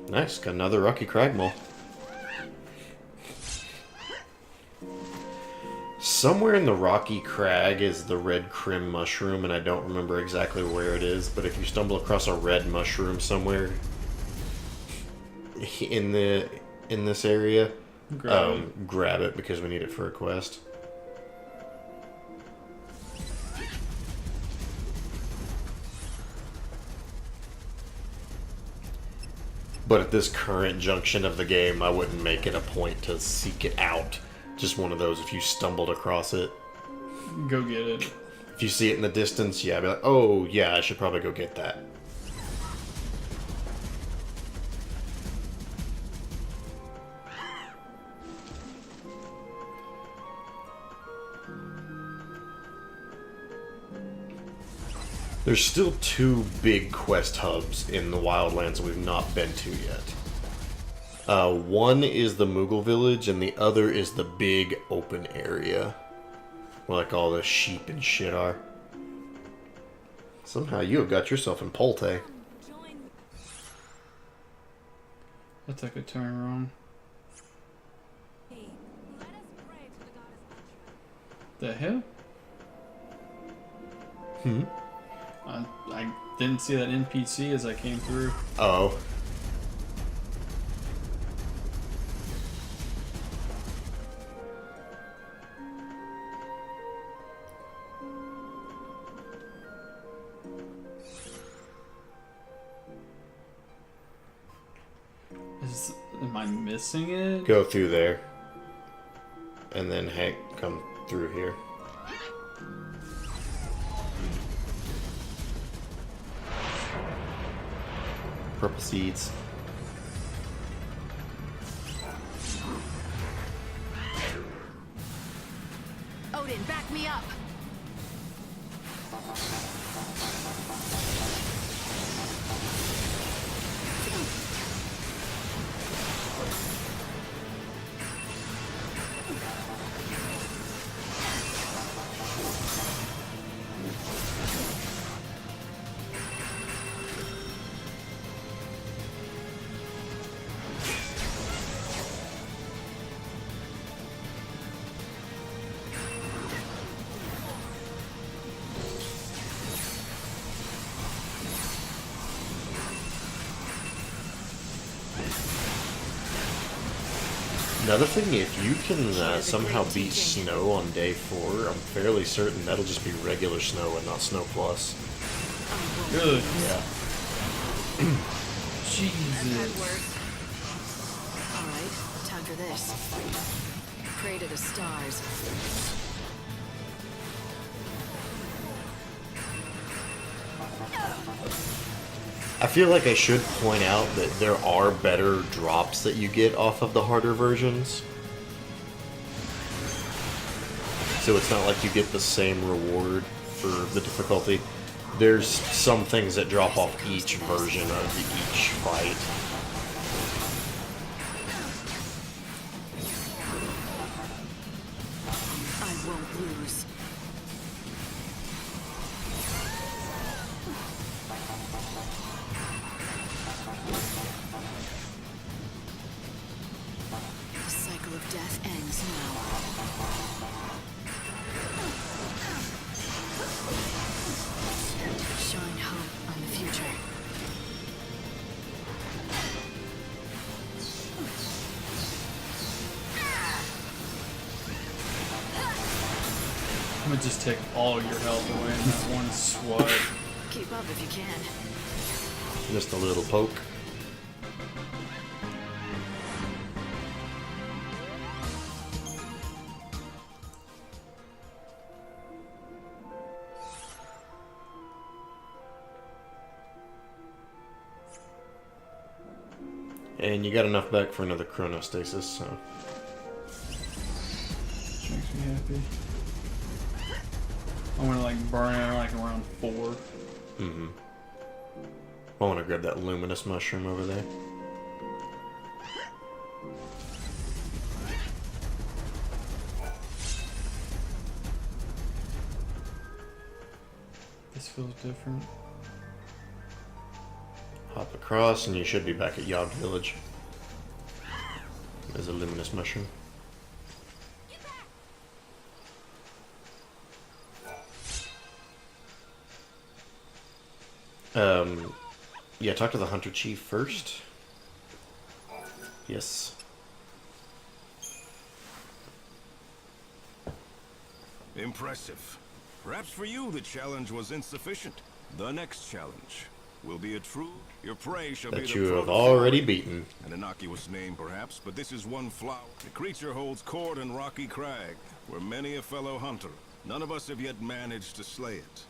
Nice, got another Rocky Cragmaw. Somewhere in the Rocky Crag is the red crim mushroom, and I don't remember exactly where it is, but if you stumble across a red mushroom somewhere in this area, grab it because we need it for a quest. But at this current junction of the game, I wouldn't make it a point to seek it out. Just one of those, if you stumbled across it. Go get it. If you see it in the distance, yeah, be like, oh, yeah, I should probably go get that. There's still 2 big quest hubs in the Wildlands we've not been to yet. One is the Moogle village, and the other is the big open area where like all the sheep and shit are. Somehow you have got yourself in Polte. That took a turn wrong. The hell? I didn't see that NPC as I came through. Oh. Am I missing it? Go through there. And then, hey, come through here. Purple seeds. Odin, back me up! Another thing, if you can somehow beat snow on day 4, I'm fairly certain that'll just be regular snow and not snow plus. Really? Yeah. Jesus. Alright, time for this. Pray to the stars. I feel like I should point out that there are better drops that you get off of the harder versions. So it's not like you get the same reward for the difficulty. There's some things that drop off each version of each fight. I won't lose. The cycle of death ends now. Shine hope on the future. I'm gonna just take all your health away in that one swipe. Keep up if you can. Just a little poke. And you got enough back for another chronostasis, so. Which makes me happy. I'm gonna like burn it like around 4. Mm-hmm. I want to grab that luminous mushroom over there. This feels different. Hop across, and you should be back at Yob Village. There's a luminous mushroom. Yeah, talk to the Hunter Chief first. Yes. Impressive. Perhaps for you the challenge was insufficient. The next challenge will be a true... Your prey shall be That the you have protozoa. already beaten. An innocuous name, perhaps, but this is one flower. The creature holds court in Rocky Crag, where many a fellow hunter. None of us have yet managed to slay it.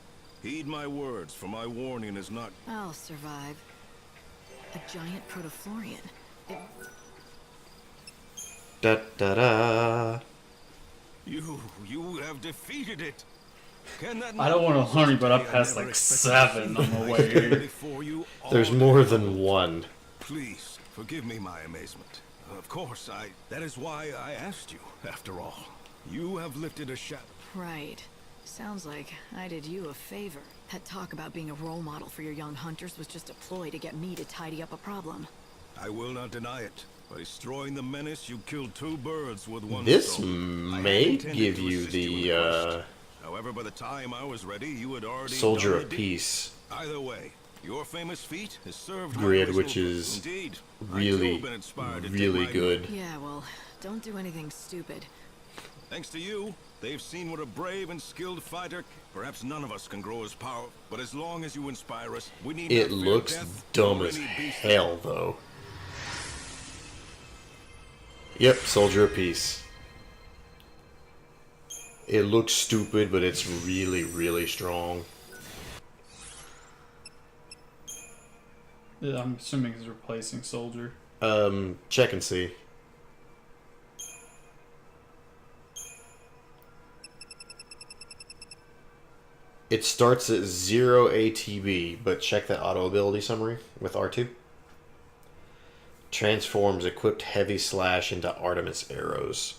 Heed my words, for my warning is not... I'll survive. A giant protoflorian. It... Da da da. You have defeated it. Can that I don't want to hurry, but I passed like 7 on the way here. There's more than one. Please, forgive me my amazement. Of course, that is why I asked you, after all. You have lifted a shadow. Right. Sounds like I did you a favor. That talk about being a role model for your young hunters was just a ploy to get me to tidy up a problem. I will not deny it. By destroying the menace, you killed 2 birds with one This stone. may give you the However, by the time I was ready, you had already Soldier done of the deed. Peace Either way, your famous feat has served grid, my which original is purpose. Indeed, really, I too have been inspired to take really my- good. Yeah, well, don't do anything stupid. Thanks to you, they've seen what a brave and skilled fighter. Perhaps none of us can grow as powerful, but as long as you inspire us, we need It not fear looks death dumb or as any beast. hell, though. Yep, Soldier of Peace. It looks stupid, but it's really, really strong. Yeah, I'm assuming it's replacing Soldier. Check and see. It starts at 0 ATB, but check that auto ability summary with R2. Transforms equipped heavy slash into Artemis arrows,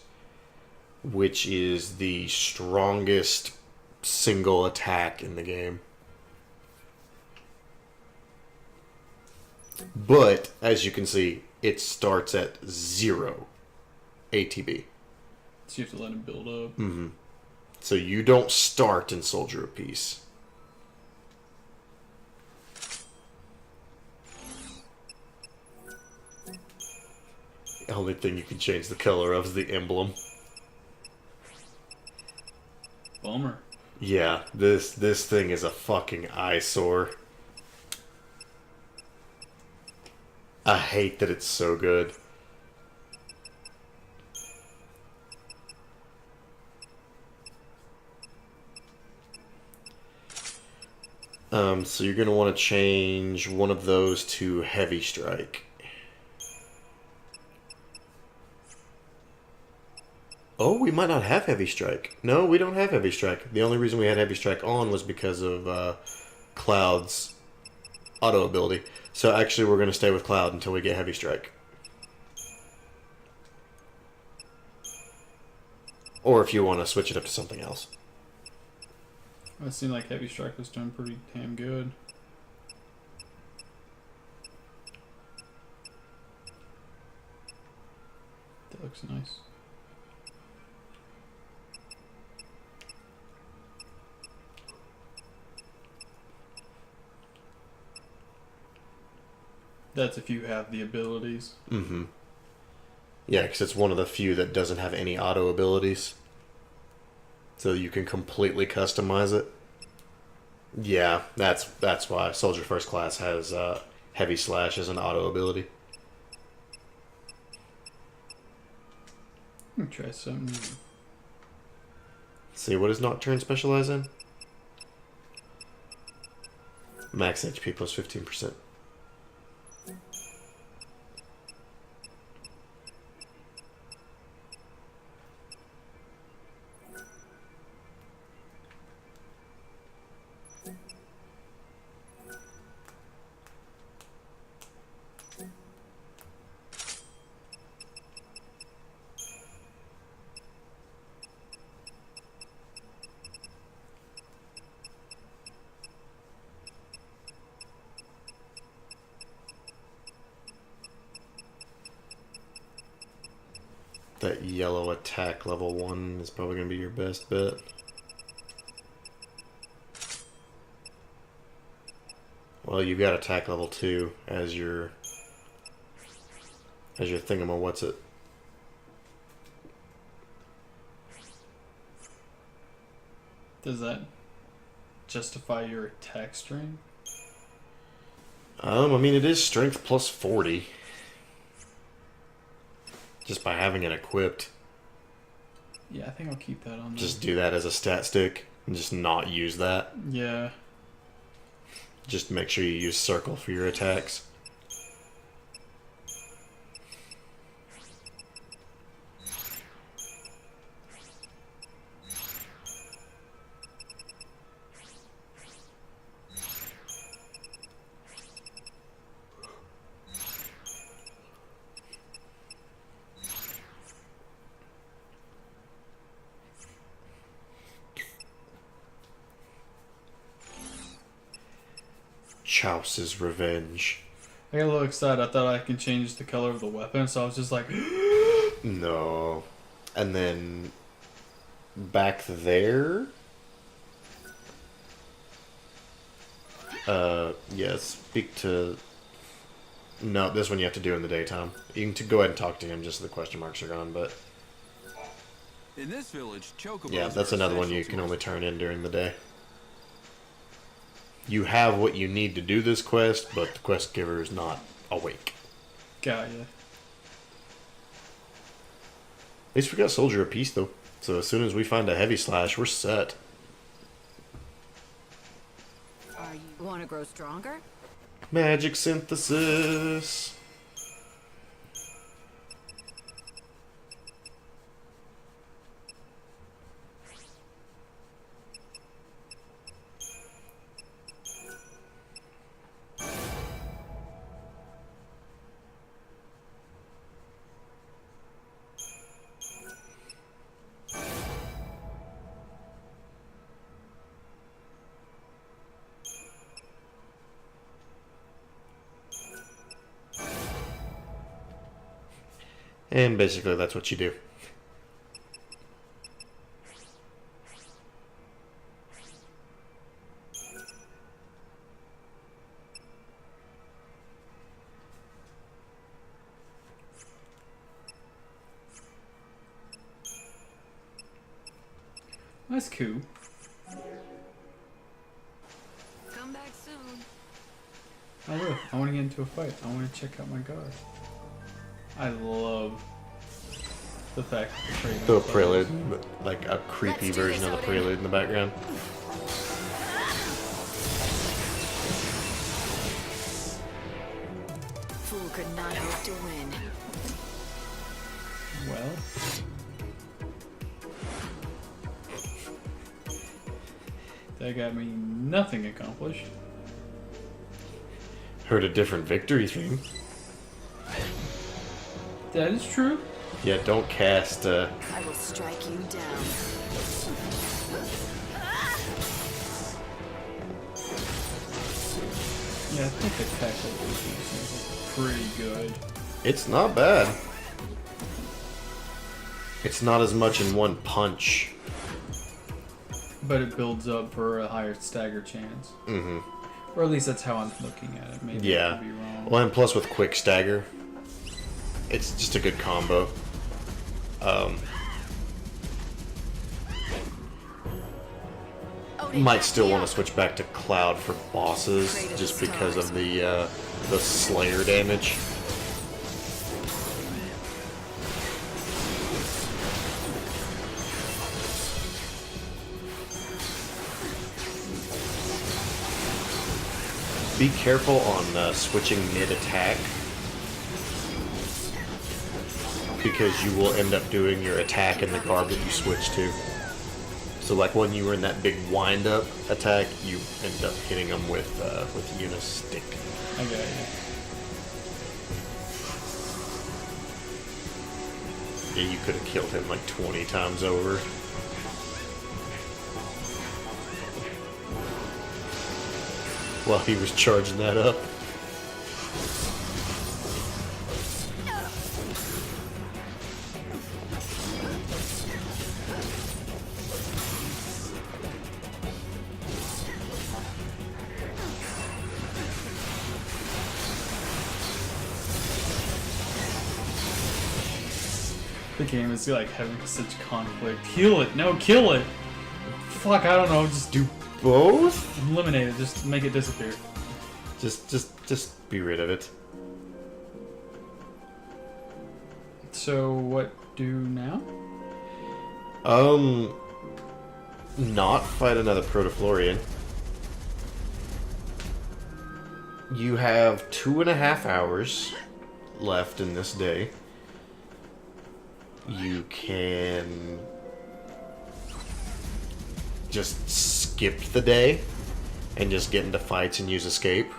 which is the strongest single attack in the game. But as you can see, it starts at 0 ATB. So you have to let him build up. Mm-hmm. So you don't start in Soldier of Peace. The only thing you can change the color of is the emblem. Bummer. Yeah, this thing is a fucking eyesore. I hate that it's so good. So you're going to want to change one of those to Heavy Strike. Oh, we might not have Heavy Strike. No, we don't have Heavy Strike. The only reason we had Heavy Strike on was because of Cloud's auto ability. So actually we're going to stay with Cloud until we get Heavy Strike. Or if you want to switch it up to something else. It seemed like Heavy Strike was doing pretty damn good. That looks nice. That's if you have the abilities. Mm-hmm. Yeah, because it's one of the few that doesn't have any auto abilities. So you can completely customize it. Yeah, that's why Soldier First Class has Heavy Slash as an auto ability. Let me try something new. See, what does Nocturne specialize in? Max HP plus 15%. That yellow attack level 1 is probably going to be your best bet. Well, you've got attack level 2 as your thingamawhatsit. Does that justify your attack string? I mean, it is strength plus 40. Just by having it equipped. Yeah, I think I'll keep that on there. Just do that as a stat stick and just not use that. Yeah. Just make sure you use circle for your attacks. Chouse's Revenge. I got a little excited. I thought I could change the color of the weapon, so I was just like, no. And then back there. Yeah, speak to. No, this one you have to do in the daytime. You can go ahead and talk to him just so the question marks are gone, but. In this village, chocobos Yeah, that's are another one essential you to can us. only turn in during the day. You have what you need to do this quest, but the quest giver is not awake. got ya. At least we got Soldier of Peace, though. So as soon as we find a heavy slash, we're set. Want to grow stronger? Magic synthesis. And basically that's what you do. That's cool. Come back soon. I will. I want to get into a fight. I want to check out my guard. I love the fact that the trade. Do a prelude, like a creepy version of the prelude in the background. Fool could not hope to win. Well. That got me nothing accomplished. Heard a different victory theme. That is true. Yeah, don't cast. I will strike you down. Yeah, I think the tackle seems pretty good. It's not bad. It's not as much in one punch. But it builds up for a higher stagger chance. Mm-hmm. Or at least that's how I'm looking at it. Maybe I Yeah. could be wrong. Well, and plus with quick stagger, it's just a good combo. Might still want to switch back to Cloud for bosses, just because of the Slayer damage. Be careful on switching mid-attack, because you will end up doing your attack in the garb that you switch to. So like when you were in that big wind-up attack, you end up hitting them with Yuna's stick. I got you. Yeah, you could have killed him like 20 times over. While he was charging that up. The game is like having such conflict. Heal it, no, kill it. Fuck, I don't know. Just do Both? eliminate it. Just make it disappear. Just be rid of it. So what do now? Not fight another Protoflorian. You have 2.5 hours left in this day. You can just skip the day and just get into fights and use escape.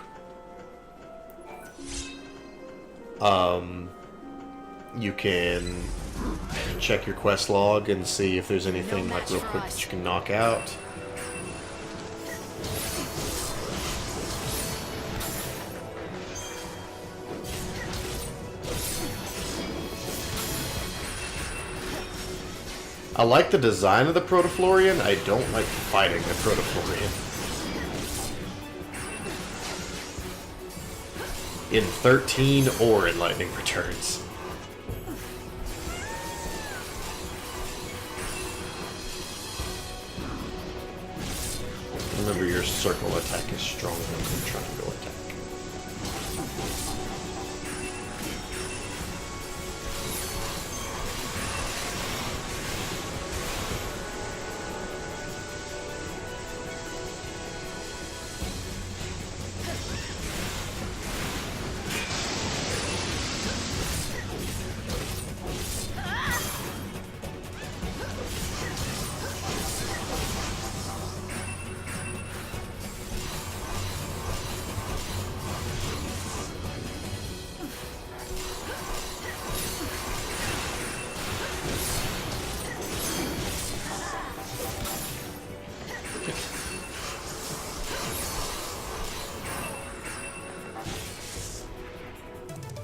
You can check your quest log and see if there's anything like real quick that you can knock out. I like the design of the Protoflorian. I don't like fighting the Protoflorian. In 13 or in Lightning Returns. Remember, your circle attack is stronger than your triangle attack.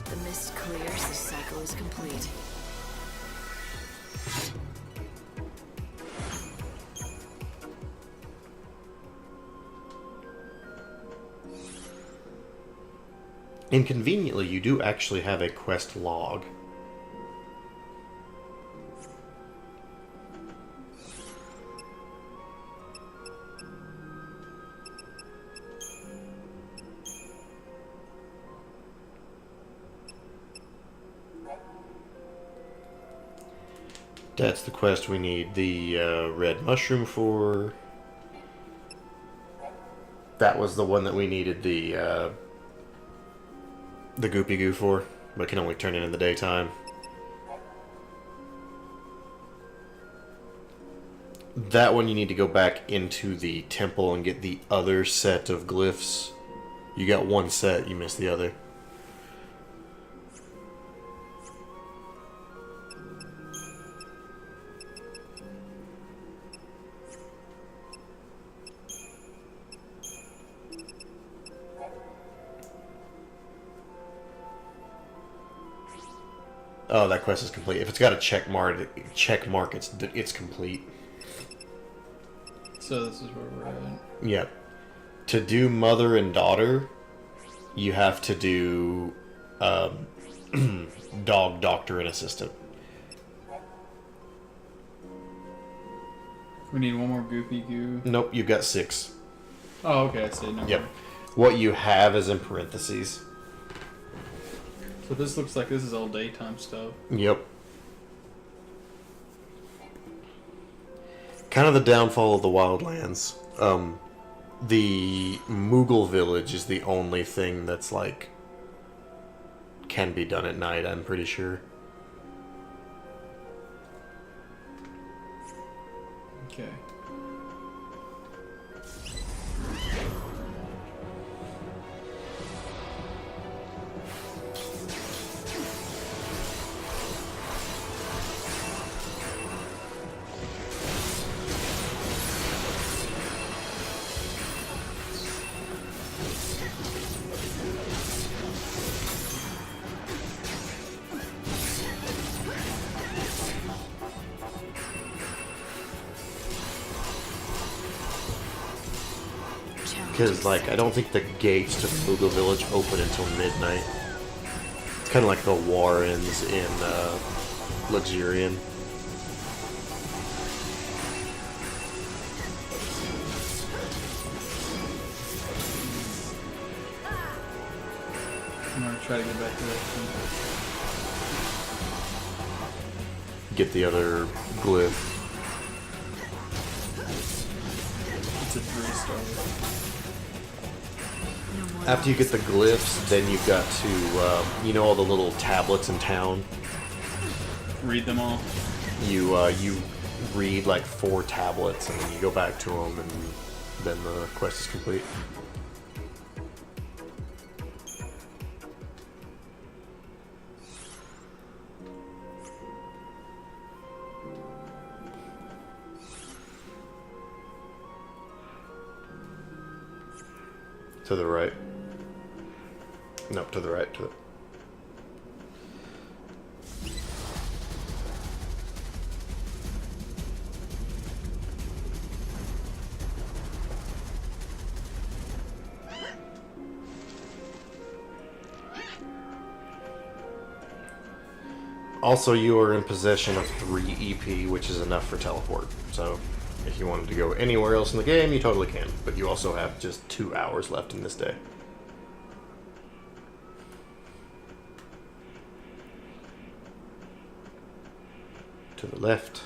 The mist clears, the cycle is complete. Inconveniently, you do actually have a quest log. That's the quest we need the red mushroom for. That was the one that we needed the Goopy Goo for, but can only turn it in the daytime. That one you need to go back into the temple and get the other set of glyphs. You got one set, you missed the other. Oh, that quest is complete. If it's got a check mark, it's complete. So this is where we're at. Yep. To do mother and daughter, you have to do dog, doctor, and assistant. We need one more Goopy Goo. Nope, you've got 6. Oh, okay, I see. No Yep. more. What you have is in parentheses. So this looks like this is all daytime stuff. Yep. Kind of the downfall of the Wildlands. The Moogle village is the only thing that's like can be done at night, I'm pretty sure. Okay. Because, like, I don't think the gates to the Moogle village open until midnight. It's kind of like the Warrens in Luxurian. I'm gonna try to get back to that thing. Get the other glyph. It's a 3-star. After you get the glyphs, then you've got to, you know all the little tablets in town? Read them all. You read like 4 tablets, and then you go back to them, and then the quest is complete. To the right. Nope, to the right. To the... Also, you are in possession of 3 EP, which is enough for teleport. So, if you wanted to go anywhere else in the game, you totally can. But you also have just 2 hours left in this day. To the left.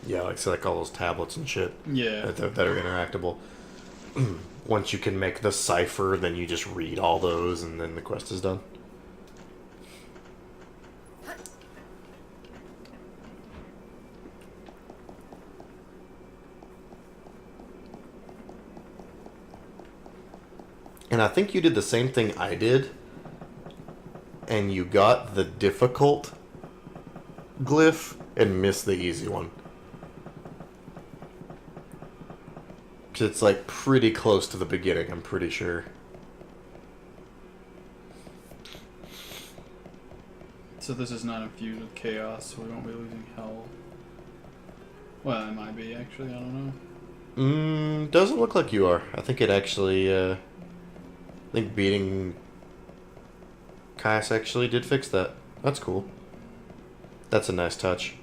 Yeah, like all those tablets and shit. Yeah. That are interactable. Once you can make the cipher, then you just read all those, and then the quest is done. And I think you did the same thing I did, and you got the difficult glyph and missed the easy one. Because it's like pretty close to the beginning, I'm pretty sure. So this is not infused with chaos, so we won't be losing hell. Well, it might be, actually, I don't know. Doesn't look like you are. I think it actually, I think beating Caius actually did fix that. That's cool. That's a nice touch.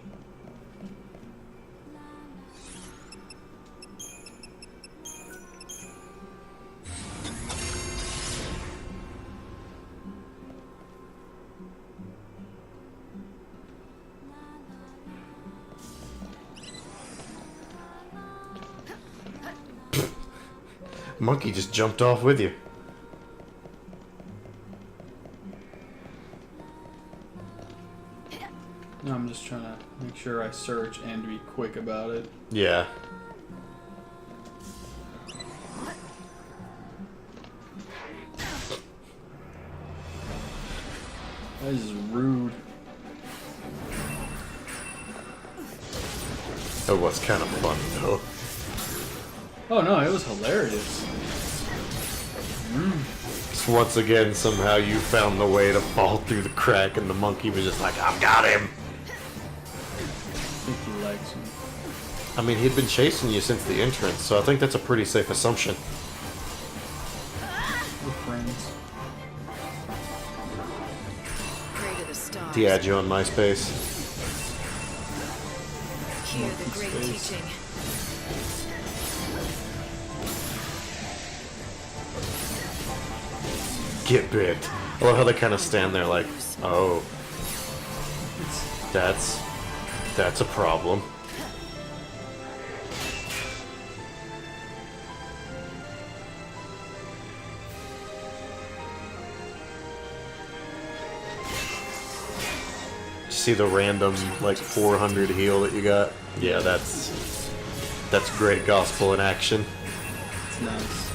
Monkey just jumped off with you. No, I'm just trying to make sure I search and be quick about it. Yeah. That is rude. That was kind of fun, though. Oh no, it was hilarious. So once again, somehow you found the way to fall through the crack, and the monkey was just like, I've got him! I think he likes me. I mean, he'd been chasing you since the entrance, so I think that's a pretty safe assumption. We're friends. Pray to the stars. He had you on MySpace. Hear the great Space. teaching. Get bit. I love how they kind of stand there like, oh, that's a problem. See the random like 400 heal that you got? Yeah, that's great gospel in action. It's nice.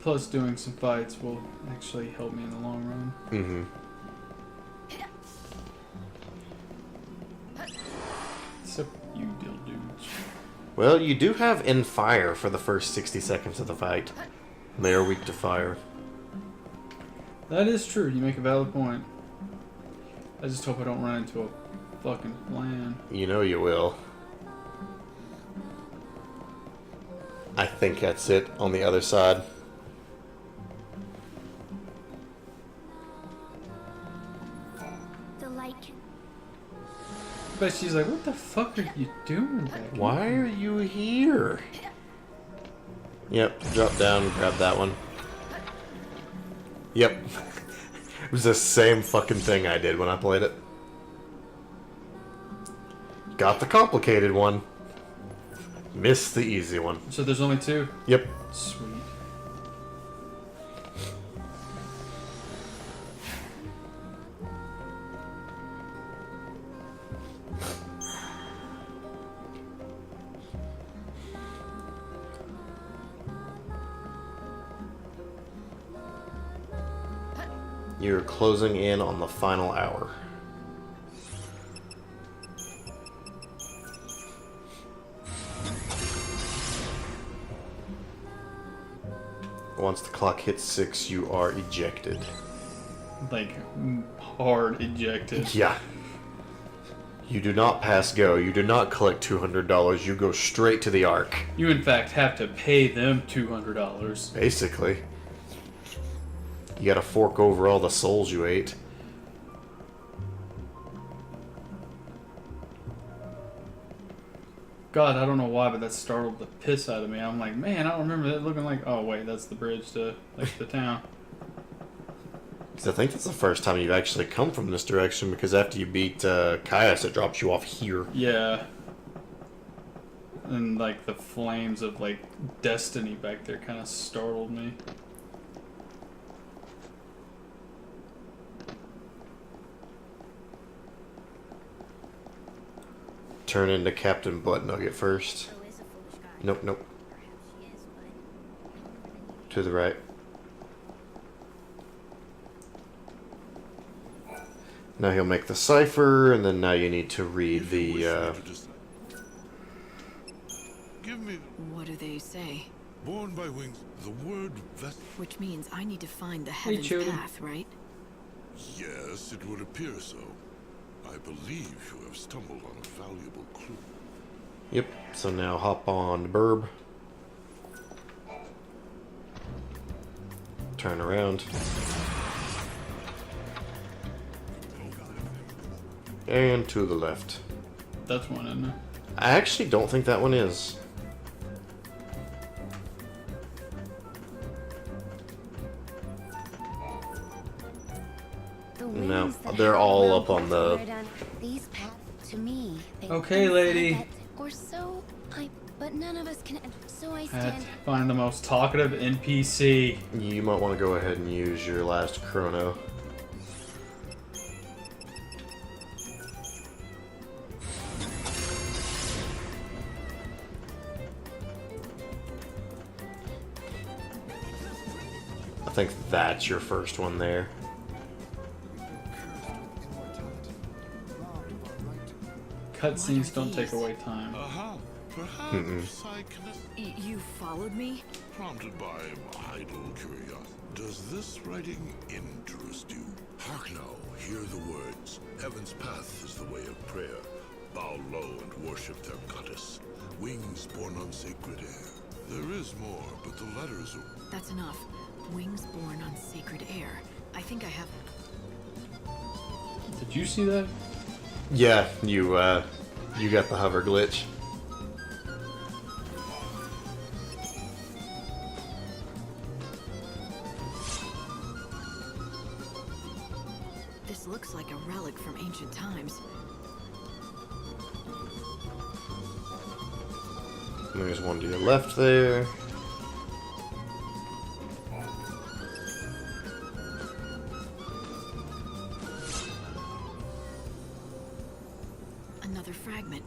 Plus, doing some fights will actually help me in the long run. Mm-hmm. Except you deal dudes. Well, you do have in fire for the first 60 seconds of the fight. They are weak to fire. That is true. You make a valid point. I just hope I don't run into a fucking land. You know you will. I think that's it on the other side. The light. But she's like, what the fuck are you doing back here? Why are you here? Yep, drop down, grab that one. Yep. It was the same fucking thing I did when I played it. Got the complicated one. Missed the easy one. So there's only 2? Yep. Sweet. You're closing in on the final hour. Once the clock hits 6, you are ejected. Like, hard ejected. Yeah. You do not pass go. You do not collect $200. You go straight to the Ark. You, in fact, have to pay them $200. Basically. You gotta fork over all the souls you ate. God, I don't know why, but that startled the piss out of me. I'm like, man, I don't remember that looking like... Oh, wait, that's the bridge to, like, the town. Because I think that's the first time you've actually come from this direction, because after you beat Caius, it drops you off here. Yeah. And, like, the flames of, like, destiny back there kind of startled me. Turn into Captain Butt Nugget first. Nope, nope. To the right. Now he'll make the cipher, and then now you need to read the, Give me What do they say? born by wings. The word vessel. Which means I need to find the heaven's children. path, right? Yes, it would appear so. I believe you have stumbled on a valuable clue. Yep, so now hop on the burb. Turn around. And to the left. That's one, isn't it? I actually don't think that one is. No, they're all up on the... These paths to me. Okay, lady. Or so but none of us can. So I I had stand. to find the most talkative NPC. You might want to go ahead and use your last chrono. I think that's your first one there. Cutscenes don't take away time. Aha! Perhaps I can. You followed me? Prompted by idle curiosity. Does this writing interest you? Hark now, hear the words. Heaven's path is the way of prayer. Bow low and worship their goddess. Wings born on sacred air. There is more, but the letters are... That's enough. Wings born on sacred air. I think I have... Did you see that? Yeah, you got the hover glitch. This looks like a relic from ancient times. There's one to your left there. Another fragment.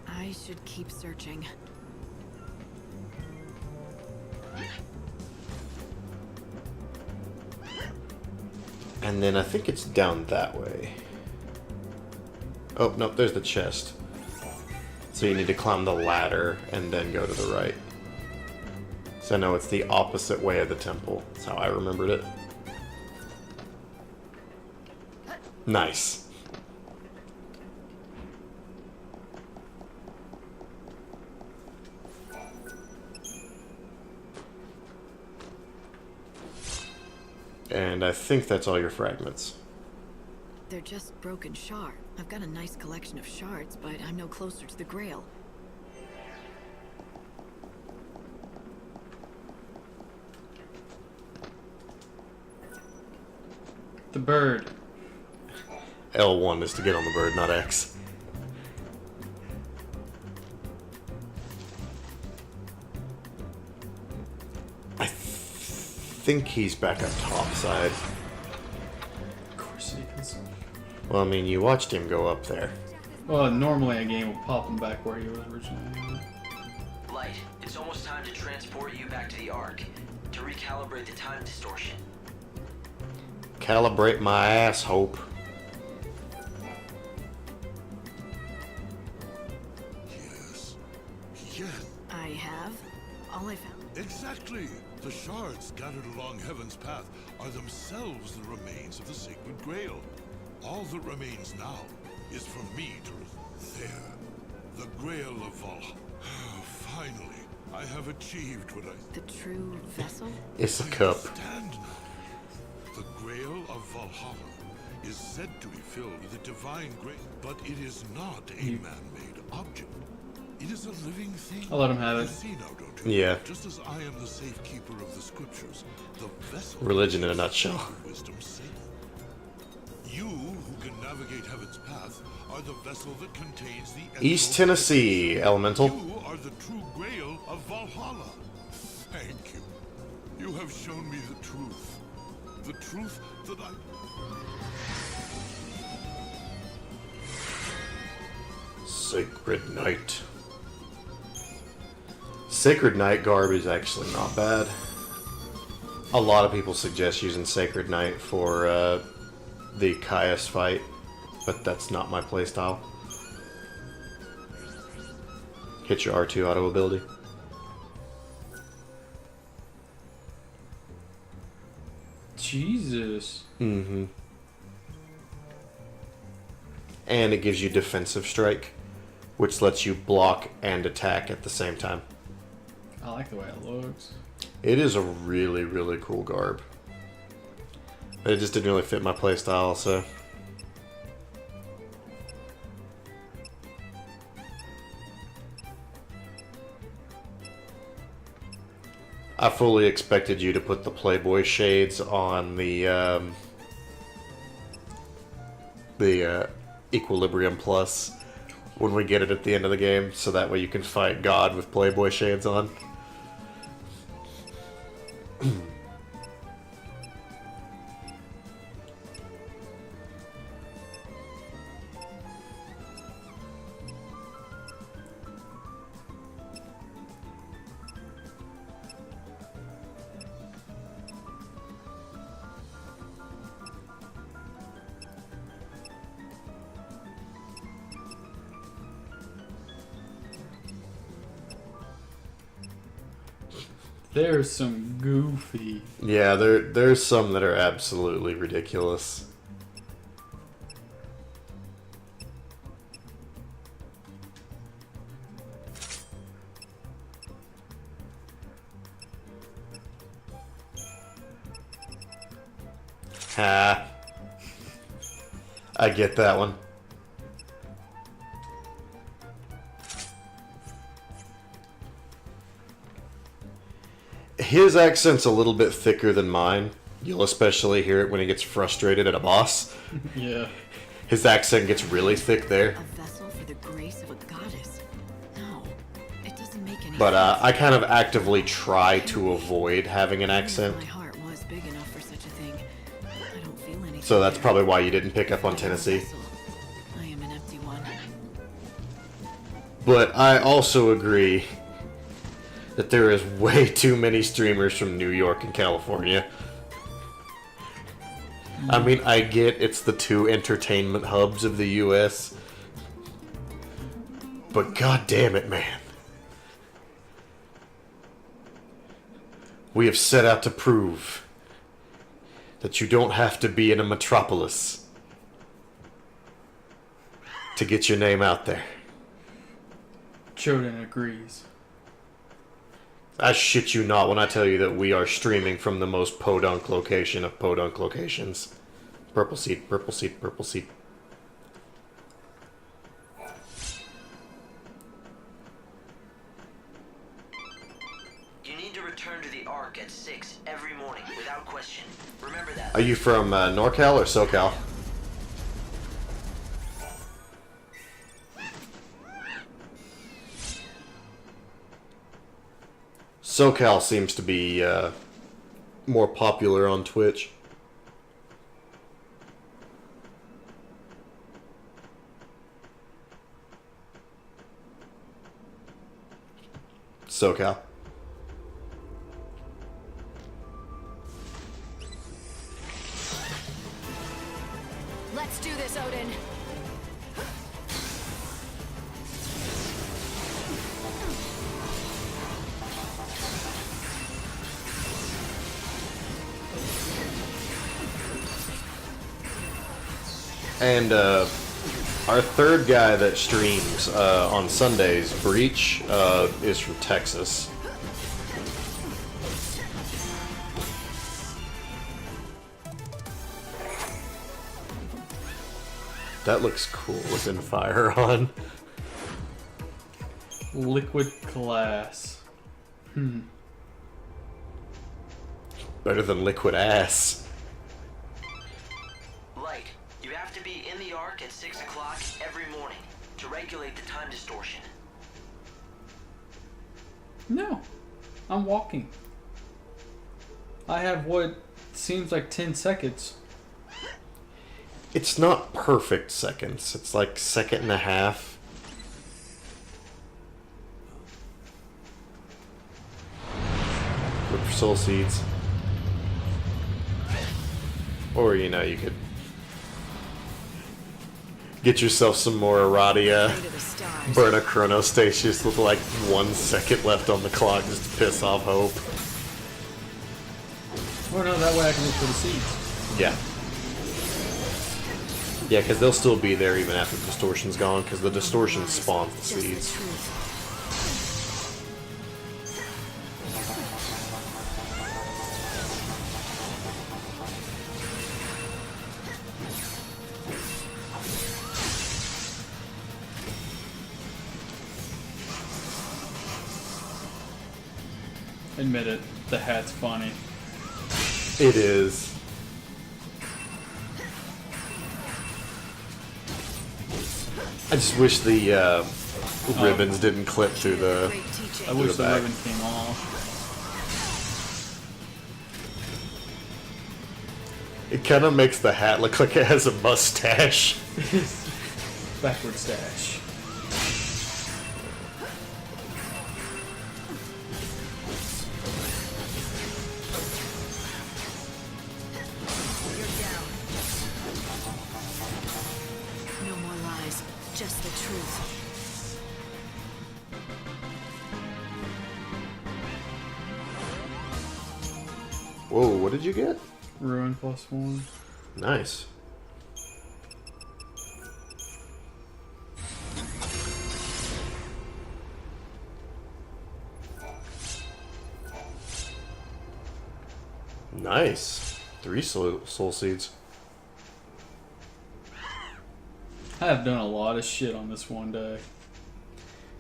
I should keep searching. And then I think it's down that way. Oh, nope, there's the chest. So you need to climb the ladder and then go to the right. So I know it's the opposite way of the temple. That's how I remembered it. Nice. And I think that's all your fragments. They're just broken shard. I've got a nice collection of shards, but I'm no closer to the Grail. The bird. L1 is to get on the bird, not X. I think he's back up top side. Of course he is. Well, I mean, you watched him go up there. Well, normally a game will pop him back where he was originally. Light, it's almost time to transport you back to the Ark to recalibrate the time distortion. Calibrate my ass, Hope. Yes. Yes. I have. All I found. Exactly. The shards scattered along Heaven's path are themselves the remains of the Sacred Grail. All that remains now is for me to... There. The Grail of Valhalla. Finally, I have achieved what I... The true vessel? It's a cup. Stand now. The Grail of Valhalla is said to be filled with a divine grace, but it is not a man-made object. It is a living thing. I'll let him have You it. see now, don't you? Yeah. Just as I am the safekeeper of the scriptures, the vessel Religion in a nutshell. of wisdom safe. You who can navigate heaven's path are the vessel that contains the East emerald. Tennessee, Elemental. You are the true Grail of Valhalla. Thank you. You have shown me the truth. The truth that I... Sacred Knight. Sacred Knight garb is actually not bad. A lot of people suggest using Sacred Knight for the Caius fight, but that's not my playstyle. Hit your R2 auto ability. Jesus. Mm-hmm. And it gives you defensive strike, which lets you block and attack at the same time. I like the way it looks. It is a really, really cool garb. But it just didn't really fit my playstyle, so... I fully expected you to put the Playboy shades on the Equilibrium Plus when we get it at the end of the game, so that way you can fight God with Playboy shades on. There's some goofy. Yeah, there's some that are absolutely ridiculous. Ha. I get that one. His accent's a little bit thicker than mine. You'll especially hear it when he gets frustrated at a boss. Yeah. His accent gets really thick there. A vessel for the grace of a goddess. No, it doesn't make any But sense. I kind of actively try to avoid having an accent. My heart was big enough for such a thing. I don't feel anything. So that's there. probably why you didn't pick up on Tennessee. Vessel. I am an empty one. But I also agree that there is way too many streamers from New York and California. I mean, I get it's the two entertainment hubs of the US. But god damn it, man. We have set out to prove that you don't have to be in a metropolis to get your name out there. Choden agrees. I shit you not when I tell you that we are streaming from the most podunk location of podunk locations. Purple seed, purple seed, purple seed. You need to return to the Ark at 6 every morning, without question. Remember that. Are you from NorCal or SoCal? SoCal seems to be more popular on Twitch. SoCal. Let's do this, Odin. And our third guy that streams on Sundays, Breach, is from Texas. That looks cool with fire on. Liquid glass. Better than liquid ass. Light, you have to be in the Ark at 6 o'clock every morning to regulate the time distortion. No. I'm walking. I have what seems like 10 seconds. It's not perfect seconds. It's like second and a half. Look for soul seeds. Or, you know, you could get yourself some more Aradia. Burn a chronostasis with like 1 second left on the clock just to piss off Hope. Or no, that way I can look for the seeds. Yeah. Yeah, because they'll still be there even after the distortion's gone, because the distortion spawns the seeds. Admit it, the hat's funny. It is. I just wish the ribbons didn't clip through the. I wish the back. ribbon came off. It kind of makes the hat look like it has a mustache. Backward stash. No more lies, just the truth. Whoa, what did you get? Ruin +1. Nice. Nice. 3 soul seeds. I have done a lot of shit on this one day.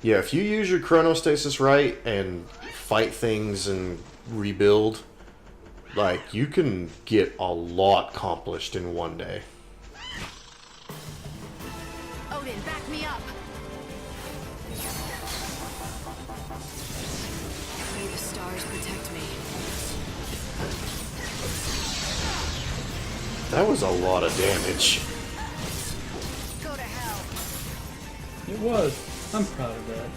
Yeah, if you use your chronostasis right and fight things and rebuild, like, you can get a lot accomplished in one day. Odin, back me up. May the stars protect me. That was a lot of damage. Go to hell. It was. I'm proud of that.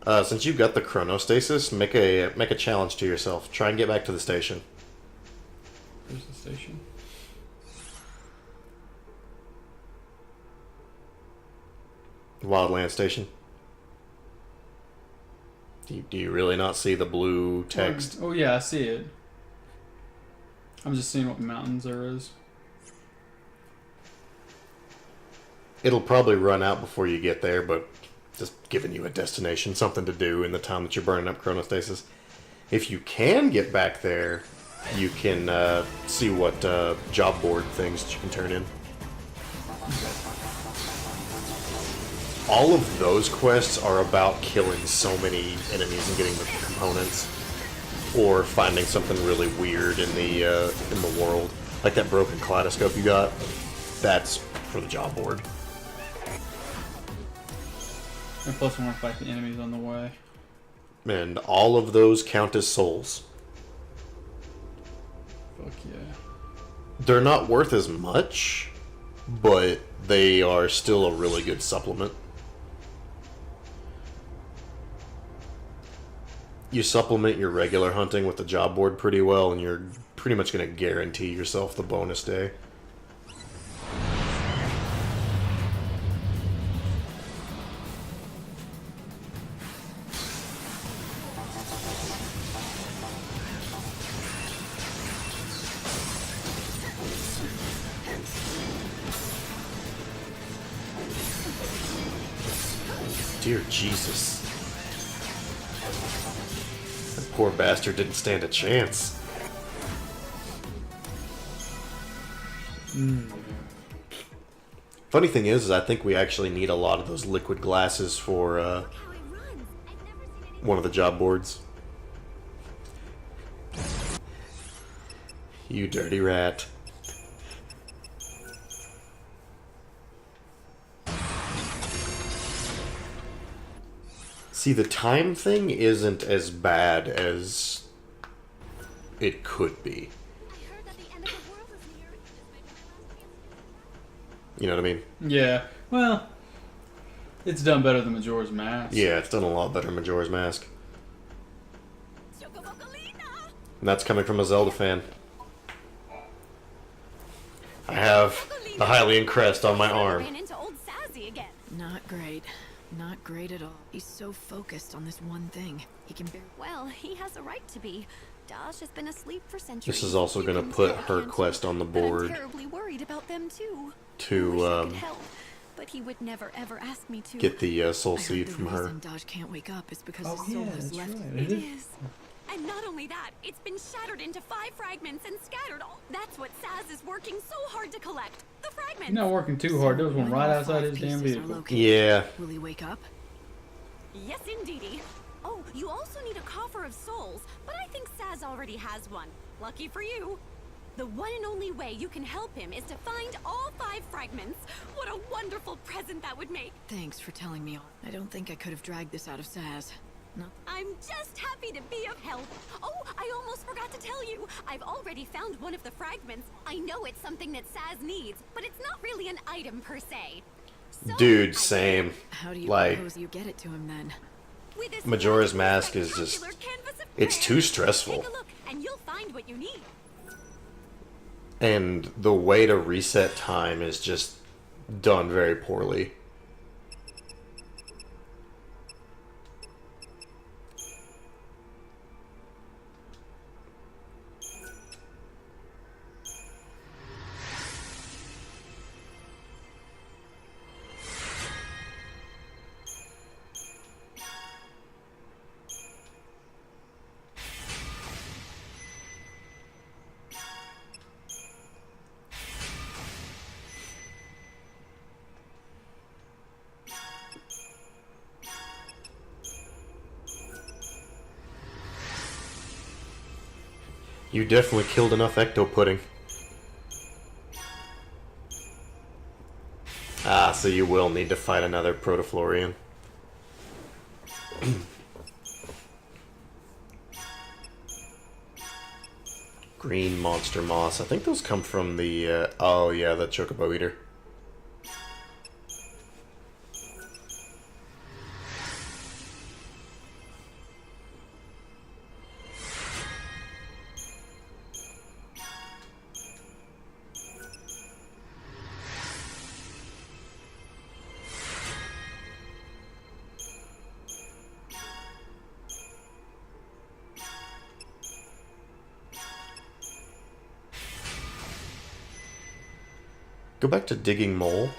Since you've got the chronostasis, make a challenge to yourself. Try and get back to the station. Where's the station? Wildland Station. Do you really not see the blue text? Oh yeah, I see it. I'm just seeing what mountains there is. It'll probably run out before you get there, but just giving you a destination, something to do in the time that you're burning up chronostasis. If you can get back there, you can see what job board things that you can turn in. All of those quests are about killing so many enemies and getting the components, or finding something really weird in the world, like that broken kaleidoscope you got. That's for the job board. And plus, I want to fight the enemies on the way. And all of those count as souls. Fuck yeah. They're not worth as much, but they are still a really good supplement. You supplement your regular hunting with the job board pretty well, and you're pretty much going to guarantee yourself the bonus day. Dear Jesus. That poor bastard didn't stand a chance. Funny thing is I think we actually need a lot of those liquid glasses for one of the job boards. You dirty rat. See, the time thing isn't as bad as it could be. You know what I mean? Yeah. Well, it's done better than Majora's Mask. Yeah, it's done a lot better than Majora's Mask. And that's coming from a Zelda fan. I have the Hylian crest on my arm. Not great. Not great at all. He's so focused on this one thing. He can bear. Well, he has a right to be. Dash has been asleep for centuries. This is also going to put her quest on the board. I'm terribly worried about them too. To but he would never ever ask me to. Get the soul seed from her. The reason Dodge can't wake up is because his soul has left. It is. And not only that, it's been shattered into 5 fragments and scattered all. That's what Saz is working so hard to collect. The fragments. He's not working too hard. There was one right outside his damn vehicle. Yeah. Will he wake up? Yes, indeedy. Oh, you also need a coffer of souls, but I think Saz already has one. Lucky for you. The one and only way you can help him is to find all 5 fragments. What a wonderful present that would make. Thanks for telling me all. I don't think I could have dragged this out of Saz. No. I'm just happy to be of help. Oh, I almost forgot to tell you. I've already found one of the fragments. I know it's something that Saz needs, but it's not really an item per se. So dude, same. How do you propose you get it to him then? Majora's Mask is just... It's too stressful. Take a look, and you'll find what you need. And the way to reset time is just done very poorly. You definitely killed enough ecto pudding. Ah, so you will need to fight another Protoflorian. Green monster moss. I think those come from the, oh yeah, the Chocobo Eater. Go back to digging mole.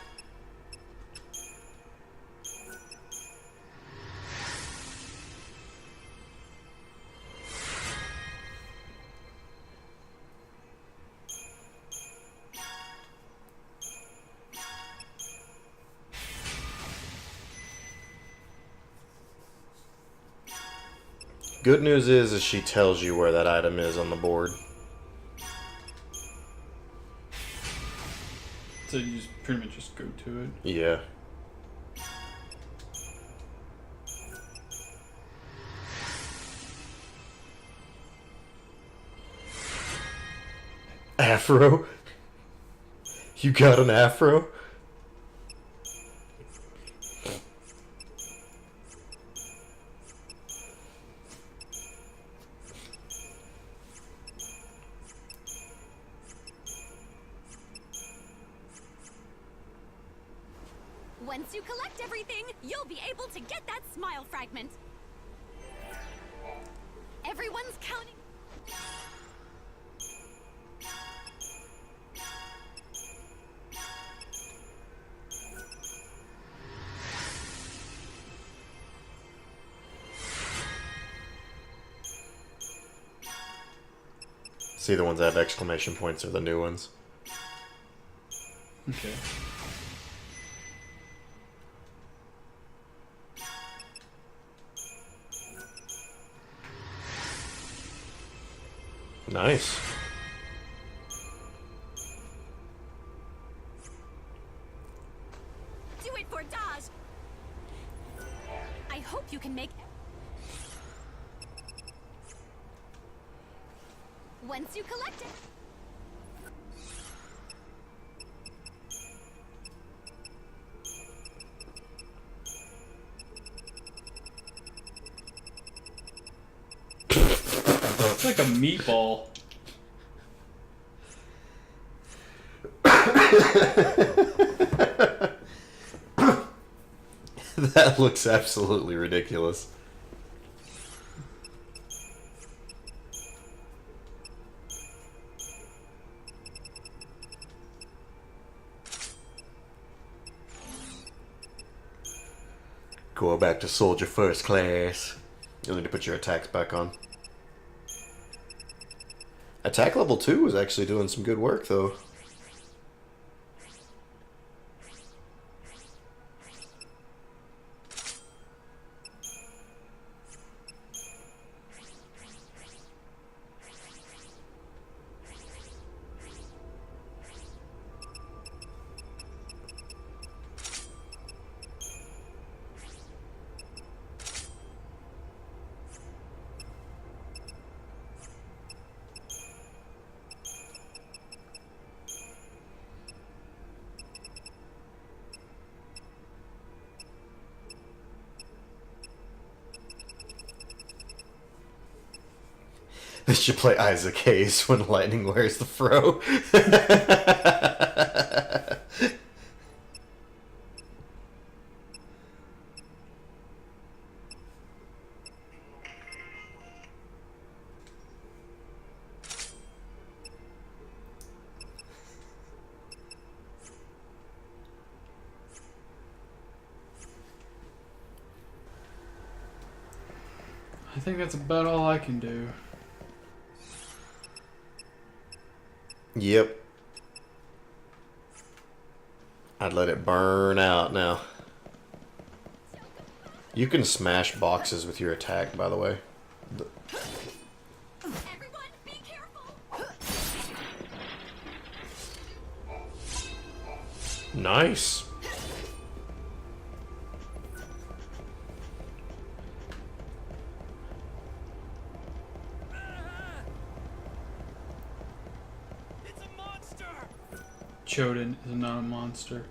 Good news is she tells you where that item is on the board. So you just pretty much just go to it. Yeah. Afro? You got an afro? Once you collect everything, you'll be able to get that smile fragment. Everyone's counting. See, the ones that have exclamation points are the new ones. Okay. Nice. Do it for Dodge. I hope you can make. Once you collect it. It's like a meatball. That looks absolutely ridiculous. Go back to soldier first class. You'll need to put your attacks back on. Attack level 2 is actually doing some good work, though. They should play Isaac Hayes when Lightning wears the fro. I think that's about all I can do. Yep. I'd let it burn out now. You can smash boxes with your attack, by the way. Everyone, be careful. Nice. Choden is not a monster.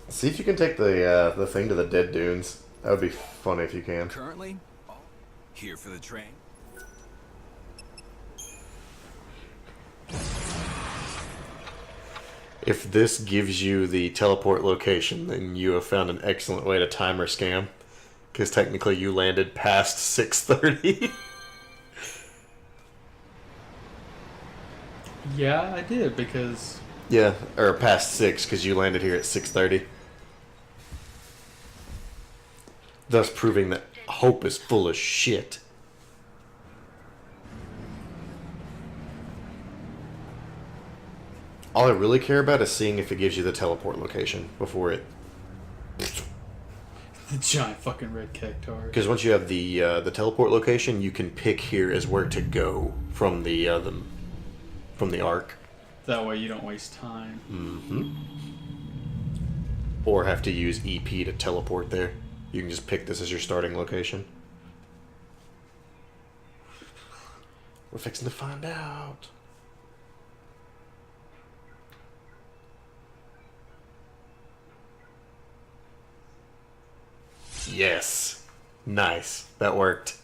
See if you can take the thing to the dead dunes. That would be funny if you can. Currently, here for the train. If this gives you the teleport location, then you have found an excellent way to timer scam. Because technically you landed past 6:30. Yeah, I did, because... Yeah, or past 6, because you landed here at 6:30. Thus proving that Hope is full of shit. All I really care about is seeing if it gives you the teleport location before it... The giant fucking red cactar. Because once you have the teleport location, you can pick here as where to go from the arc. That way you don't waste time. Mm-hmm. Or have to use EP to teleport there. You can just pick this as your starting location. We're fixing to find out. Yes. Nice. That worked.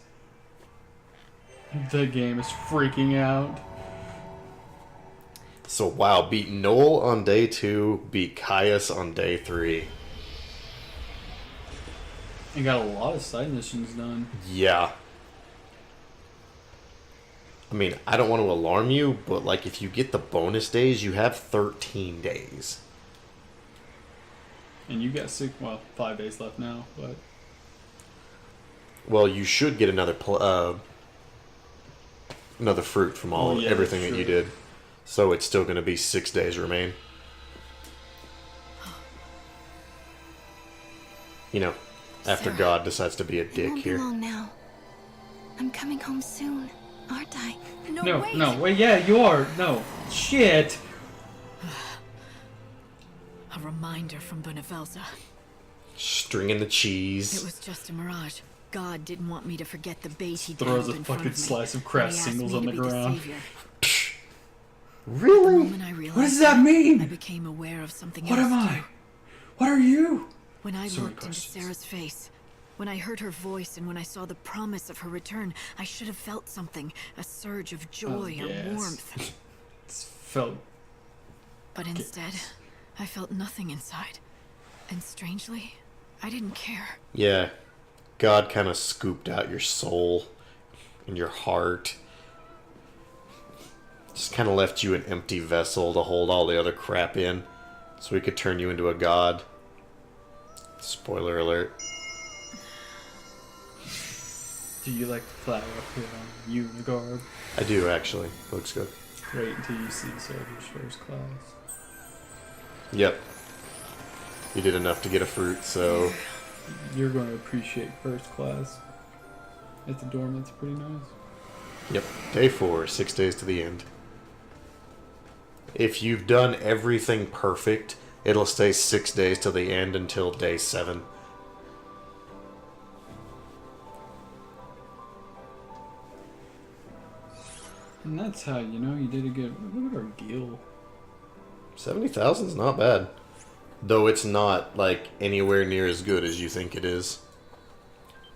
The game is freaking out. So, wow. Beat Noel on day 2. Beat Caius on day 3. And got a lot of side missions done. Yeah. I mean, I don't want to alarm you, but like if you get the bonus days, you have 13 days. And you got 5 days left now, but... Well, you should get another fruit from everything that you did. So it's still going to be 6 days remain. You know, after Sarah, God decides to be a dick won't here. be long now. I'm coming home soon, aren't I? No, wait, yeah, you are. No. Shit. A reminder from Benevelza. Stringing the cheese. It was just a mirage. God didn't want me to forget the bait he Throws dangled a in front fucking of me slice of when craft he asked singles me on to the be the ground. savior. Really? The moment I realized What does that mean? I became aware of something What else am I? too. What are you? When I So many looked into questions. Sarah's face, when I heard her voice, and when I saw the promise of her return, I should have felt something, a surge of joy or yes. warmth. It's felt... But instead, I felt nothing inside. And strangely, I didn't care. Yeah. God kind of scooped out your soul and your heart. Just kind of left you an empty vessel to hold all the other crap in. So he could turn you into a god. Spoiler alert. Do you like the flower up here on you in the garb? I do, actually. Looks good. Wait until you see Soldier's first class. Yep. You did enough to get a fruit, so... You're going to appreciate first class. At the dorm, that's pretty nice. Yep. Day 4, 6 days to the end. If you've done everything perfect, it'll stay 6 days to the end until day 7. And that's how you know you did a good... Look at our gil. 70,000 is not bad. Though it's not, like, anywhere near as good as you think it is.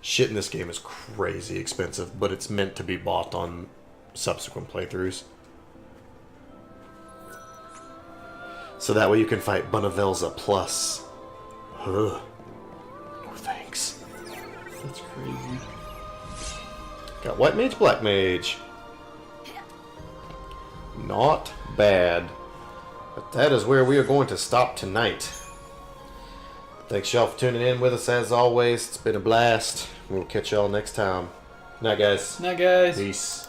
Shit in this game is crazy expensive, but it's meant to be bought on subsequent playthroughs. So that way you can fight Benevelza plus. Ugh. No thanks. That's crazy. Got White Mage, Black Mage. Not bad. But that is where we are going to stop tonight. Thanks y'all for tuning in with us as always. It's been a blast. We'll catch y'all next time. Night guys. Night guys. Peace.